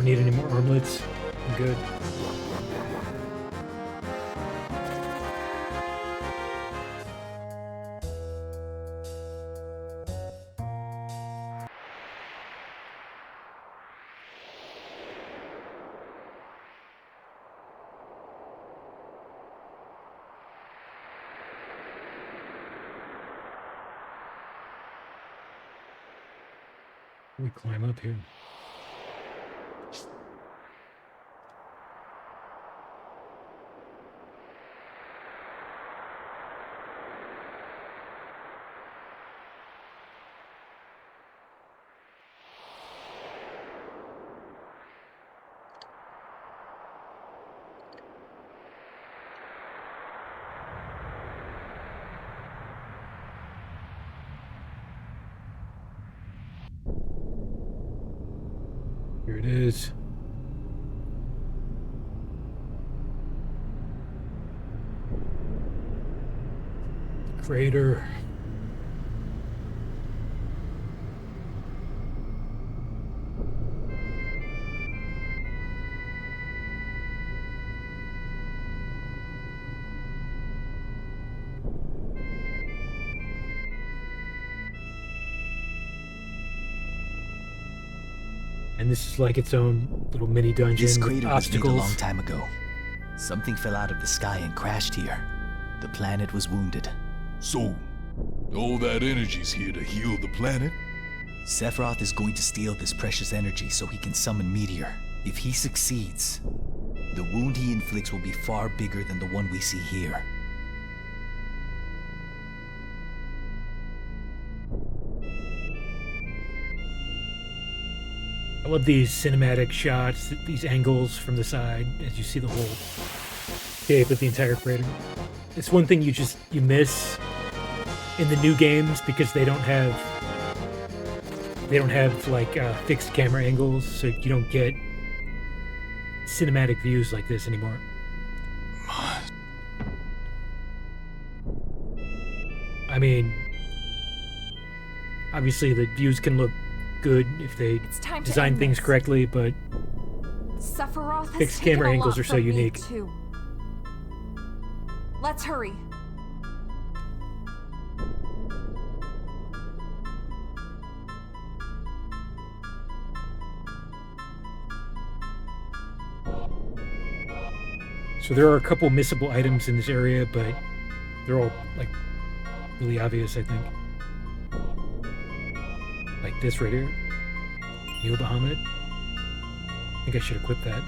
need any more armlets. I'm good. We climb up here. Here it is. Crater. And this is like its own little mini dungeon. This with crater was made a obstacles. long time ago. Something fell out of the sky and crashed here. The planet was wounded. So, all that energy's here to heal the planet? Sephiroth is going to steal this precious energy so he can summon Meteor. If he succeeds, the wound he inflicts will be far bigger than the one we see here. I love these cinematic shots, these angles from the side as you see the whole shape of the entire crater. It's one thing you miss in the new games because they don't have like fixed camera angles, so you don't get cinematic views like this anymore. I mean, obviously the views can look good if they design things correctly, but Sephiroth has fixed taken camera a angles lot are so from me, unique. too. Let's hurry. So there are a couple missable items in this area, but they're all like really obvious, I think. Like this right here. Neo Bahamut. I think I should equip that.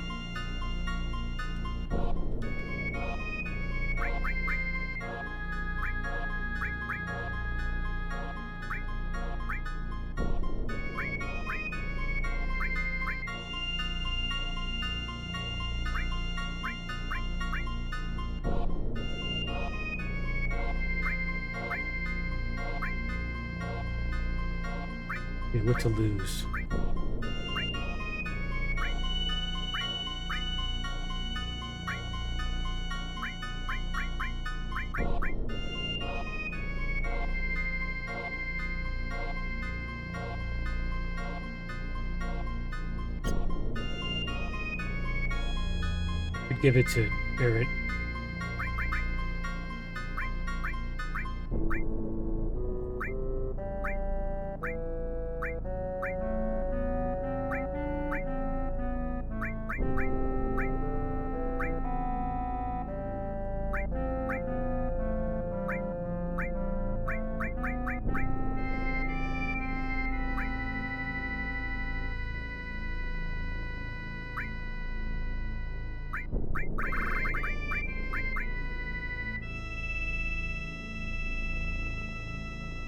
Okay, what to lose? Could give it to Barret.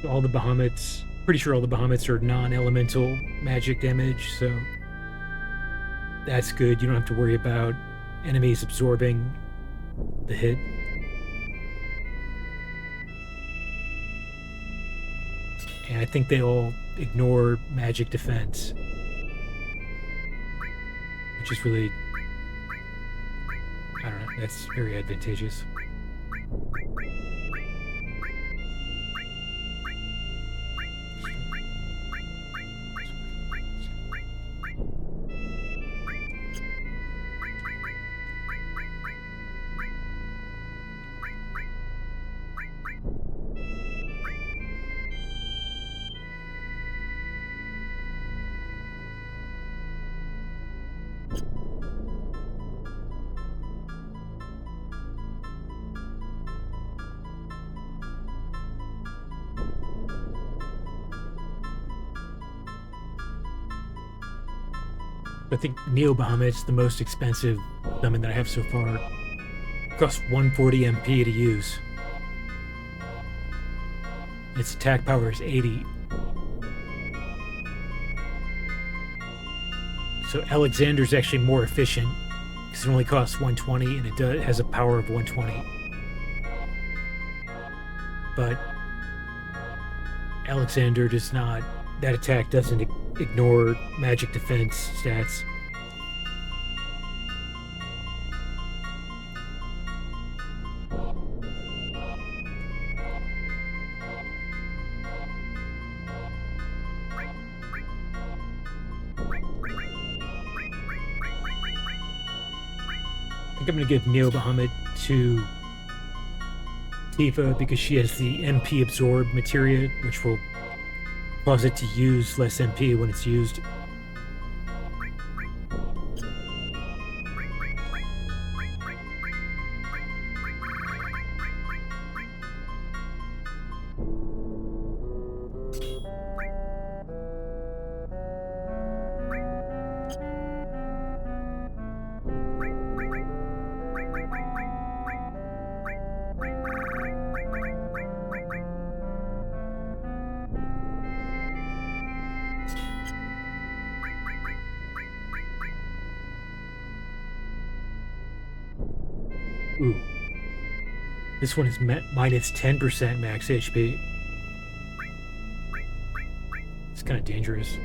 All the Bahamuts, pretty sure all the Bahamuts are non-elemental magic damage, so that's good. You don't have to worry about enemies absorbing the hit. And I think they all ignore magic defense, which is really, I don't know, that's very advantageous. I think Neo Bahamut's the most expensive summon that I have so far. It costs 140 MP to use. Its attack power is 80. So Alexander's actually more efficient because it only costs 120 and it has a power of 120. But Alexander does not. That attack doesn't ignore magic defense stats. I think I'm going to give Neo Bahamut to Tifa because she has the MP absorb materia, which will cause it to use less MP when it's used. Ooh. This one is minus 10% max HP. It's kind of dangerous.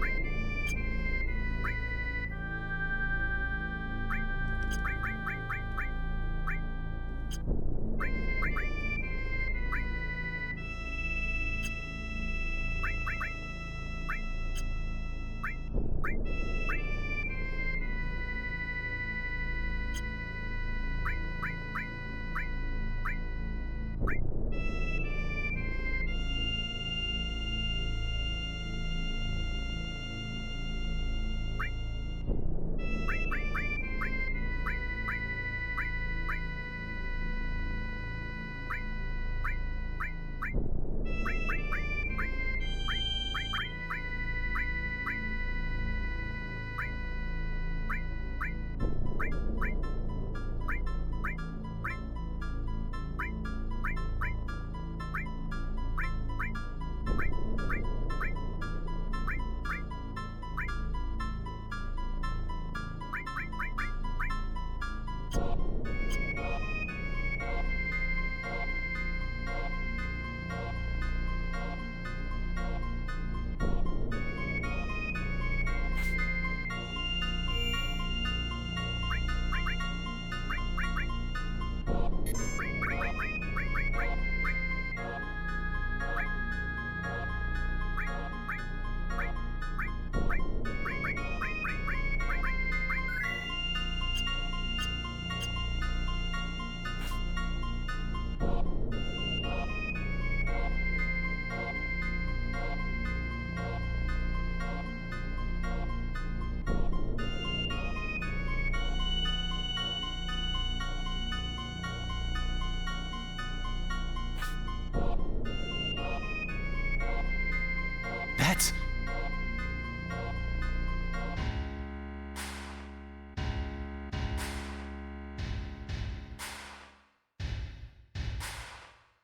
That's...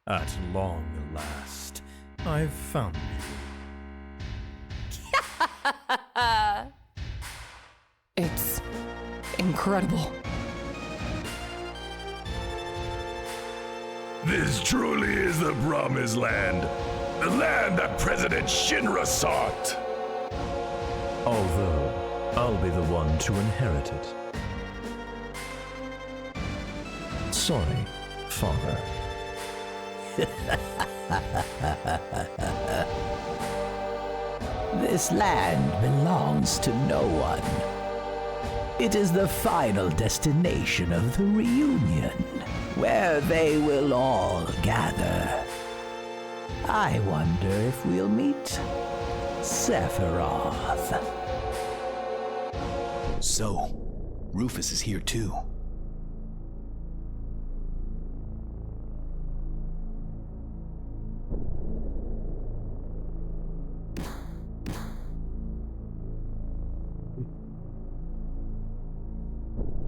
At long last, I've found you. It's incredible. This truly is the Promised Land. The land that President Shinra sought. Although, I'll be the one to inherit it. Sorry, Father. This land belongs to no one. It is the final destination of the reunion, where they will all gather. I wonder if we'll meet Sephiroth. So, Rufus is here too.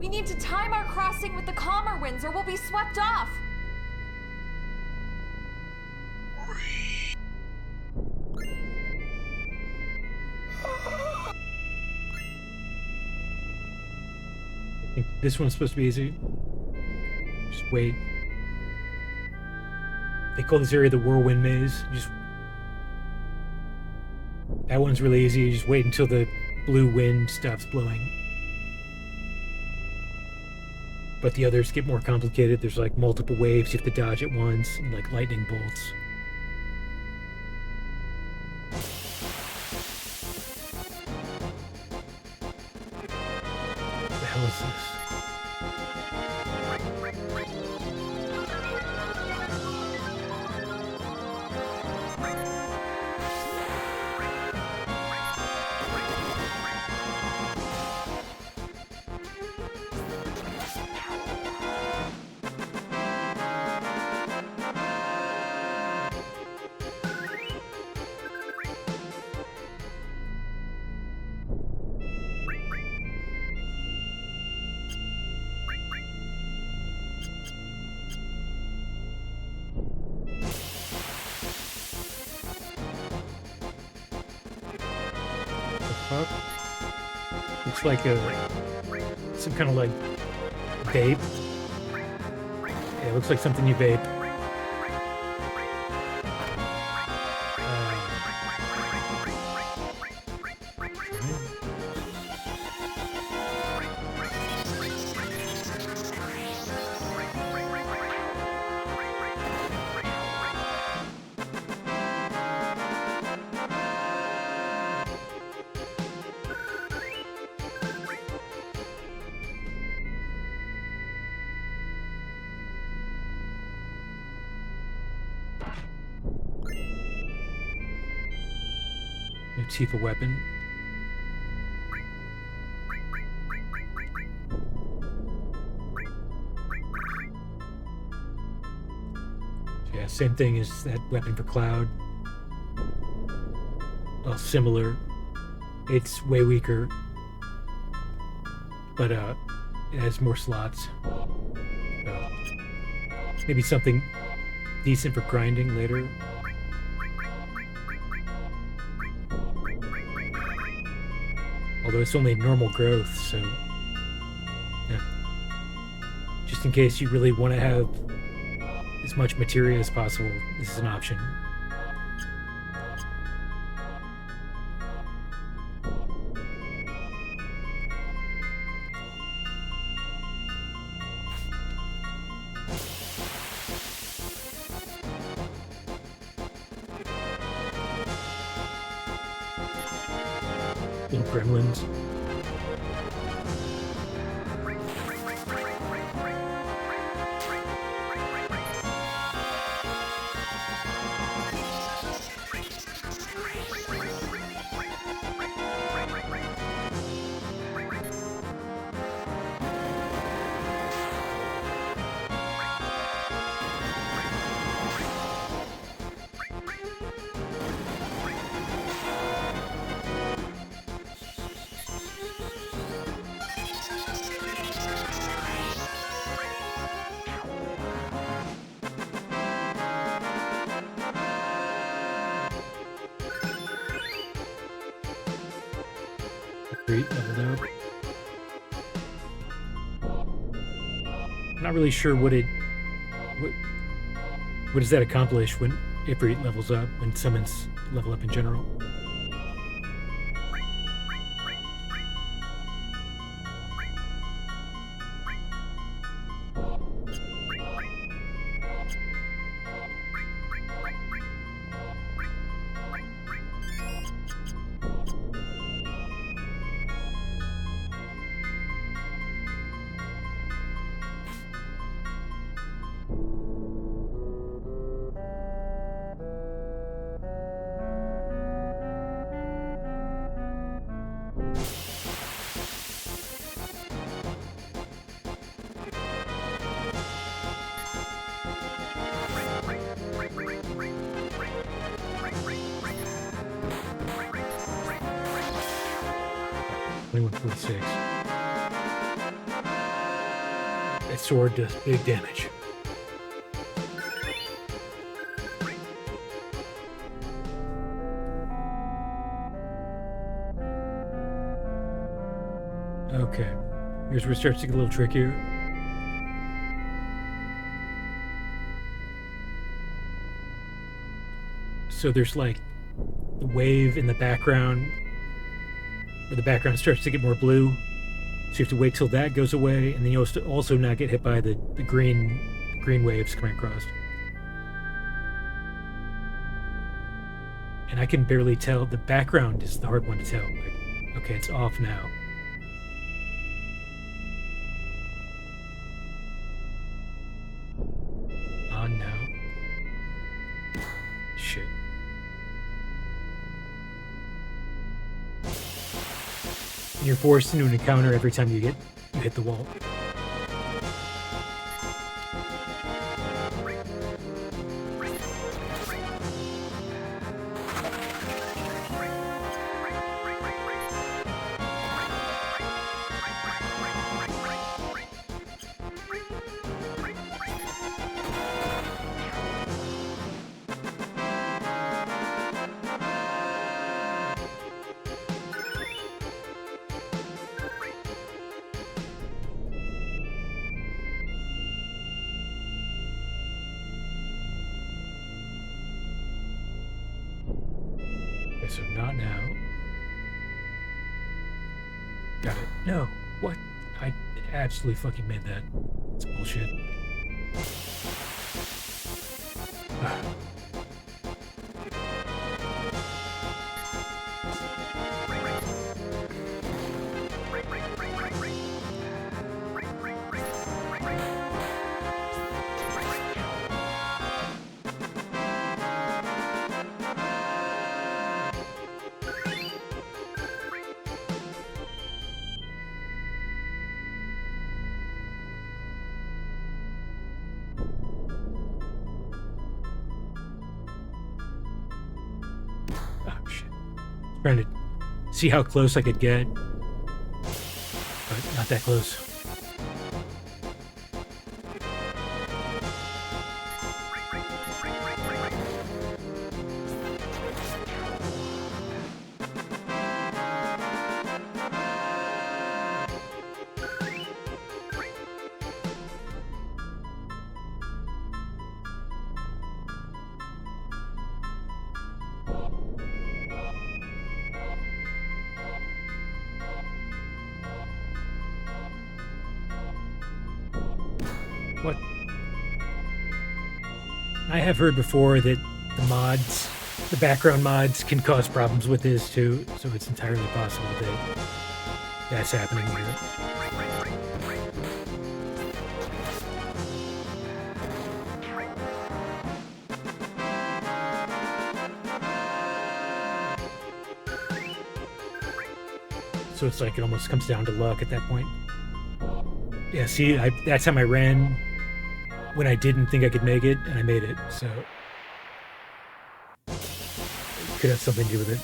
We need to time our crossing with the calmer winds or we'll be swept off. I think this one's supposed to be easy. Just wait. They call this area the Whirlwind Maze. That one's really easy. You just wait until the blue wind stops blowing. But the others get more complicated. There's like multiple waves you have to dodge at once, and like lightning bolts. What the hell is this? Looks like some kind of like vape. Yeah, it looks like something you vape. Tifa weapon. Yeah, same thing as that weapon for Cloud. Well, similar. It's way weaker, but it has more slots. Maybe something decent for grinding later. Although it's only normal growth, so yeah. Just in case you really want to have as much materia as possible, this is an option. Little gremlins. Leveled up. I'm not really sure what does that accomplish when Ifrit levels up, when summons level up in general. sword does big damage. Okay, here's where it starts to get a little trickier. So there's like the wave in the background, where the background starts to get more blue. So you have to wait till that goes away, and then you also not get hit by the green waves coming across. And I can barely tell. The background is the hard one to tell. Like, okay, it's off now. On now. Shit. You're forced into an encounter every time you hit the wall. So not now. Got it. No. What? I absolutely fucking made that. It's bullshit. Trying to see how close I could get, but not that close. What? I have heard before that the background mods can cause problems with this too, so it's entirely possible that that's happening here. So it's like it almost comes down to luck at that point. Yeah, see, that time I ran when I didn't think I could make it, and I made it, so it could have something to do with it.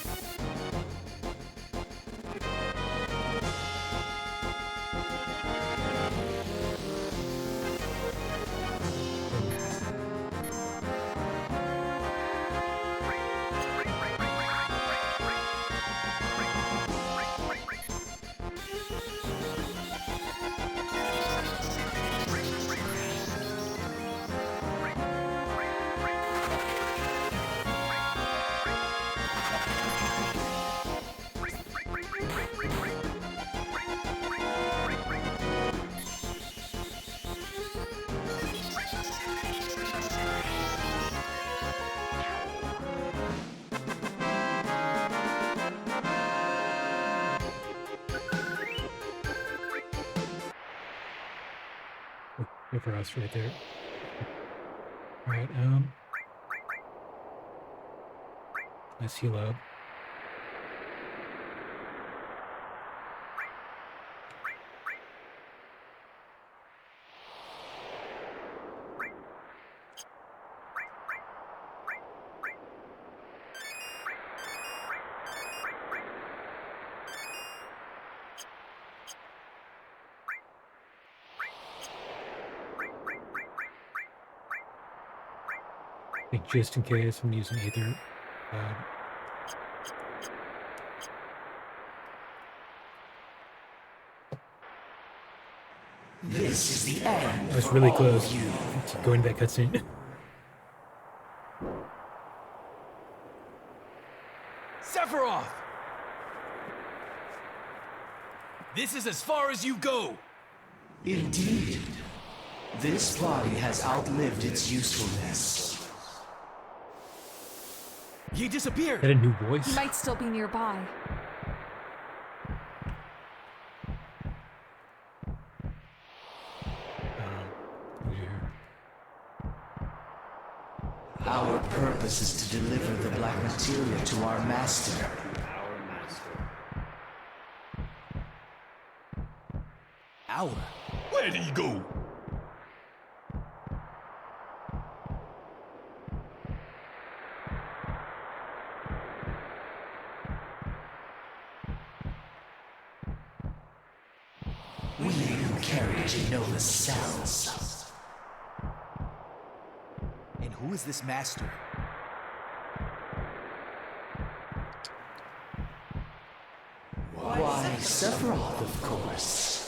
Good for us right there. Alright, let's heal up. think just in case I'm using Aether. This is the end. I was really close to going to that cutscene. Sephiroth! This is as far as you go! Indeed. This body has outlived its usefulness. He disappeared! Had a new voice? He might still be nearby. Our purpose is to deliver the black materia to our master. Our? Where did he go? We will carry Jenova's cells. And who is this master? Why, Sephiroth, of course.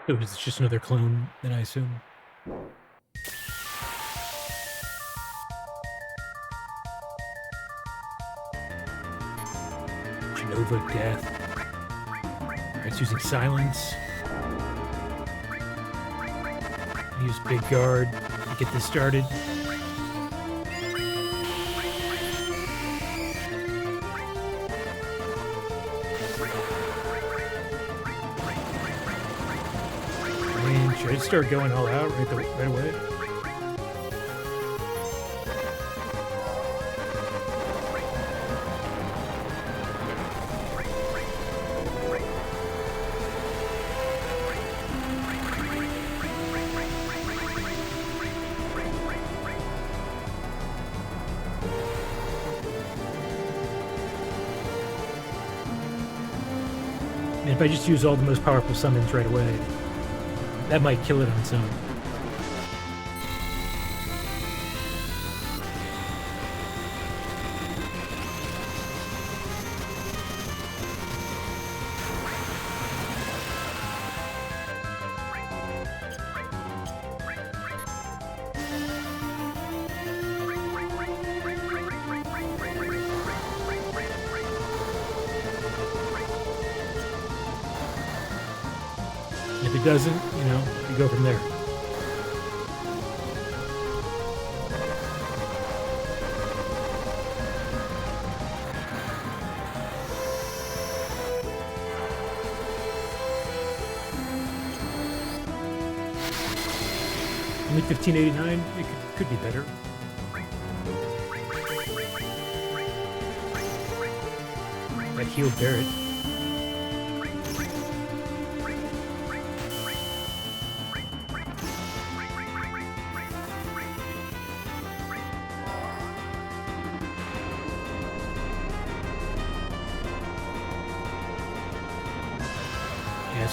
It was just another clone, then I assume. Jenova death. Alright, it's using silence. Use big guard to get this started. Should I just start going all out right away? And if I just use all the most powerful summons right away, that might kill it on its own. If it doesn't, you know, you go from there. Only 1589, it could be better. That healed Barret.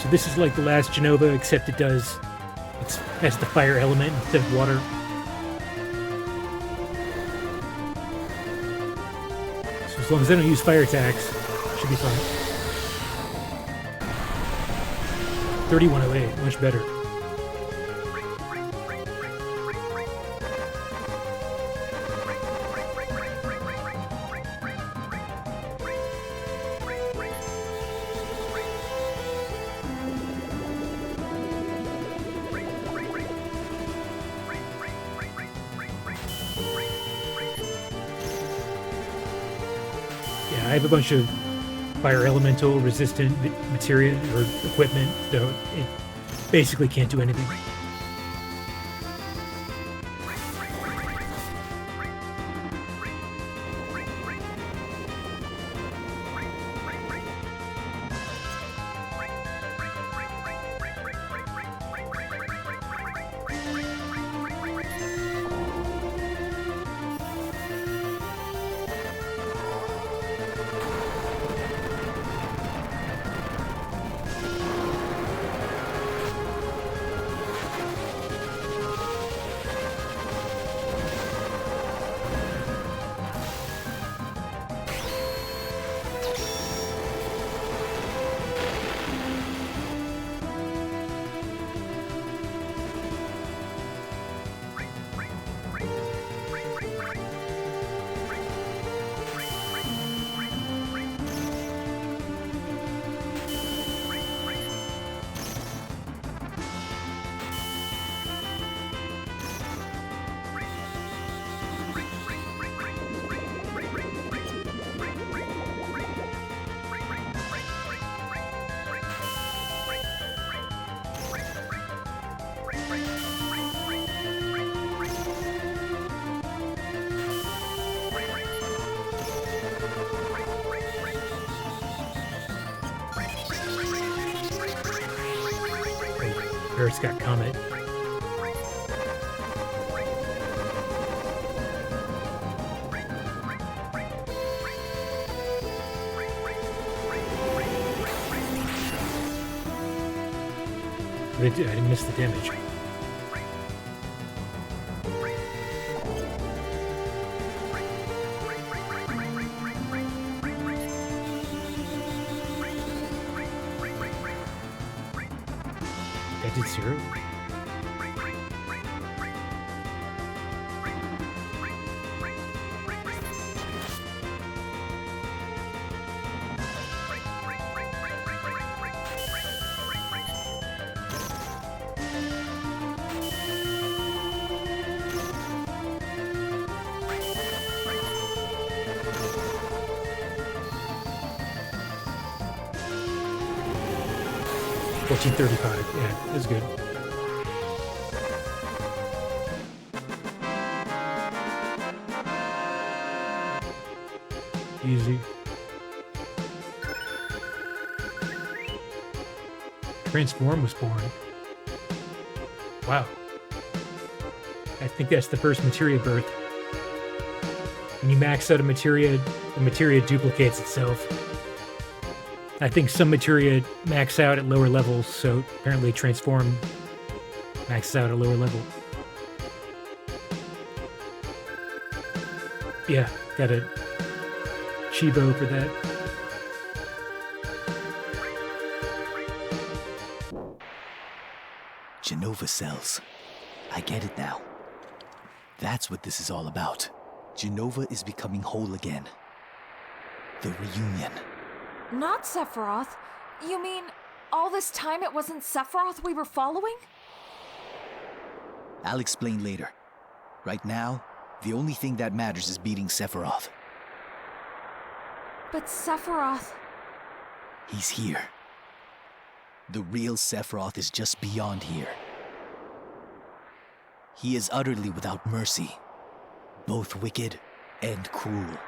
So this is like the last Jenova, except it has the fire element instead of water. So as long as I don't use fire attacks, it should be fine. 3108, much better. I have a bunch of fire elemental resistant materia or equipment, so it basically can't do anything. Barret's got Comet. I didn't miss the damage. I did 0. $14.35. Yeah, that's good. Easy. Transform was born. Wow. I think that's the first materia birth. When you max out a materia, the materia duplicates itself. I think some materia max out at lower levels, so apparently transform maxes out at a lower level. Yeah, got a Chibo for that. Jenova cells. I get it now. That's what this is all about. Jenova is becoming whole again. The reunion. Not Sephiroth. You mean all this time it wasn't Sephiroth we were following? I'll explain later. Right now, the only thing that matters is beating Sephiroth. But Sephiroth... He's here. The real Sephiroth is just beyond here. He is utterly without mercy. Both wicked and cruel.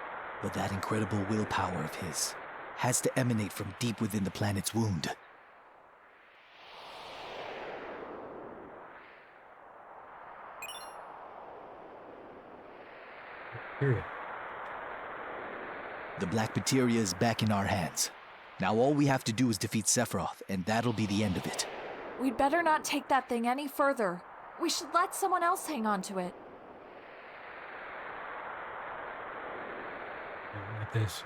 But that incredible willpower of his has to emanate from deep within the planet's wound. Period. The black materia is back in our hands. Now all we have to do is defeat Sephiroth, and that'll be the end of it. We'd better not take that thing any further. We should let someone else hang on to it. Like this.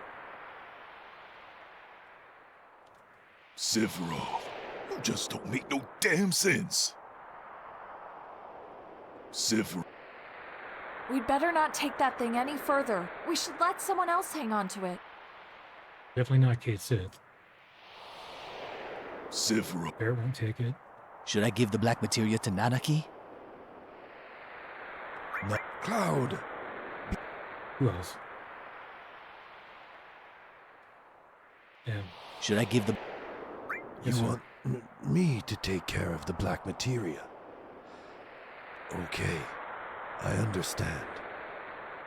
Sephiroth, you just don't make no damn sense. Sephiroth. We'd better not take that thing any further. We should let someone else hang on to it. Definitely not Cait Sith. Sephiroth. Barret won't take it. Should I give the black materia to Nanaki? No. Cloud. Who else? Yeah. Should I give the... You want me to take care of the black materia? Okay, I understand.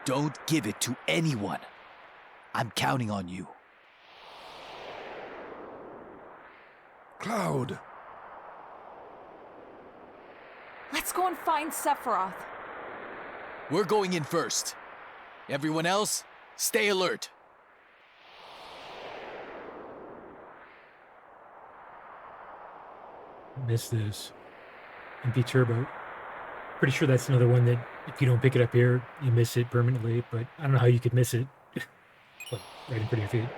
Don't give it to anyone. I'm counting on you. Cloud. Let's go and find Sephiroth. We're going in first. Everyone else, stay alert. Miss this. MP Turbo. Pretty sure that's another one that if you don't pick it up here, you miss it permanently, but I don't know how you could miss it. Like, right in front of your feet.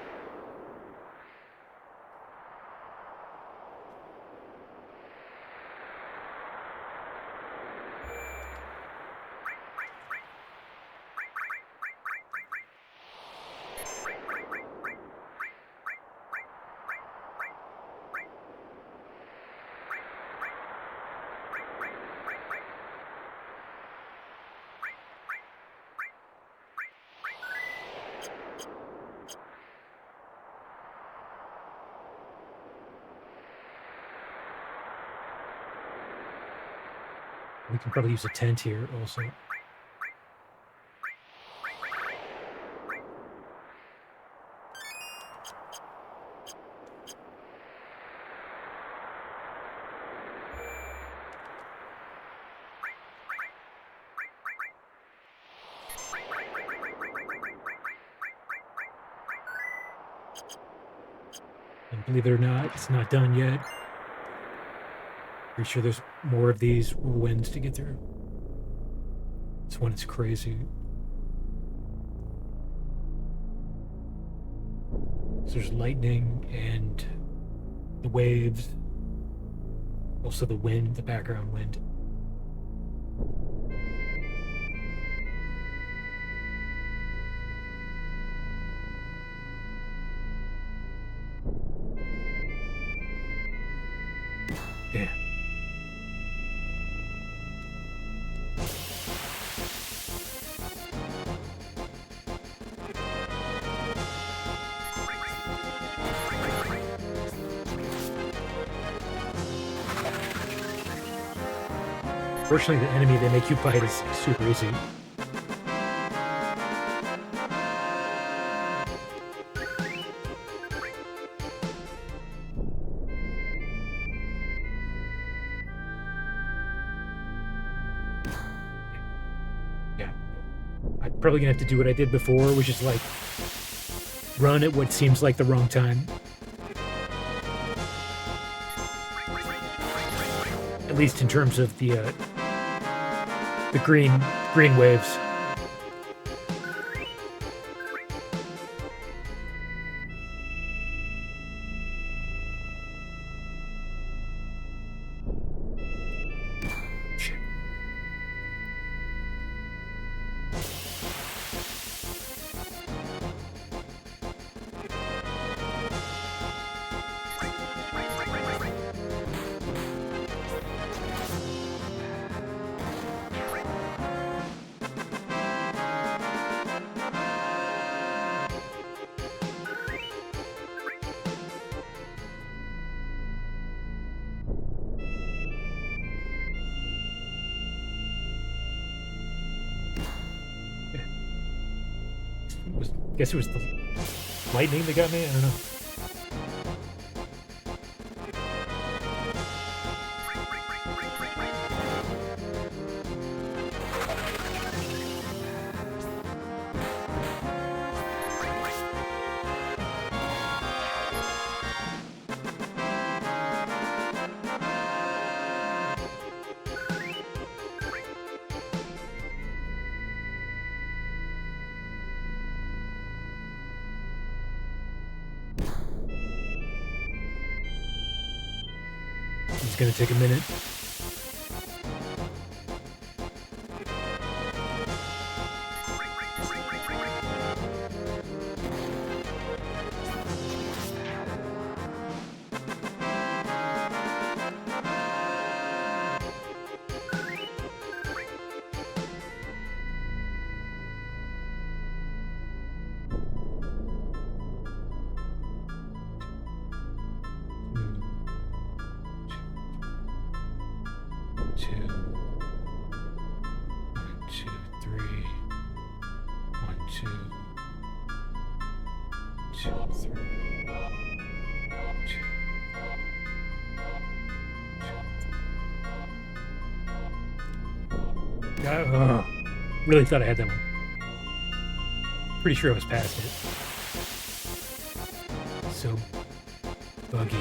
We can probably use a tent here also. And believe it or not, it's not done yet. Pretty sure there's more of these whirlwinds to get through. This one is crazy. So there's lightning and the waves. Also the wind, the background wind. Yeah. Fortunately, the enemy they make you fight is super easy. Yeah. I'm probably gonna have to do what I did before, which is like run at what seems like the wrong time. At least in terms of the green waves. Shit. Guess it was the lightning that got me? I don't know. It's gonna take a minute. Really thought I had that one. Pretty sure I was past it. So buggy. I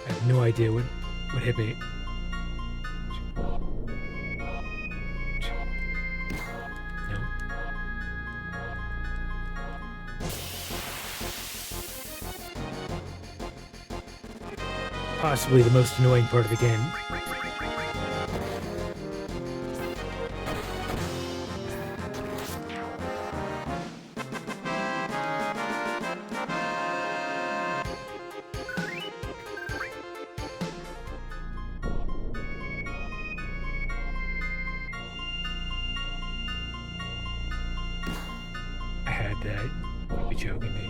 have no idea what hit me. Possibly the most annoying part of the game. that. You'd be joking me.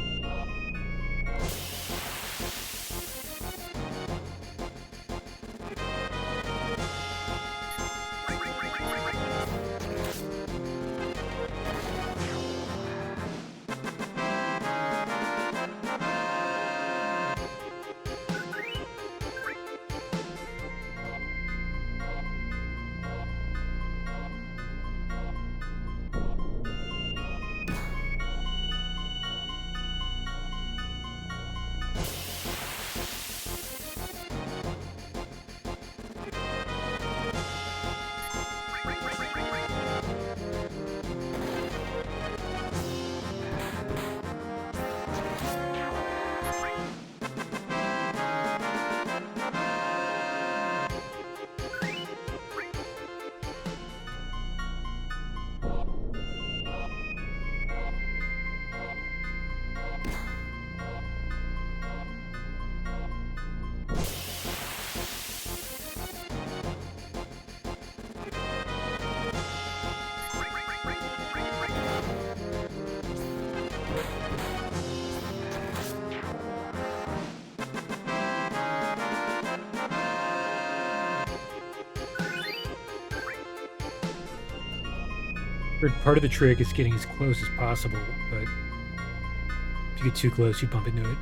Part of the trick is getting as close as possible, but if you get too close, you bump into it.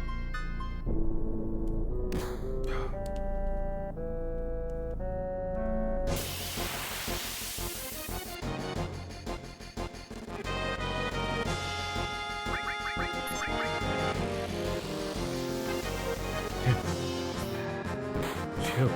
Chill.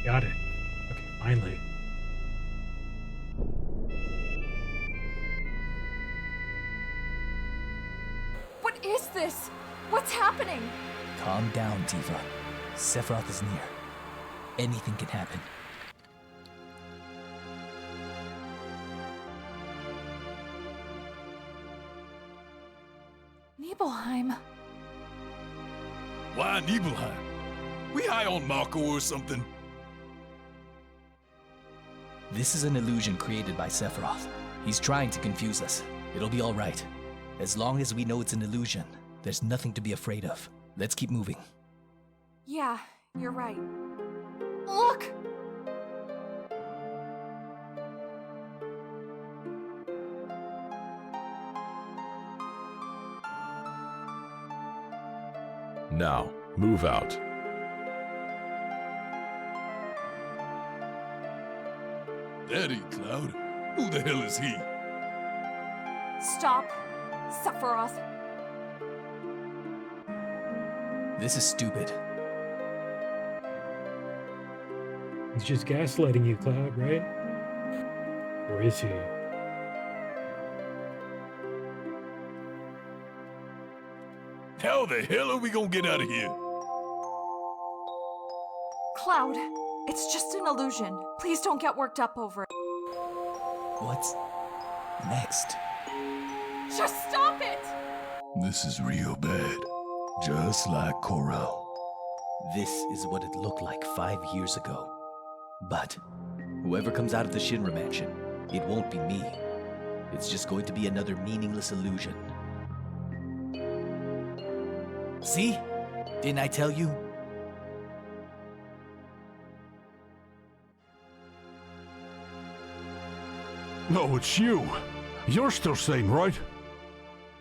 Got it. Okay, finally. What is this? What's happening? Calm down, Tifa. Sephiroth is near. Anything can happen. Nibelheim. Why Nibelheim? We high on Marco or something? This is an illusion created by Sephiroth. He's trying to confuse us. It'll be all right. As long as we know it's an illusion, there's nothing to be afraid of. Let's keep moving. Yeah, you're right. Look! Now, move out. That ain't Cloud. Who the hell is he? Stop, Sephiroth. This is stupid. He's just gaslighting you, Cloud, right? Or is he? How the hell are we gonna get out of here? Cloud, it's just an illusion. Please don't get worked up over it. What's next? Just stop it! This is real bad. Just like Corel. This is what it looked like 5 years ago. But whoever comes out of the Shinra mansion, it won't be me. It's just going to be another meaningless illusion. See? Didn't I tell you? No, it's you. You're still sane, right?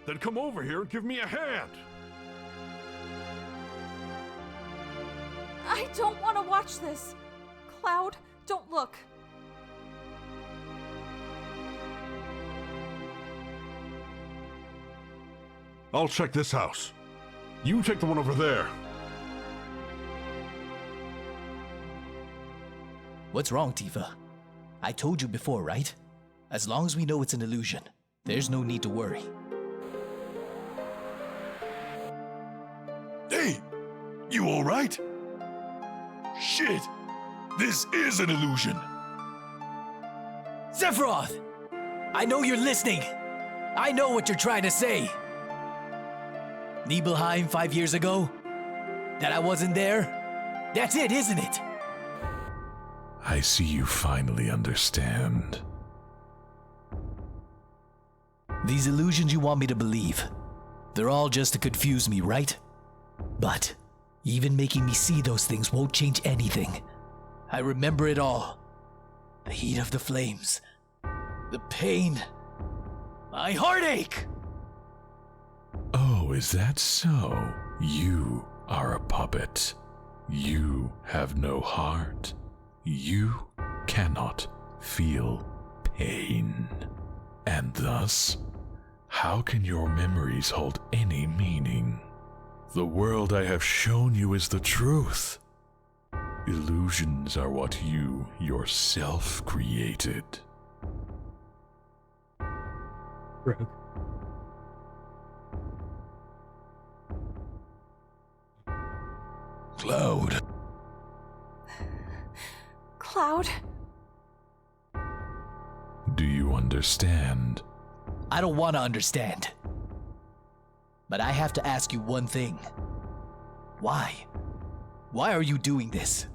Then come over here and give me a hand. I don't want to watch this. Cloud, don't look. I'll check this house. You take the one over there. What's wrong, Tifa? I told you before, right? As long as we know it's an illusion, there's no need to worry. Hey! You alright? Shit! This is an illusion! Sephiroth! I know you're listening! I know what you're trying to say! Nibelheim 5 years ago? That I wasn't there? That's it, isn't it? I see you finally understand. These illusions you want me to believe, they're all just to confuse me, right? But even making me see those things won't change anything. I remember it all. The heat of the flames, the pain, my heartache! Oh, is that so? You are a puppet. You have no heart. You cannot feel pain. And thus, how can your memories hold any meaning? The world I have shown you is the truth. Illusions are what you yourself created. Rogue. Cloud. Cloud? Do you understand? I don't want to understand. But I have to ask you one thing. Why? Why are you doing this?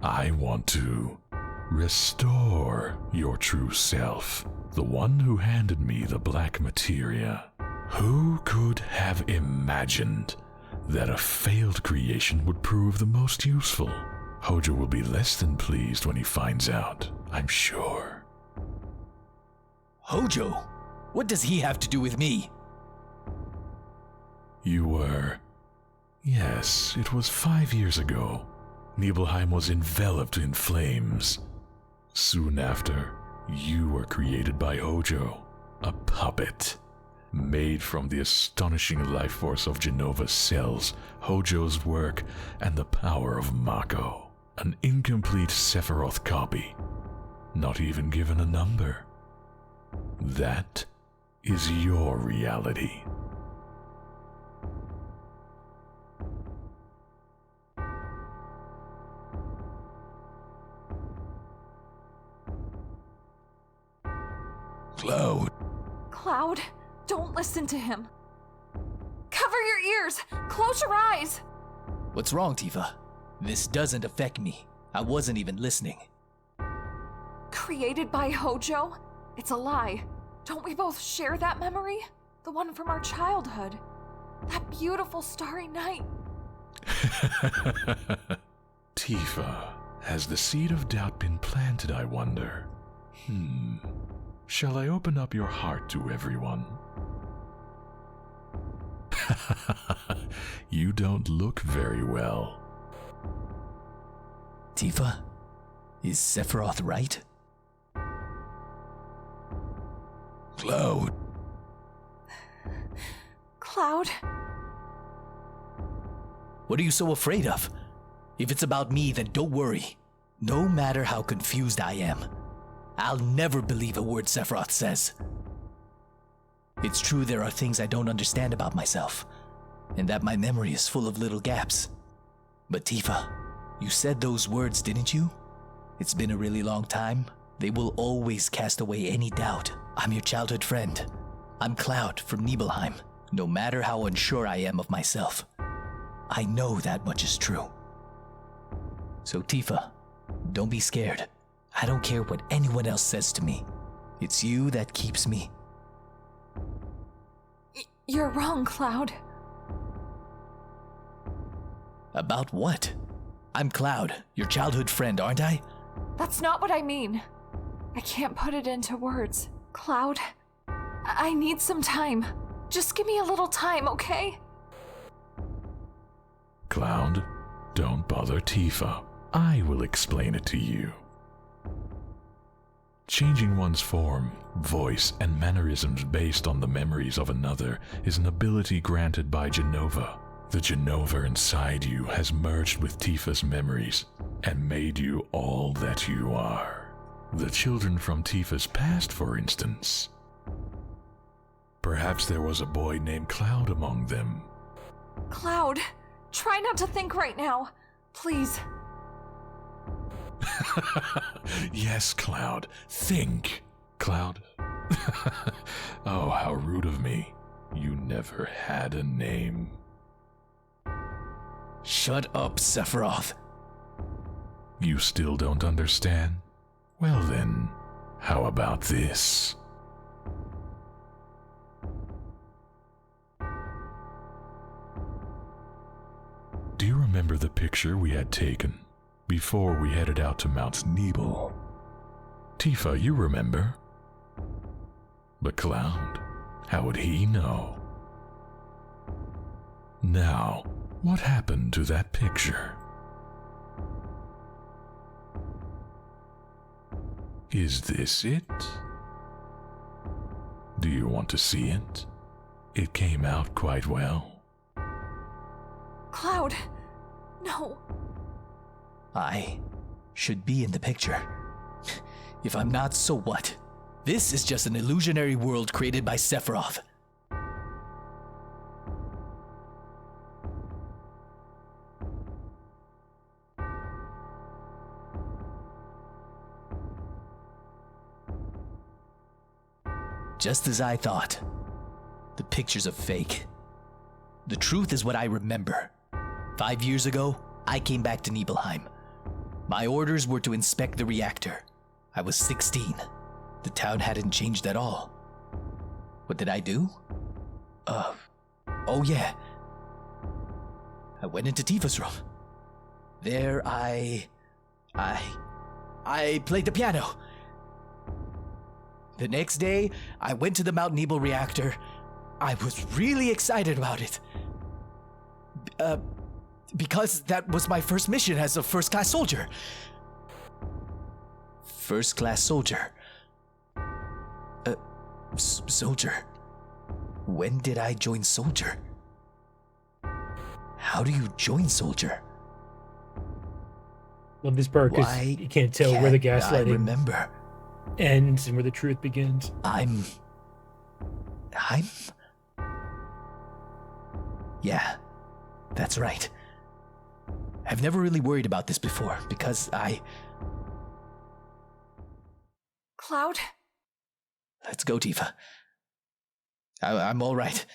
I want to restore your true self, the one who handed me the black materia. Who could have imagined that a failed creation would prove the most useful? Hojo will be less than pleased when he finds out, I'm sure. Hojo? What does he have to do with me? You were... Yes, it was 5 years ago. Nibelheim was enveloped in flames. Soon after, you were created by Hojo, a puppet. Made from the astonishing life force of Jenova's cells, Hojo's work, and the power of Mako. An incomplete Sephiroth copy. Not even given a number. That is your reality. Cloud. Cloud, don't listen to him. Cover your ears! Close your eyes! What's wrong, Tifa? This doesn't affect me. I wasn't even listening. Created by Hojo? It's a lie. Don't we both share that memory? The one from our childhood. That beautiful starry night. Tifa, has the seed of doubt been planted, I wonder? Shall I open up your heart to everyone? You don't look very well. Tifa, is Sephiroth right? Cloud. Cloud? What are you so afraid of? If it's about me, then don't worry. No matter how confused I am, I'll never believe a word Sephiroth says. It's true there are things I don't understand about myself, and that my memory is full of little gaps. But Tifa, you said those words, didn't you? It's been a really long time. They will always cast away any doubt. I'm your childhood friend. I'm Cloud from Nibelheim. No matter how unsure I am of myself, I know that much is true. So Tifa, don't be scared. I don't care what anyone else says to me. It's you that keeps me. You're wrong, Cloud. About what? I'm Cloud, your childhood friend, aren't I? That's not what I mean. I can't put it into words. Cloud, I need some time. Just give me a little time, okay? Cloud, don't bother Tifa. I will explain it to you. Changing one's form, voice, and mannerisms based on the memories of another is an ability granted by Jenova. The Jenova inside you has merged with Tifa's memories and made you all that you are. The children from Tifa's past, for instance. Perhaps there was a boy named Cloud among them. Cloud, try not to think right now. Please. Yes, Cloud. Think. Cloud. Oh, how rude of me. You never had a name. Shut up, Sephiroth. You still don't understand? Well then, how about this? Do you remember the picture we had taken before we headed out to Mount Nebel? Tifa, you remember? But Cloud, how would he know? Now, what happened to that picture? Is this it? Do you want to see it? It came out quite well. Cloud, no. I should be in the picture. If I'm not, so what? This is just an illusionary world created by Sephiroth. Just as I thought. The picture's a fake. The truth is what I remember. 5 years ago, I came back to Nibelheim. My orders were to inspect the reactor. I was 16. The town hadn't changed at all. What did I do? Oh yeah. I went into Tifa's room. There I played the piano. The next day, I went to the Mount Nebel reactor. I was really excited about it. Because that was my first mission as a first-class soldier. First-class soldier? Soldier? When did I join soldier? How do you join soldier? Love this part because you can't tell where the gaslighting ends and where the truth begins. Yeah, that's right. I've never really worried about this before because Cloud? Let's go, Tifa. I'm all right.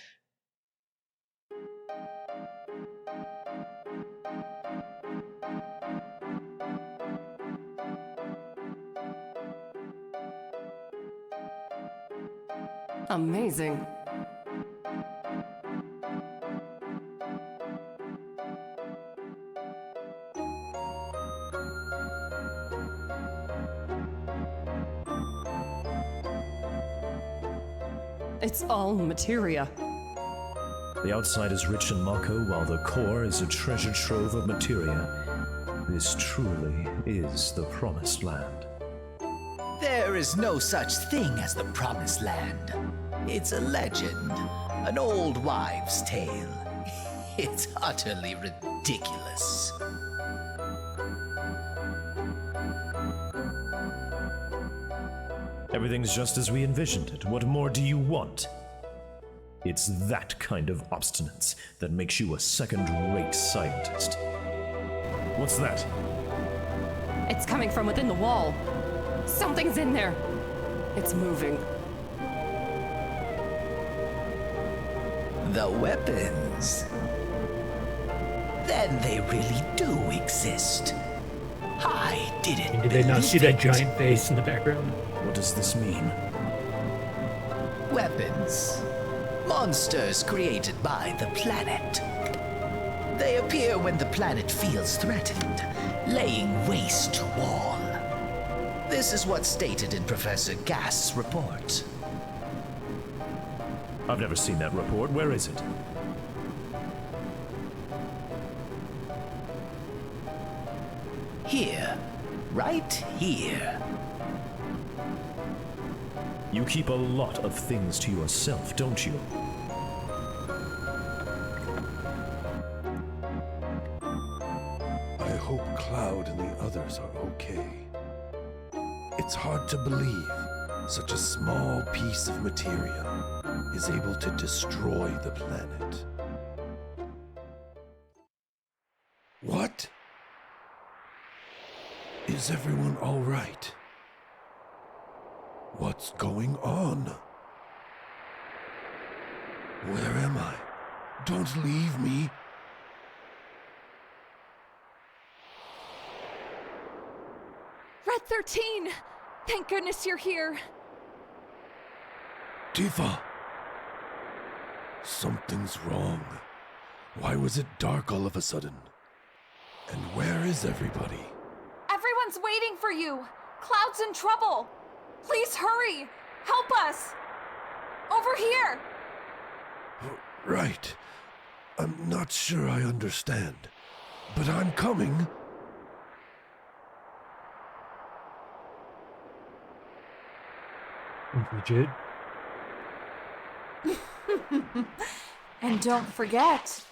Amazing. It's all materia. The outside is rich in Mako, while the core is a treasure trove of materia. This truly is the Promised Land. There is no such thing as the Promised Land. It's a legend, an old wives' tale. It's utterly ridiculous. Everything's just as we envisioned it. What more do you want? It's that kind of obstinance that makes you a second-rate scientist. What's that? It's coming from within the wall. Something's in there. It's moving. The weapons. Then they really do exist. I didn't. And did they not see that giant face in the background? What does this mean? weapons. Monsters created by the planet. They appear when the planet feels threatened, laying waste to all. This is what's stated in Professor Gast's report. I've never seen that report. Where is it? Here. Right here. You keep a lot of things to yourself, don't you? I hope Cloud and the others are okay. It's hard to believe such a small piece of materia is able to destroy the planet. What? Is everyone all right? What's going on? Where am I? Don't leave me. Red 13! Thank goodness you're here. Tifa! Something's wrong. Why was it dark all of a sudden? And where is everybody? Everyone's waiting for you. Cloud's in trouble. Please hurry. Help us. Over here. Right. I'm not sure I understand, but I'm coming. Legit. And don't forget.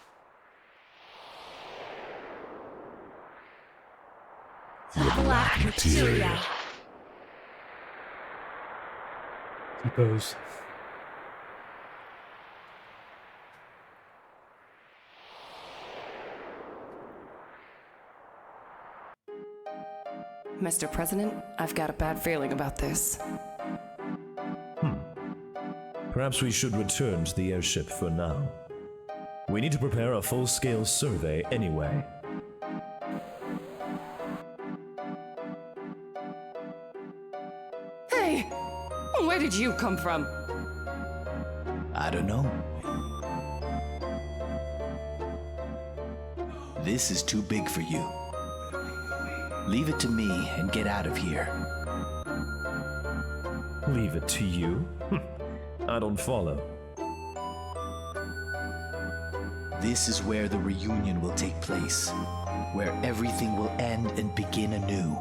Black materia. T-pose. Mr. President, I've got a bad feeling about this. Perhaps we should return to the airship for now. We need to prepare a full-scale survey anyway. Hey! Where did you come from? I don't know. This is too big for you. Leave it to me and get out of here. Leave it to you? I don't follow. This is where the reunion will take place, where everything will end and begin anew.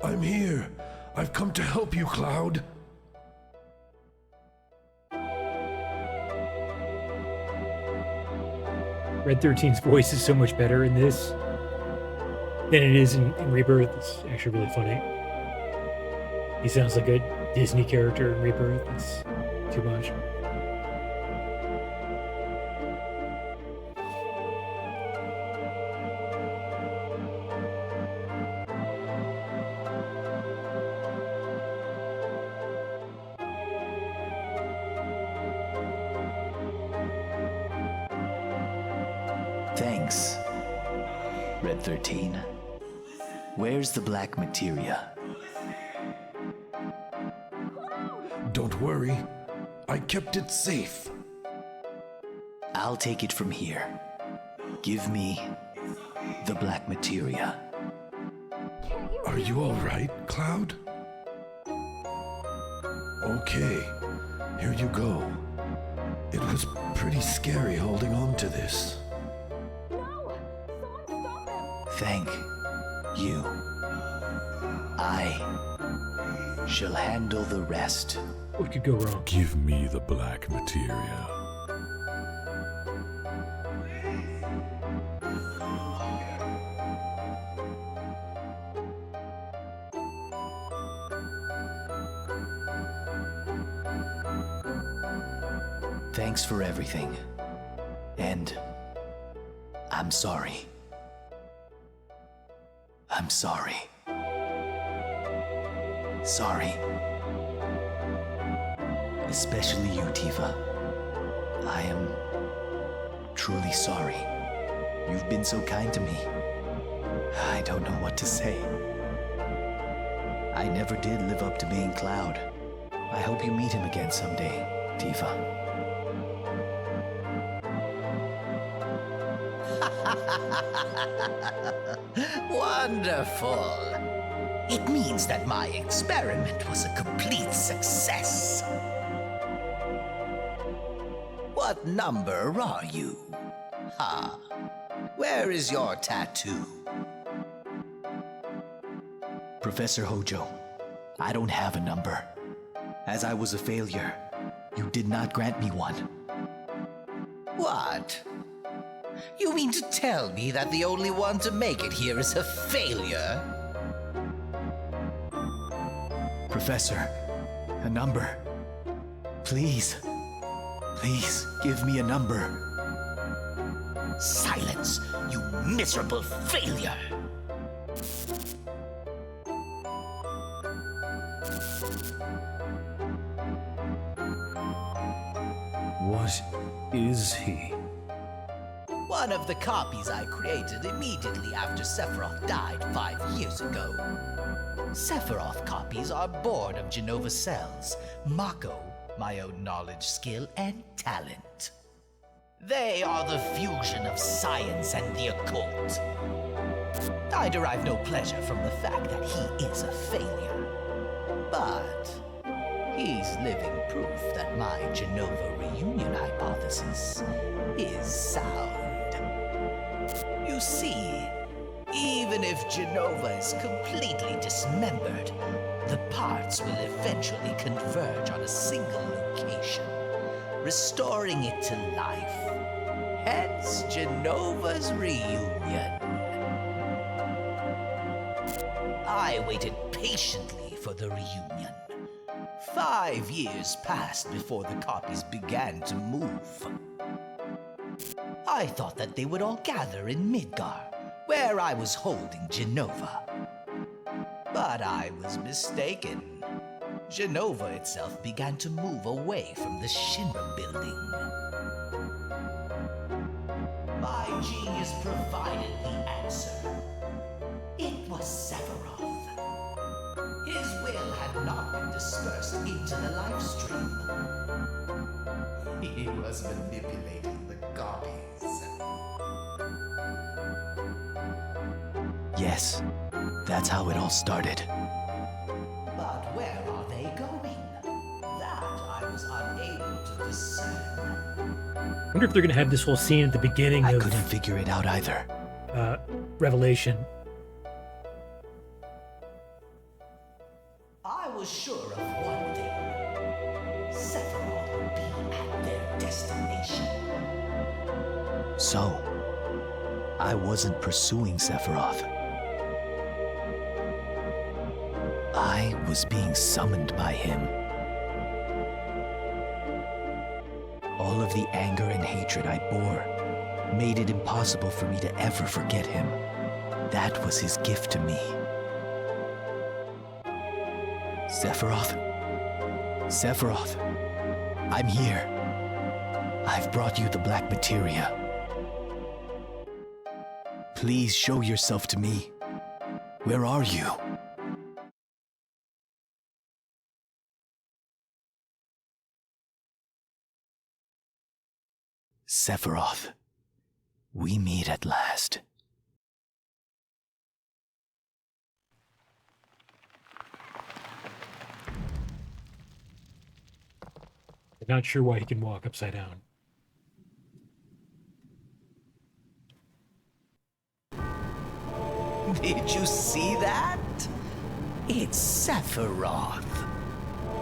I'm here. I've come to help you, Cloud. Red 13's voice is so much better in this than it is in Rebirth. It's actually really funny. He sounds like a Disney character in Rebirth. It's too much. Thanks, Red 13. Where's the black materia? Don't worry. I kept it safe. I'll take it from here. Give me the black materia. Are you all right, Cloud? Okay, here you go. It was pretty scary holding on to this. Thank you. I shall handle the rest. What could go wrong? Give me the black materia. Thanks for everything. And I'm sorry. I'm sorry. Sorry. Especially you, Tifa. I am truly sorry. You've been so kind to me. I don't know what to say. I never did live up to being Cloud. I hope you meet him again someday, Tifa. Wonderful. It means that my experiment was a complete success. What number are you? Ha. Where is your tattoo? Professor Hojo, I don't have a number. As I was a failure, you did not grant me one. What? You mean to tell me that the only one to make it here is a failure? Professor, a number. Please. Please, give me a number. Silence, you miserable failure! What is he? One of the copies I created immediately after Sephiroth died 5 years ago. Sephiroth copies are born of Jenova cells, Mako, my own knowledge, skill, and talent. They are the fusion of science and the occult. I derive no pleasure from the fact that he is a failure. But he's living proof that my Jenova reunion hypothesis is sound. You see, even if Jenova is completely dismembered, the parts will eventually converge on a single location, restoring it to life. Hence, Jenova's reunion. I waited patiently for the reunion. 5 years passed before the copies began to move. I thought that they would all gather in Midgar, where I was holding Jenova. But I was mistaken. Jenova itself began to move away from the Shinra building. My genius provided the answer. It was Sephiroth. His will had not been dispersed into the life stream. He was manipulating the copies. Yes, that's how it all started. But where are they going? That I was unable to discern. I wonder if they're going to have this whole scene at the beginning I of couldn't figure it out either. Revelation. I was sure of one thing. Sephiroth would be at their destination. So, I wasn't pursuing Sephiroth. I was being summoned by him. All of the anger and hatred I bore made it impossible for me to ever forget him. That was his gift to me. Sephiroth? Sephiroth, I'm here. I've brought you the black materia. Please show yourself to me. Where are you? Sephiroth, we meet at last. I'm not sure why he can walk upside down. Did you see that? It's Sephiroth.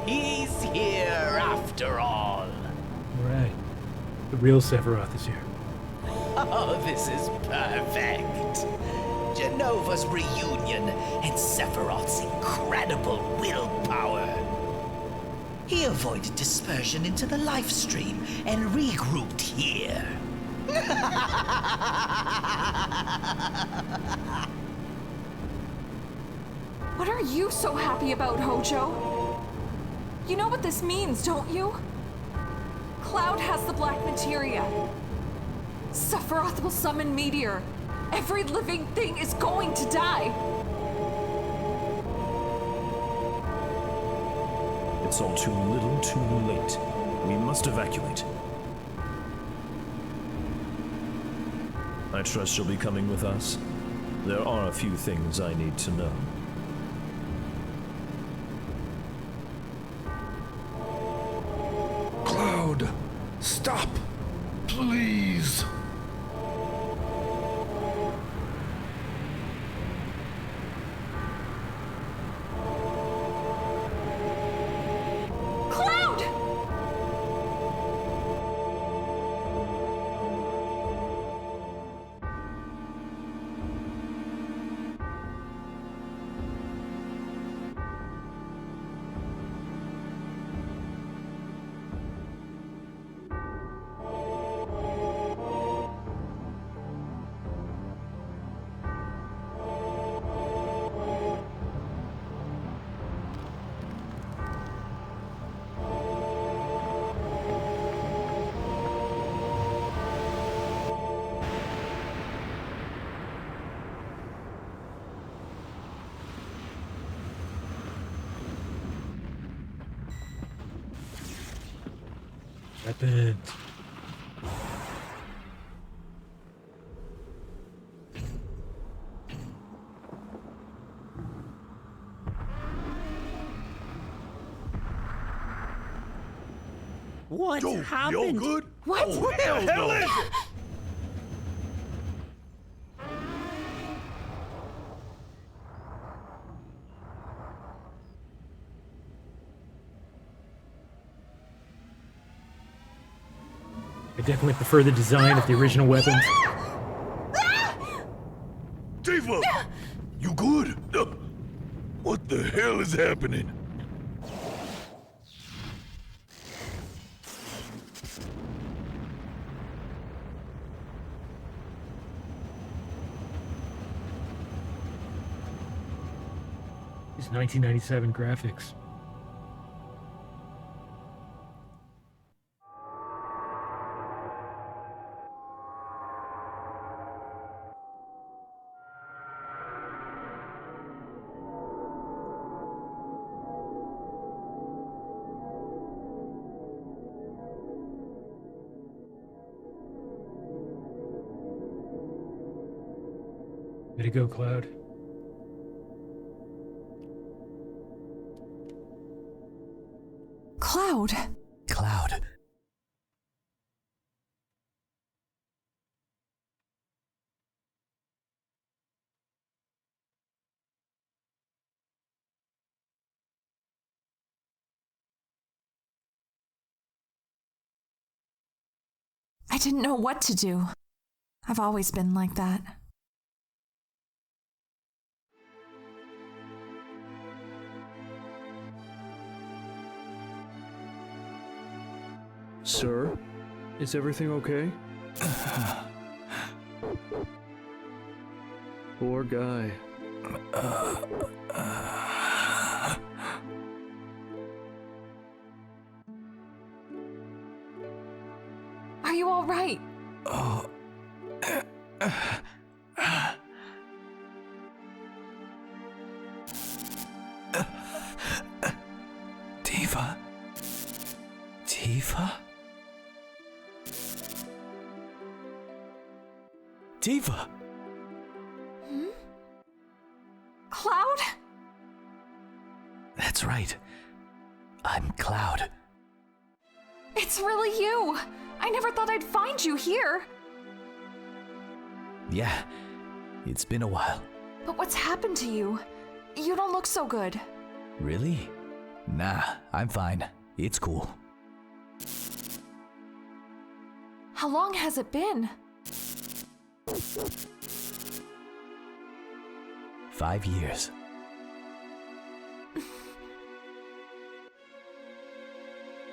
He's here after all. All right. The real Sephiroth is here. Oh, this is perfect. Jenova's reunion and Sephiroth's incredible willpower. He avoided dispersion into the life stream and regrouped here. What are you so happy about, Hojo? You know what this means, don't you? Cloud has the black materia. Sephiroth will summon Meteor. Every living thing is going to die. It's all too little, too late. We must evacuate. I trust you'll be coming with us. There are a few things I need to know. Cloud, stop! Please! Cloud! Weapon. What Yo, happened? Yo good? What? Oh, hell the hell no. is it? I definitely prefer the design of the original weapons. Tifa! You good? What the hell is happening? These 1997 graphics. Way to go, Cloud. Cloud. Cloud. I didn't know what to do. I've always been like that. Sir, is everything okay? Poor guy. Are you all right? Tifa? Tifa? Tifa! Hmm? Cloud? That's right. I'm Cloud. It's really you! I never thought I'd find you here! Yeah, it's been a while. But what's happened to you? You don't look so good. Really? Nah, I'm fine. It's cool. How long has it been? 5 years.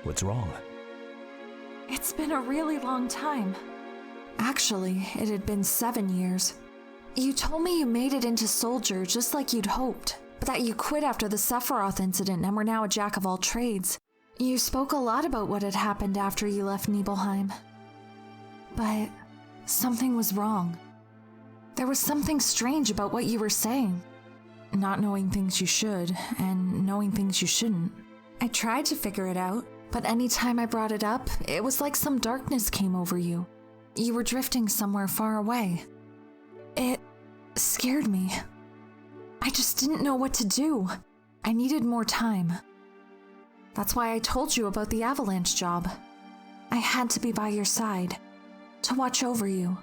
What's wrong? It's been a really long time. Actually, it had been 7 years. You told me you made it into soldier just like you'd hoped, but that you quit after the Sephiroth incident and were now a jack of all trades. You spoke a lot about what had happened after you left Nibelheim. But something was wrong. There was something strange about what you were saying. Not knowing things you should, and knowing things you shouldn't. I tried to figure it out, but anytime I brought it up, it was like some darkness came over you. You were drifting somewhere far away. It scared me. I just didn't know what to do. I needed more time. That's why I told you about the avalanche job. I had to be by your side, to watch over you.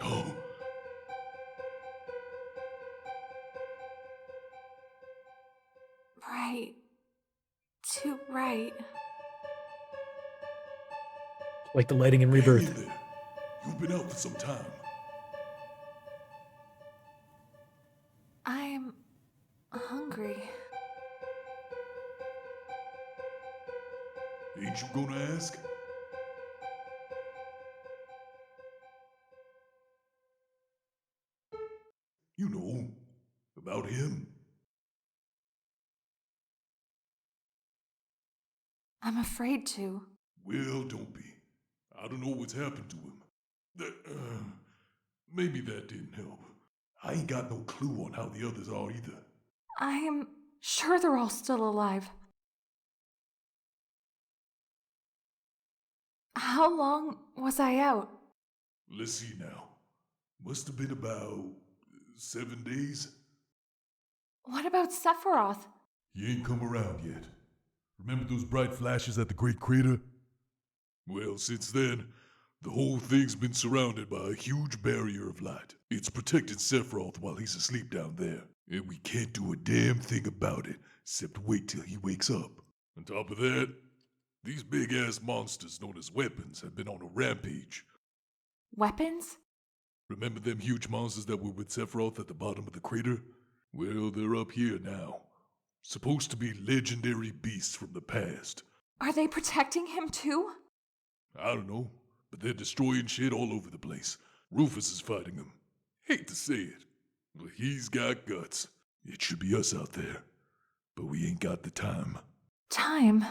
No. Right. Too right. Like the lighting in Rebirth. Hey there. You've been out for some time. I'm hungry. Ain't you gonna ask? You know, about him. I'm afraid to. Well, don't be. I don't know what's happened to him. Maybe that didn't help. I ain't got no clue on how the others are either. I'm sure they're all still alive. How long was I out? Let's see now. Must have been about 7 days. What about Sephiroth? He ain't come around yet. Remember those bright flashes at the Great Crater? Well, since then, the whole thing's been surrounded by a huge barrier of light. It's protected Sephiroth while he's asleep down there. And we can't do a damn thing about it, except wait till he wakes up. On top of that, these big-ass monsters known as weapons have been on a rampage. Weapons? Remember them huge monsters that were with Sephiroth at the bottom of the crater? Well, they're up here now. Supposed to be legendary beasts from the past. Are they protecting him too? I don't know, but they're destroying shit all over the place. Rufus is fighting them. Hate to say it, but he's got guts. It should be us out there, but we ain't got the time. Time?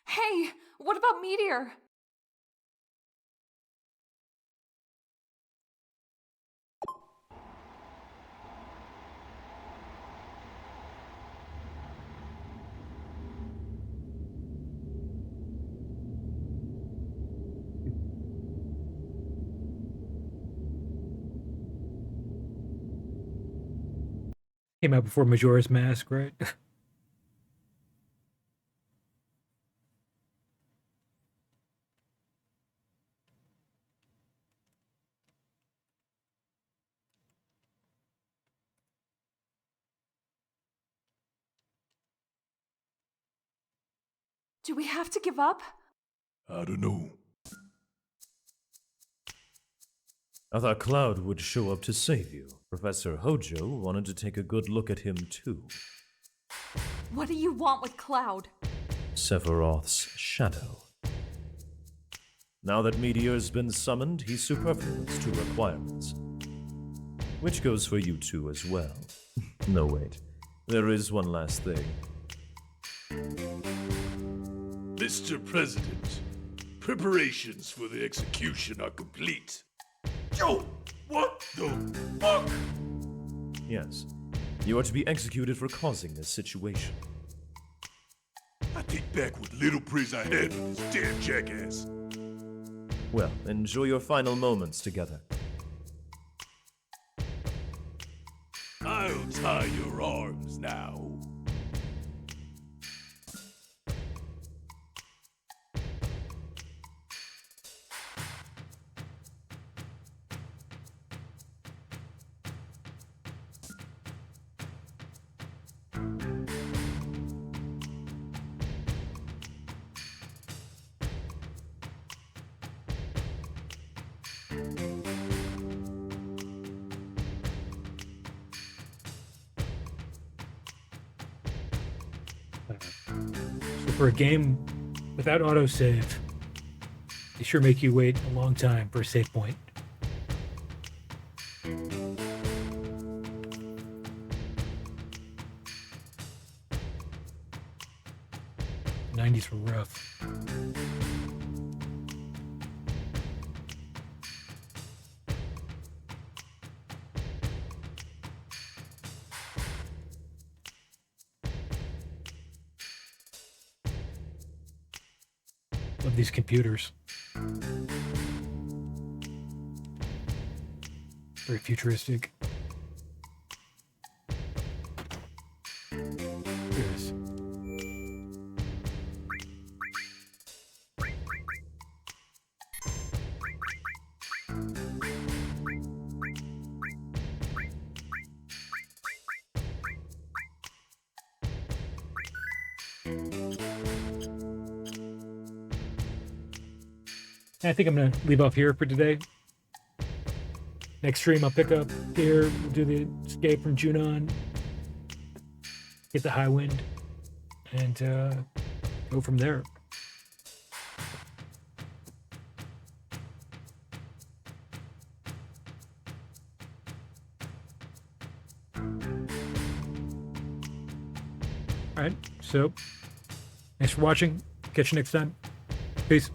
Hey, what about Meteor? Came out before Majora's Mask, right? Do we have to give up? I don't know. I thought Cloud would show up to save you. Professor Hojo wanted to take a good look at him too. What do you want with Cloud? Sephiroth's shadow. Now that Meteor's been summoned, he's superfluous to requirements. Which goes for you two as well. No, wait. There is one last thing. Mr. President, preparations for the execution are complete. Yo, what the fuck? Yes. You are to be executed for causing this situation. I take back what little praise I had for this damn jackass. Well, enjoy your final moments together. I'll tie your arms now. So for a game without autosave, they sure make you wait a long time for a save point. '90s were rough. Love these computers. Very futuristic. Yes. I think I'm going to leave off here for today. Next stream, I'll pick up here. We'll do the escape from Junon. Get the Highwind. And go from there. Alright, so thanks for watching. Catch you next time. Peace.